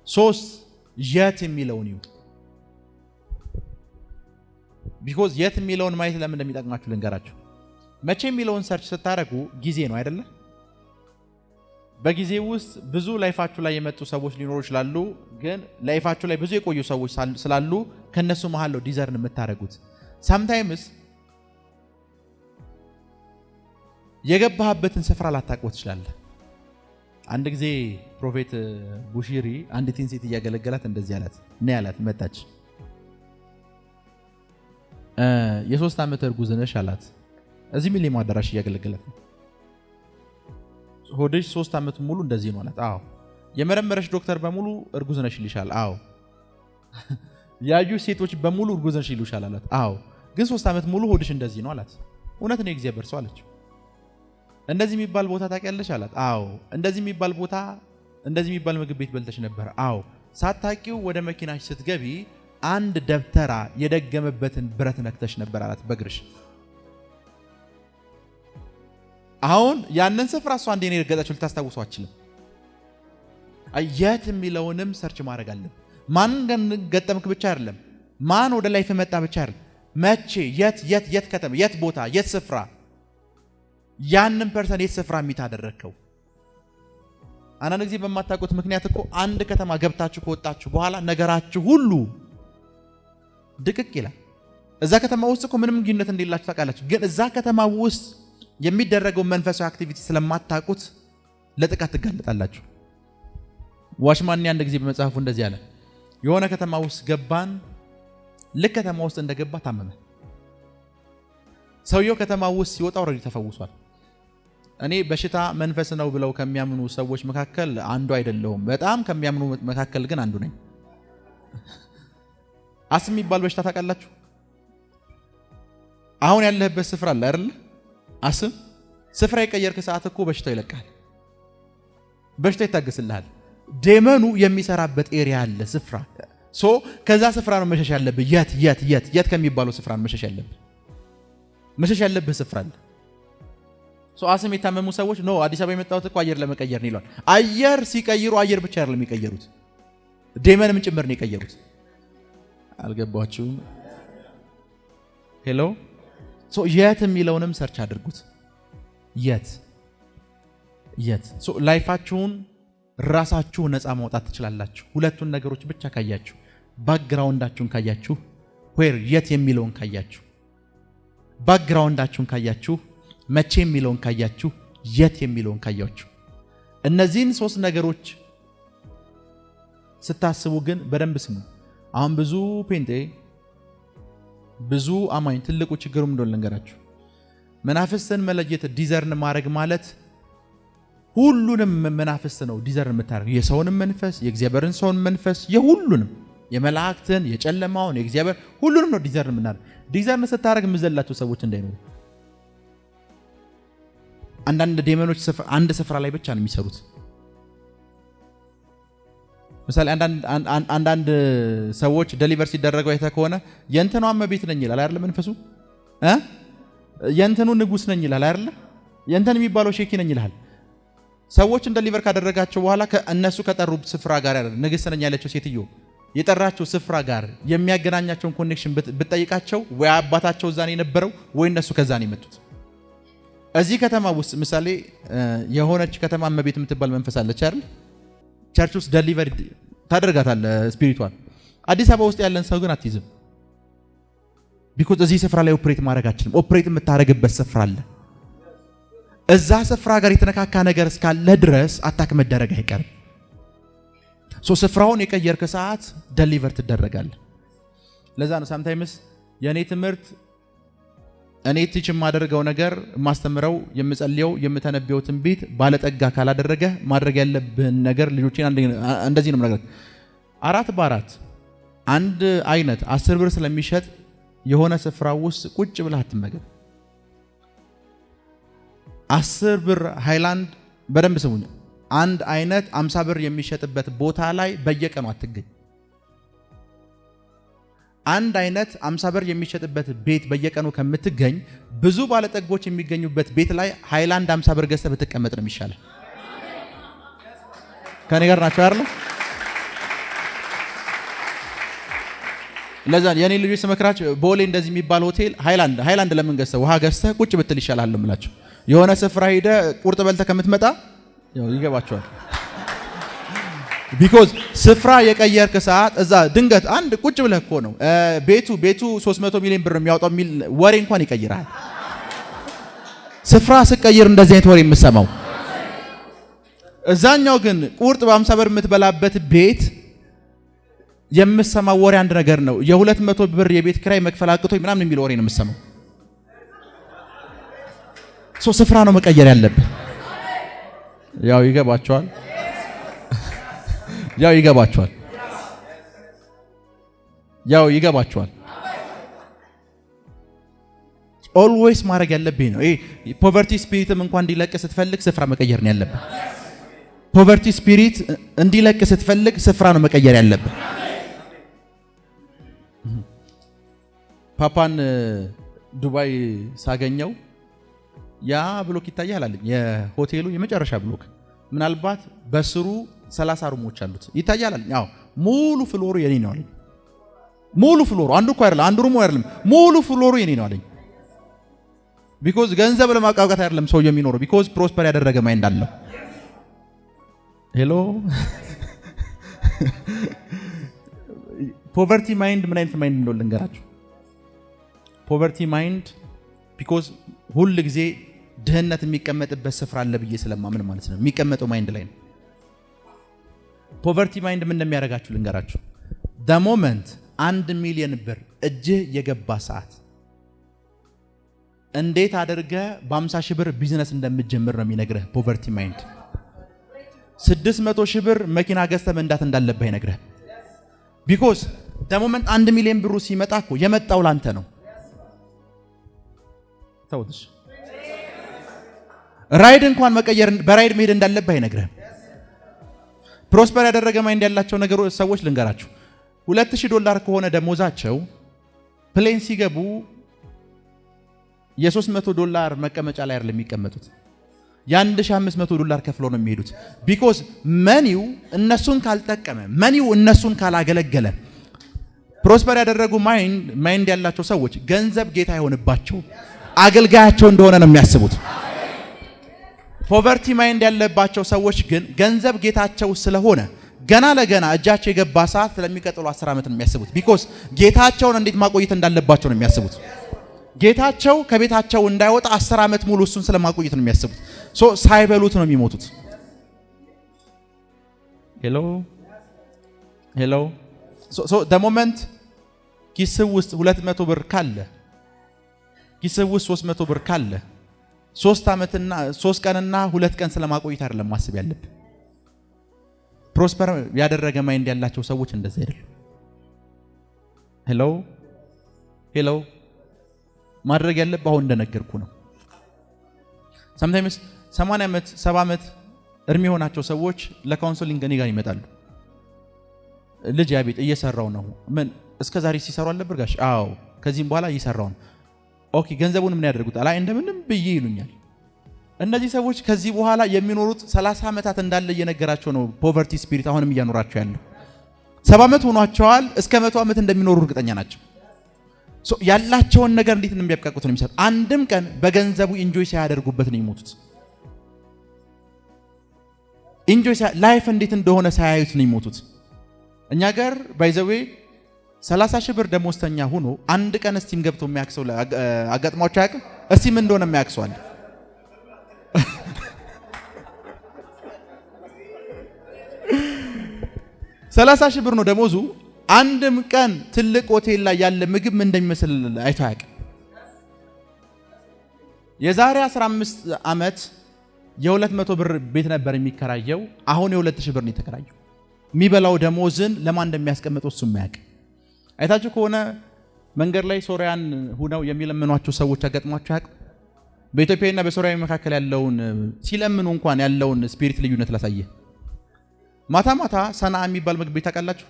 ሶስት የት የሚለውን ይሁ። ቢኮዝ የት የሚለውን ማየት ለምን እንደሚጠቅማችሁ ልንገራችሁ። መቼ የሚለውን ሰርች ስታረጉ ጊዜ ነው አይደለ? በጊዜ ውስጥ ብዙ ላይፋችሁ ላይ የመጡ ሰዎች ሊኖሩ ይችላሉ። ግን ላይፋችሁ ላይ ብዙ የቆዩ ሰዎች ስላሉ ከነሱ መሃል ነው ዲዘርን የምታረጉት። ሳምታይምስ የገባህበትን ስፍራ ላታውቀው ትችላለህ። አንድ ጊዜ ፕሮፌት ቡሺሪ አንዲትን ሴት እያገለገላት እንደዚህ አላት። ነይ አላት። መጣች። የ3 ዓመት እርጉዝ ነሽ አላት። እዚህ ሚሊኒየም አዳራሽ እያገለገላት ነው። ሆድሽ 3 ዓመት ሙሉ እንደዚህ ነው አላት። አዎ። የመረመረሽ ዶክተር በሙሉ እርጉዝ ነሽ ይልሻል። አዎ። ያዩ ሴቶች በሙሉ እርጉዝ ነሽ ይሉሻል አላት። አዎ። ግን 3 ዓመት ሙሉ ሆድሽ እንደዚህ ነው አላት። እውነት ነው የእግዚአብሔር ሰው አለች። እንደዚህ የሚባል ቦታ ታውቂያለሽ አላት። አዎ። እንደዚህ የሚባል ቦታ እንደዚህ የሚባል ምግብ ቤት በልተሽ ነበር? አዎ። ሳታውቂው ወደ መኪናሽ ስትገቢ አንድ ደብተራ የደገመበትን ብረት ነክተሽ ነበር አላት በእግርሽ። አሁን ያንን ስፍራ እሷ እንዴ ነው የረገጠችው ልታስታውሰው አትችልም። የት የሚለውንም ሰርች ማድረግ አለብህ። ማን ገጠምክ ብቻ አይደለም፣ ማን ወደ ላይፍ መጣ ብቻ አይደለም፣ መቼ፣ የት ከተማ፣ የት ቦታ፣ የት ስፍራ፣ ያንን ፐርሰን የት ስፍራ የሚታደረከው። አንዳንድ ጊዜ በማታውቁት ምክንያት እኮ አንድ ከተማ ገብታችሁ ከወጣችሁ በኋላ ነገራችሁ ሁሉ ድቅቅ ይላል። እዛ ከተማ ውስጥ እኮ ምንም ግንኙነት እንደሌላችሁ ታውቃላችሁ፣ ግን እዛ ከተማ ውስጥ የሚደረገው መንፈሳዊ አክቲቪቲ ስለማታውቁት ለጥቃት ትጋለጣላችሁ። ዋሽማን አንድ ጊዜ በመጽሐፉ እንደዚህ አለ። የሆነ ከተማ ውስጥ ገባን፣ ልክ ከተማ ውስጥ እንደገባ ታመመ። ሰውየው ከተማ ውስጥ ሲወጣ ኦልሬዲ ተፈውሷል። እኔ በሽታ መንፈስ ነው ብለው ከሚያምኑ ሰዎች መካከል አንዱ አይደለሁም። በጣም ከሚያምኑ መካከል ግን አንዱ ነኝ። አስም የሚባል በሽታ ታውቃላችሁ? አሁን ያለህበት ስፍራ አለ አይደል? አስም ስፍራ የቀየርክ ሰዓት እኮ በሽታው ይለቃል። በሽታው ይታገስልሃል። ዴመኑ የሚሰራበት ኤሪያ አለ፣ ስፍራ። ከዛ ስፍራ ነው መሸሽ ያለብህ። የት ከሚባለው ስፍራ ነው መሸሽ ያለብህ። መሸሽ ያለብህ ስፍራ አለ። አስም የታመሙ ሰዎች ነው አዲስ አበባ የመጣሁት እኮ አየር ለመቀየር ነው ይሏል። አየር ሲቀይሩ አየር ብቻ አይደለም የሚቀየሩት፣ ዴመንም ጭምር ነው የቀየሩት። አልገባችሁም? ሄሎ። የት የሚለውንም ሰርች አድርጉት። የት ላይፋችሁን ራሳችሁ ነፃ ማውጣት ትችላላችሁ። ሁለቱን ነገሮች ብቻ ካያችሁ፣ ባክግራውንዳችሁን ካያችሁ፣ የት የሚለውን ካያችሁ፣ ባክግራውንዳችሁን ካያችሁ፣ መቼ የሚለውን ካያችሁ፣ የት የሚለውን ካያችሁ፣ እነዚህን 3 ነገሮች ስታስቡ ግን በደንብ ስሙ። አሁን ብዙ ፔንቴ፣ ብዙ አማኝ ትልቁ ችግሩ እንደሆነ ልንገራችሁ። መናፍስትን መለየት ዲዘርን ማድረግ ማለት ሁሉንም መናፍስት ነው ዲዘርን የምታደርገው። የሰውንም መንፈስ፣ የእግዚአብሔርን ሰውን መንፈስ፣ የሁሉንም የመላእክትን፣ የጨለማውን፣ የእግዚአብሔር ሁሉንም ነው ዲዘርን የምናደርገው። ዲዘርን ስታደርግ የምዘላቸው ሰዎች እንዳይኖሩ። አንዳንድ ዴመኖች አንድ ስፍራ ላይ ብቻ ነው የሚሰሩት። ምሳሌ አንዳንድ ሰዎች ዴሊቨር ሲደረገው አይተህ ከሆነ የእንትኗ እመቤት ነኝ ይላል አይደል? መንፈሱ የእንትኑ ንጉስ ነኝ ይላል አይደል? የእንትን የሚባለው ሼኪ ነኝ ይላል። ሰዎችን ዴሊቨር ካደረጋቸው በኋላ እነሱ ከጠሩ ስፍራ ጋር አይደል? ንግስት ነኝ ያለችው ሴትዮ የጠራቸው ስፍራ ጋር የሚያገናኛቸውን ኮኔክሽን ብትጠይቃቸው ወይ አባታቸው እዛ ነው የነበረው ወይ እነሱ ከዛ ነው የመጡት። እዚህ ከተማ ውስጥ ምሳሌ የሆነች ከተማ እመቤት የምትባል መንፈስ አለች አይደል? ቸርች ውስጥ ዴሊቨር ታደርጋታለህ ስፒሪቷን። አዲስ አበባ ውስጥ ያለን ሰው ግን አትይዝም። ቢኮዝ እዚህ ስፍራ ላይ ኦፕሬት ማድረግ አትችልም። ኦፕሬት የምታደርግበት ስፍራ አለ። እዛ ስፍራ ጋር የተነካካ ነገር እስካለ ድረስ አታክ መደረግ አይቀርም። ስፍራውን የቀየርክ ሰዓት ዴሊቨር ትደረጋለህ። ለዛ ነው ሳምታይምስ የኔ ትምህርት እኔ ቲች የማደርገው ነገር የማስተምረው የምጸልየው የምተነበየው ትንቢት ባለጠጋ ካላደረገ ማድረግ ያለብህን ነገር ልጆችን እንደዚህ ነው ነገር 4 በ4 አንድ አይነት 10 ብር ስለሚሸጥ የሆነ ስፍራ ውስጥ ቁጭ ብለህ አትመገብ። 10 ብር ሃይላንድ በደንብ ስሙኝ። አንድ አይነት 50 ብር የሚሸጥበት ቦታ ላይ በየቀኑ አትገኝ። አንድ አይነት 50 ብር የሚሸጥበት ቤት በየቀኑ ከምትገኝ ብዙ ባለጠጎች የሚገኙበት ቤት ላይ ሃይላንድ 50 ብር ገዝተህ ብትቀመጥ ነው የሚሻለው። ከኔ ጋር ናቸው አይደል? ለዛ የኔ ልጆች ስመክራቸው ቦሌ እንደዚህ የሚባል ሆቴል ሃይላንድ ለምን ገዝተህ ውሃ ገዝተህ ቁጭ ብትል ይሻላል እምላቸው። የሆነ ስፍራ ሄደህ ቁርጥ በልተህ ከምትመጣ ያው ይገባቸዋል። ቢኮዝ ስፍራ የቀየርክ ሰዓት እዛ ድንገት አንድ ቁጭ ብለህ እኮ ነው ቤቱ 300 ሚሊዮን ብር የሚያወጣው የሚል ወሬ እንኳን ይቀይራል። ስፍራ ስቀይር እንደዚህ አይነት ወሬ የምሰማው። እዛኛው ግን ቁርጥ በ50 ብር የምትበላበት ቤት የምሰማው ወሬ አንድ ነገር ነው። የ200 ብር የቤት ኪራይ መክፈል አቅቶኝ ምናምን የሚል ወሬ ነው የምሰማው። ስፍራ ነው መቀየር ያለብህ። ያው ይገባቸዋል። ኦልዌይስ ማድረግ ያለብህ ነው። ፖቨርቲ ስፒሪትም እንኳን እንዲለቅ ስትፈልግ ስፍራ መቀየር ነው ያለብህ። ፖቨርቲ ስፒሪት እንዲለቅ ስትፈልግ ስፍራ ነው መቀየር ያለብህ። ፓፓን ዱባይ ሳገኘው ያ ብሎክ ይታያል አለኝ። የሆቴሉ የመጨረሻ ብሎክ ምናልባት በስሩ 30 ሩሞች አሉት ይታያል። ያው ሙሉ ፍሎሩ የኔ ነው አለኝ። ሙሉ ፍሎሩ አንዱ እኮ አይደለም፣ አንዱ ሩሙ አይደለም፣ ሙሉ ፍሎሩ የኔ ነው አለኝ። ቢኮዝ ገንዘብ ለማቃቃት አይደለም ሰው የሚኖረው፣ ቢኮዝ ፕሮስፐር ያደረገ ማይንድ አለው። ሄሎ ፖቨርቲ ማይንድ ምን አይነት ማይንድ እንደሆነ ልንገራችሁ። ፖቨርቲ ማይንድ ቢኮዝ ሁሉ ጊዜ ድህነት የሚቀመጥበት ስፍራ አለ ብዬ ስለማምን ማለት ነው። የሚቀመጠው ማይንድ ላይ ነው። ፖቨርቲ ማይንድ ምን እንደሚያደርጋችሁ ልንገራችሁ። the moment 1 ሚሊዮን ብር እጅህ የገባ ሰዓት እንዴት አድርገ በ50 ሺህ ብር ቢዝነስ እንደምትጀምር ነው የሚነግርህ ፖቨርቲ ማይንድ። 600 ሺህ ብር መኪና ገዝተህ መንዳት እንዳለብህ ይነግርህ። ቢኮዝ the moment 1 ሚሊዮን ብሩ ሲመጣ እኮ የመጣው ላንተ ነው። ታውትሽ ራይድ እንኳን መቀየር በራይድ መሄድ እንዳለብህ አይነግርህም። ፕሮስፐር ያደረገ ማይንድ ያላቸው ነገሮች ሰዎች ልንገራችሁ። $2000 ከሆነ ደሞዛቸው ፕሌን ሲገቡ $300 መቀመጫ ላይ አይደለም የሚቀመጡት፣ $1500 ከፍለው ነው የሚሄዱት። ቢኮዝ መኒው እነሱን ካልጠቀመ፣ መኒው እነሱን ካላገለገለ፣ ፕሮስፐር ያደረጉ ማይንድ ያላቸው ሰዎች ገንዘብ ጌታ አይሆንባቸው፣ አገልጋያቸው እንደሆነ ነው የሚያስቡት። ፖቨርቲ ማይንድ ያለባቸው ሰዎች ግን ገንዘብ ጌታቸው ስለሆነ ገና ለገና እጃቸው የገባ ሰዓት ስለሚቀጥሉ 10 ዓመት ነው የሚያስቡት። ቢኮዝ ጌታቸውን እንዴት ማቆየት እንዳለባቸው ነው የሚያስቡት። ጌታቸው ከቤታቸው እንዳይወጣ 10 ዓመት ሙሉ እሱን ስለማቆየት ነው የሚያስቡት። ሶ ሳይበሉት ነው የሚሞቱት። ሄሎ ሄሎ ሶ the moment ኪስህ ውስጥ 200 ብር ካለ፣ ኪስህ ውስጥ 300 ብር ካለ 3 ዓመትና 3 ቀንና 2 ቀን ስለማቆየት አይደለም ማሰብ ያለብህ። ፕሮስፐር ያደረገ ማይንድ ያላቸው ሰዎች እንደዛ አይደለም። ሄሎ ሄሎ ማድረግ ያለብህ አሁን እንደነገርኩ ነው። sometimes 80 ዓመት 70 ዓመት እድሜ የሆናቸው ሰዎች ለካውንሰሊንግ እኔ ጋር ይመጣሉ። ልጅ ያቤት እየሰራው ነው። ምን እስከዛሬ ሲሰሩ አልነበር ጋሽ? አዎ ከዚህም በኋላ እየሰራው ነው። ኦኬ ገንዘቡን ምን ያደርጉታል? አይ እንደምንም ብዬ ይሉኛል። እነዚህ ሰዎች ከዚህ በኋላ የሚኖሩት 30 ዓመታት እንዳለ እየነገራቸው ነው ፖቨርቲ ስፒሪት አሁንም እያኖራቸው ያለው። 70 ዓመት ሆኗቸዋል፣ እስከ 100 ዓመት እንደሚኖሩ እርግጠኛ ናቸው። ሶ ያላቸውን ነገር እንዴት ነው የሚያብቃቁት ነው የሚሰጥ። አንድም ቀን በገንዘቡ ኢንጆይ ሳያደርጉበት ነው የሚሞቱት። ኢንጆይ ላይፍ እንዴት እንደሆነ ሳያዩት ነው የሚሞቱት። እኛ ጋር ባይዘዌ 30 ሺህ ብር ደሞዝተኛ ሆኖ አንድ ቀን እስቲም ገብቶ የሚያክሰው አጋጥሟቸው አያውቅም? እስቲም እንደሆነ የሚያክሰዋል። 30 ሺህ ብር ነው ደሞዙ። አንድም ቀን ትልቅ ሆቴል ላይ ያለ ምግብ ምን እንደሚመስል አይቶ አያውቅም። የዛሬ 15 ዓመት የ200 ብር ቤት ነበር የሚከራየው። አሁን የ2000 ብር ነው የተከራየው። የሚበላው ደሞዝን ለማን እንደሚያስቀምጠው እሱ የማያውቅ። አይታችሁ ከሆነ መንገድ ላይ ሶሪያን ሆነው የሚለምኗቸው ሰዎች አጋጥሟቸው አያውቅም? በኢትዮጵያና በሶሪያ መካከል ያለውን ሲለምኑ እንኳን ያለውን ስፒሪት ልዩነት ላሳየ። ማታ ማታ ሰና የሚባል ምግብ ቤት ታውቃላችሁ?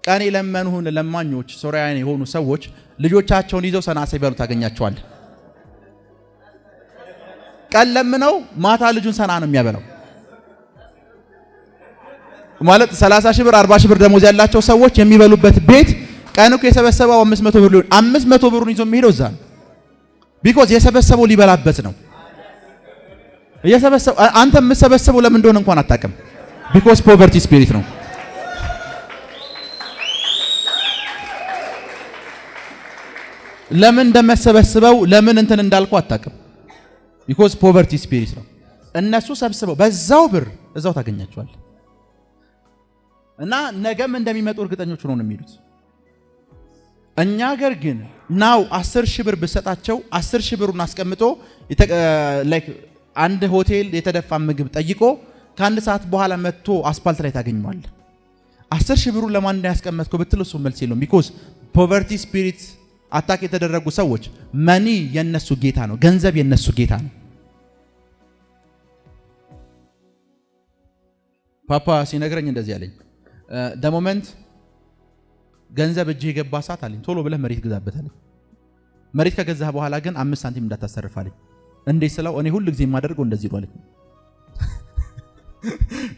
ቀን የለመኑን ለማኞች ሶሪያን የሆኑ ሰዎች ልጆቻቸውን ይዘው ሰና ሳይበሉ ታገኛቸዋል። ቀን ለምነው ማታ ልጁን ሰና ነው የሚያበላው። ማለት 30 ሺህ ብር 40 ሺህ ብር ደሞዝ ያላቸው ሰዎች የሚበሉበት ቤት ቀን እኮ የሰበሰበው 500 ብር ሊሆን 500 ብሩን ይዞ የሚሄደው እዛ ነው። ቢኮዝ የሰበሰበው ሊበላበት ነው። አንተ የምትሰበሰበው ለምን እንደሆነ እንኳን አታውቅም። ቢኮዝ ፖቨርቲ ስፒሪት ነው። ለምን እንደመሰበስበው ለምን እንትን እንዳልኩ አታውቅም። ቢኮዝ ፖቨርቲ ስፒሪት ነው። እነሱ ሰብስበው በዛው ብር እዛው ታገኛቸዋል። እና ነገም እንደሚመጡ እርግጠኞች ሆነው ነው የሚሄዱት። እኛ ሀገር ግን ናው 10 ሺህ ብር ብሰጣቸው 10 ሺህ ብሩን አስቀምጦ ላይክ አንድ ሆቴል የተደፋ ምግብ ጠይቆ ከአንድ ሰዓት በኋላ መጥቶ አስፓልት ላይ ታገኘዋለህ። 10 ሺህ ብሩን ለማን እንዳያስቀመጥከው ብትል እሱ መልስ የለውም። ቢኮዝ ፖቨርቲ ስፒሪት አታክ የተደረጉ ሰዎች መኒ የነሱ ጌታ ነው፣ ገንዘብ የነሱ ጌታ ነው። ፓፓ ሲነግረኝ እንደዚህ አለኝ። the moment ገንዘብ እጅ የገባ ሰዓት አለኝ ቶሎ ብለህ መሬት ግዛበት አለኝ። መሬት ከገዛህ በኋላ ግን 5 ሳንቲም እንዳታሰርፍ አለኝ። እንዴት ስለው እኔ ሁሉ ጊዜ የማደርገው እንደዚህ ነው አለኝ።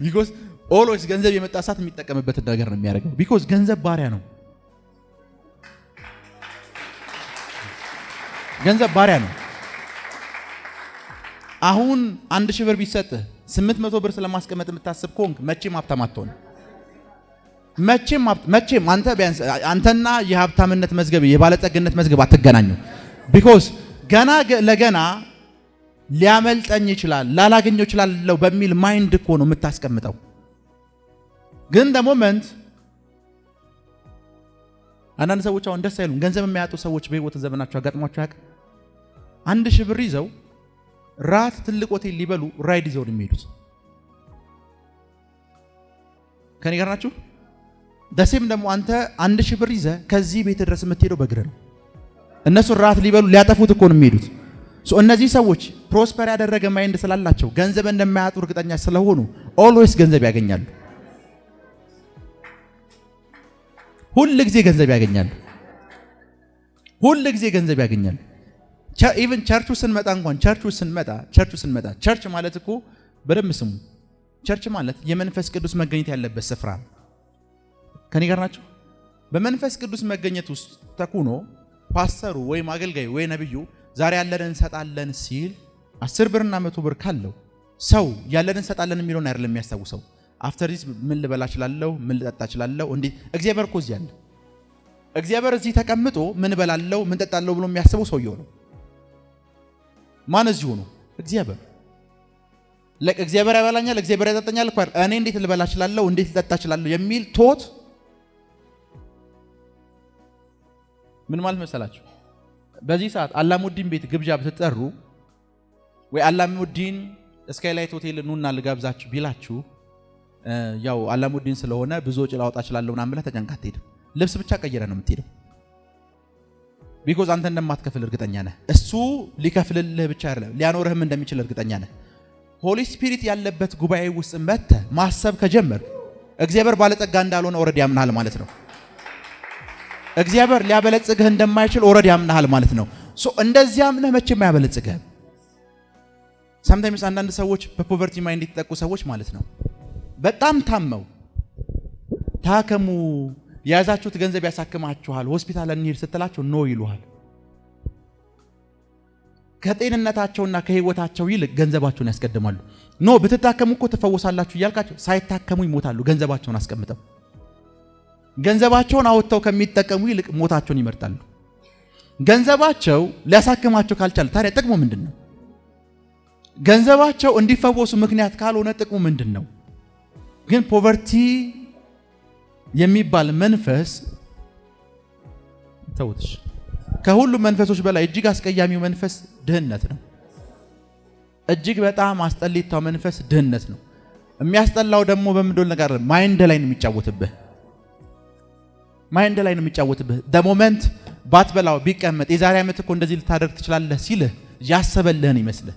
ቢኮዝ ኦልዌይስ ገንዘብ የመጣ ሰዓት የሚጠቀምበት ነገር ነው የሚያደርገው። ቢኮዝ ገንዘብ ባሪያ ነው። ገንዘብ ባሪያ ነው። አሁን 1000 ብር ቢሰጥህ 800 ብር ስለማስቀመጥ የምታስብ ከሆንክ መቼም ሀብታም አትሆንም። መቼም አንተ ቢያንስ አንተና የሀብታምነት መዝገብ የባለጸግነት መዝገብ አትገናኙ። ቢኮዝ ገና ለገና ሊያመልጠኝ ይችላል ላላገኘው ይችላል በሚል ማይንድ እኮ ነው የምታስቀምጠው። ግን ሞመንት አንዳንድ ሰዎች አሁን ደስ አይሉም። ገንዘብ የሚያጡ ሰዎች በህይወት ዘመናቸው አጋጥሟቸው ያውቃል? 1000 ብር ይዘው ራት ትልቅ ሆቴል ሊበሉ ራይድ ይዘው የሚሄዱት ከኔ ጋር ናችሁ? ደሴም ደግሞ አንተ 1000 ብር ይዘህ ከዚህ ቤት ድረስ የምትሄደው በእግር ነው። እነሱ ራት ሊበሉ ሊያጠፉት እኮ ነው የሚሄዱት። እነዚህ ሰዎች ፕሮስፐር ያደረገ ማይንድ ስላላቸው ገንዘብ እንደማያጡ እርግጠኛ ስለሆኑ ኦልዌይስ ገንዘብ ያገኛሉ። ሁሉ ጊዜ ገንዘብ ያገኛሉ። ሁሉ ጊዜ ገንዘብ ያገኛሉ። ኢቭን ቸርቹ ስንመጣ እንኳን ቸርቹ ስንመጣ ቸርች ማለት እኮ በደንብ ስሙ። ቸርች ማለት የመንፈስ ቅዱስ መገኘት ያለበት ስፍራ ነው። ከኔ ጋር ናቸው? በመንፈስ ቅዱስ መገኘት ውስጥ ተኩኖ ፓስተሩ ወይም አገልጋዩ ወይ ነብዩ ዛሬ ያለንን እንሰጣለን ሲል 10 ብርና 100 ብር ካለው ሰው ያለንን እንሰጣለን የሚለውን አይደለም የሚያስታውሰው። አፍተር ዲስ ምን ልበላ እችላለሁ፣ ምን ልጠጣ እችላለሁ። እንዴ እግዚአብሔር እኮ እዚህ አለ። እግዚአብሔር እዚህ ተቀምጦ ምን እበላለሁ፣ ምን ጠጣለሁ ብሎ የሚያስበው ሰውየው ነው። ማን እዚሁ ነው? እግዚአብሔር። እግዚአብሔር ያበላኛል፣ እግዚአብሔር ያጠጣኛል እኮ እኔ እንዴት ልበላ እችላለሁ፣ እንዴት ልጠጣ እችላለሁ የሚል ቶት ምን ማለት መሰላችሁ? በዚህ ሰዓት አላሙዲን ቤት ግብዣ ብትጠሩ ወይ አላሙዲን ስካይላይት ሆቴል ኑና ልጋብዛችሁ ቢላችሁ ያው አላሙዲን ስለሆነ ብዙ ወጪ ላወጣ እችላለሁ ምናምን ብለህ ተጨንቀህ አትሄድም። ልብስ ብቻ ቀይረ ነው የምትሄደው። ቢኮዝ አንተ እንደማትከፍል እርግጠኛ ነህ። እሱ ሊከፍልልህ ብቻ አይደለም ሊያኖርህም እንደሚችል እርግጠኛ ነህ። ሆሊ ስፒሪት ያለበት ጉባኤ ውስጥ መጥተህ ማሰብ ከጀመር እግዚአብሔር ባለጸጋ እንዳልሆነ ኦልሬዲ ያምናል ማለት ነው። እግዚአብሔር ሊያበለጽግህ እንደማይችል ኦልሬዲ ያምናል ማለት ነው። እንደዚህ አምነህ መቼም አያበለጽግህም። ሳምታይምስ አንዳንድ ሰዎች በፖቨርቲ ማይንድ የተጠቁ ሰዎች ማለት ነው በጣም ታመው ታከሙ የያዛችሁት ገንዘብ ያሳክማችኋል ሆስፒታል እንሂድ ስትላቸው ኖ ይሉሃል። ከጤንነታቸውና ከህይወታቸው ይልቅ ገንዘባቸውን ያስቀድማሉ። ኖ ብትታከሙ እኮ ትፈወሳላችሁ እያልካቸው ሳይታከሙ ይሞታሉ። ገንዘባቸውን አስቀምጠው ገንዘባቸውን አወጥተው ከሚጠቀሙ ይልቅ ሞታቸውን ይመርጣሉ። ገንዘባቸው ሊያሳክማቸው ካልቻለ ታዲያ ጥቅሙ ምንድነው? ገንዘባቸው እንዲፈወሱ ምክንያት ካልሆነ ጥቅሙ ምንድነው? ግን ፖቨርቲ የሚባል መንፈስ ተውትሽ። ከሁሉ መንፈሶች በላይ እጅግ አስቀያሚው መንፈስ ድህነት ነው። እጅግ በጣም አስጠሊታው መንፈስ ድህነት ነው። የሚያስጠላው ደግሞ በምንድነው ነገር ማይንድ ላይ ነው የሚጫወትብህ። ማይንድ ላይ ነው የሚጫወትብህ። ሞመንት ባትበላው ቢቀመጥ የዛሬ ዓመት እኮ እንደዚህ ልታደርግ ትችላለህ ሲልህ ያሰበልህን ይመስልህ።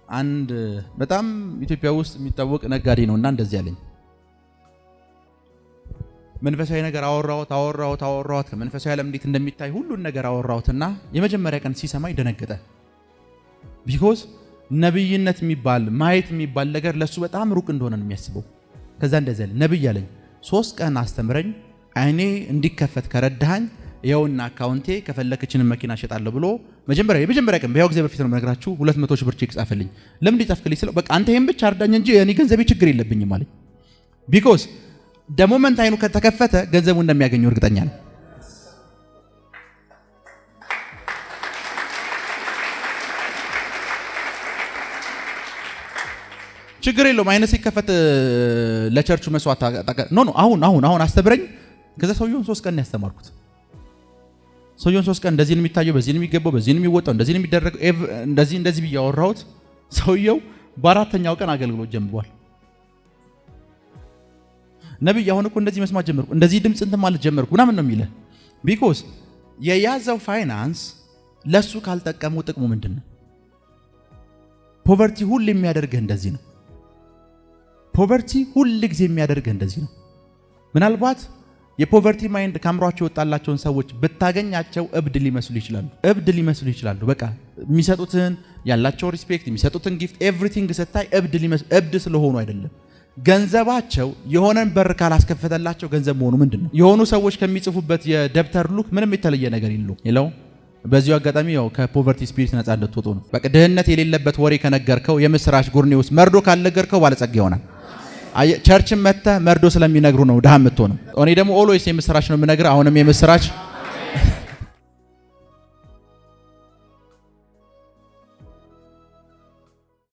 አንድ በጣም ኢትዮጵያ ውስጥ የሚታወቅ ነጋዴ ነውና እንደዚህ ያለኝ መንፈሳዊ ነገር አወራሁት ከመንፈሳዊ ዓለም እንዴት እንደሚታይ ሁሉን ነገር አወራሁትና የመጀመሪያ ቀን ሲሰማኝ ደነገጠ። ቢኮዝ ነብይነት የሚባል ማየት የሚባል ነገር ለሱ በጣም ሩቅ እንደሆነ ነው የሚያስበው። ከዛ እንደዚህ ያለኝ ነብይ ያለኝ 3 ቀን አስተምረኝ አይኔ እንዲከፈት ከረዳኸኝ ይኸውና አካውንቴ ከፈለከችንን መኪና እሸጣለሁ ብሎ የመጀመሪያ ቀን በያው ጊዜ በፊት ነው የምነግራችሁ 200 ሺህ ብር ቼክ ጻፈልኝ። ለምን ሊጻፍክልኝ ስለው በቃ አንተ ይሄን ብቻ አርዳኝ እንጂ እኔ ገንዘቤ ችግር የለብኝም አለኝ። ቢኮዝ ሞመንት አይኑ ከተከፈተ ገንዘቡ እንደሚያገኘው እርግጠኛ ነው። ችግር የለውም አይነ ሲከፈት ለቸርቹ መስዋዕት ኖ አሁን አስተምረኝ። ከዛ ሰውየውን 3 ቀን ያስተማርኩት። ሰውየውን 3 ቀን እንደዚህ ነው የሚታየው፣ በዚህ ነው የሚገባው፣ በዚህ ነው የሚወጣው፣ እንደዚህ ነው የሚደረገው፣ እንደዚህ ብያወራሁት ሰውየው በአራተኛው ቀን አገልግሎት ጀምሯል። ነብይ አሁን እኮ እንደዚህ መስማት ጀመርኩ፣ እንደዚህ ድምጽ እንትን ማለት ጀመርኩ ምናምን ነው የሚለው። ቢኮዝ የያዘው ፋይናንስ ለሱ ካልጠቀመው ጥቅሙ ምንድነው? ፖቨርቲ ሁሉ የሚያደርግህ እንደዚህ ነው። ፖቨርቲ ሁሉ ጊዜ የሚያደርግህ እንደዚህ ነው። ምናልባት የፖቨርቲ ማይንድ ካምሯቸው ወጣላቸውን ሰዎች ብታገኛቸው እብድ ሊመስሉ ይችላሉ። በቃ የሚሰጡትን ያላቸው ሪስፔክት የሚሰጡትን ጊፍት ኤቭሪቲንግ ስታይ እብድ ስለሆኑ አይደለም። ገንዘባቸው የሆነን በር ካላስከፈተላቸው ገንዘብ መሆኑ ምንድነው? የሆኑ ሰዎች ከሚጽፉበት የደብተር ሉክ ምንም የተለየ ነገር የለው። በዚሁ አጋጣሚ ያው ከፖቨርቲ ስፒሪት ነፃ እንድትወጡ ነው። በቃ ድህነት የሌለበት ወሬ ከነገርከው የምስራች ጉርኔውስ መርዶ ካልነገርከው ባለጸጋ ይሆናል። ቸርችን መጥተህ መርዶ ስለሚነግሩ ነው ድሃ የምትሆነው። እኔ ደግሞ ኦልዌይስ የምስራች ነው የምነግርህ። አሁንም የምስራች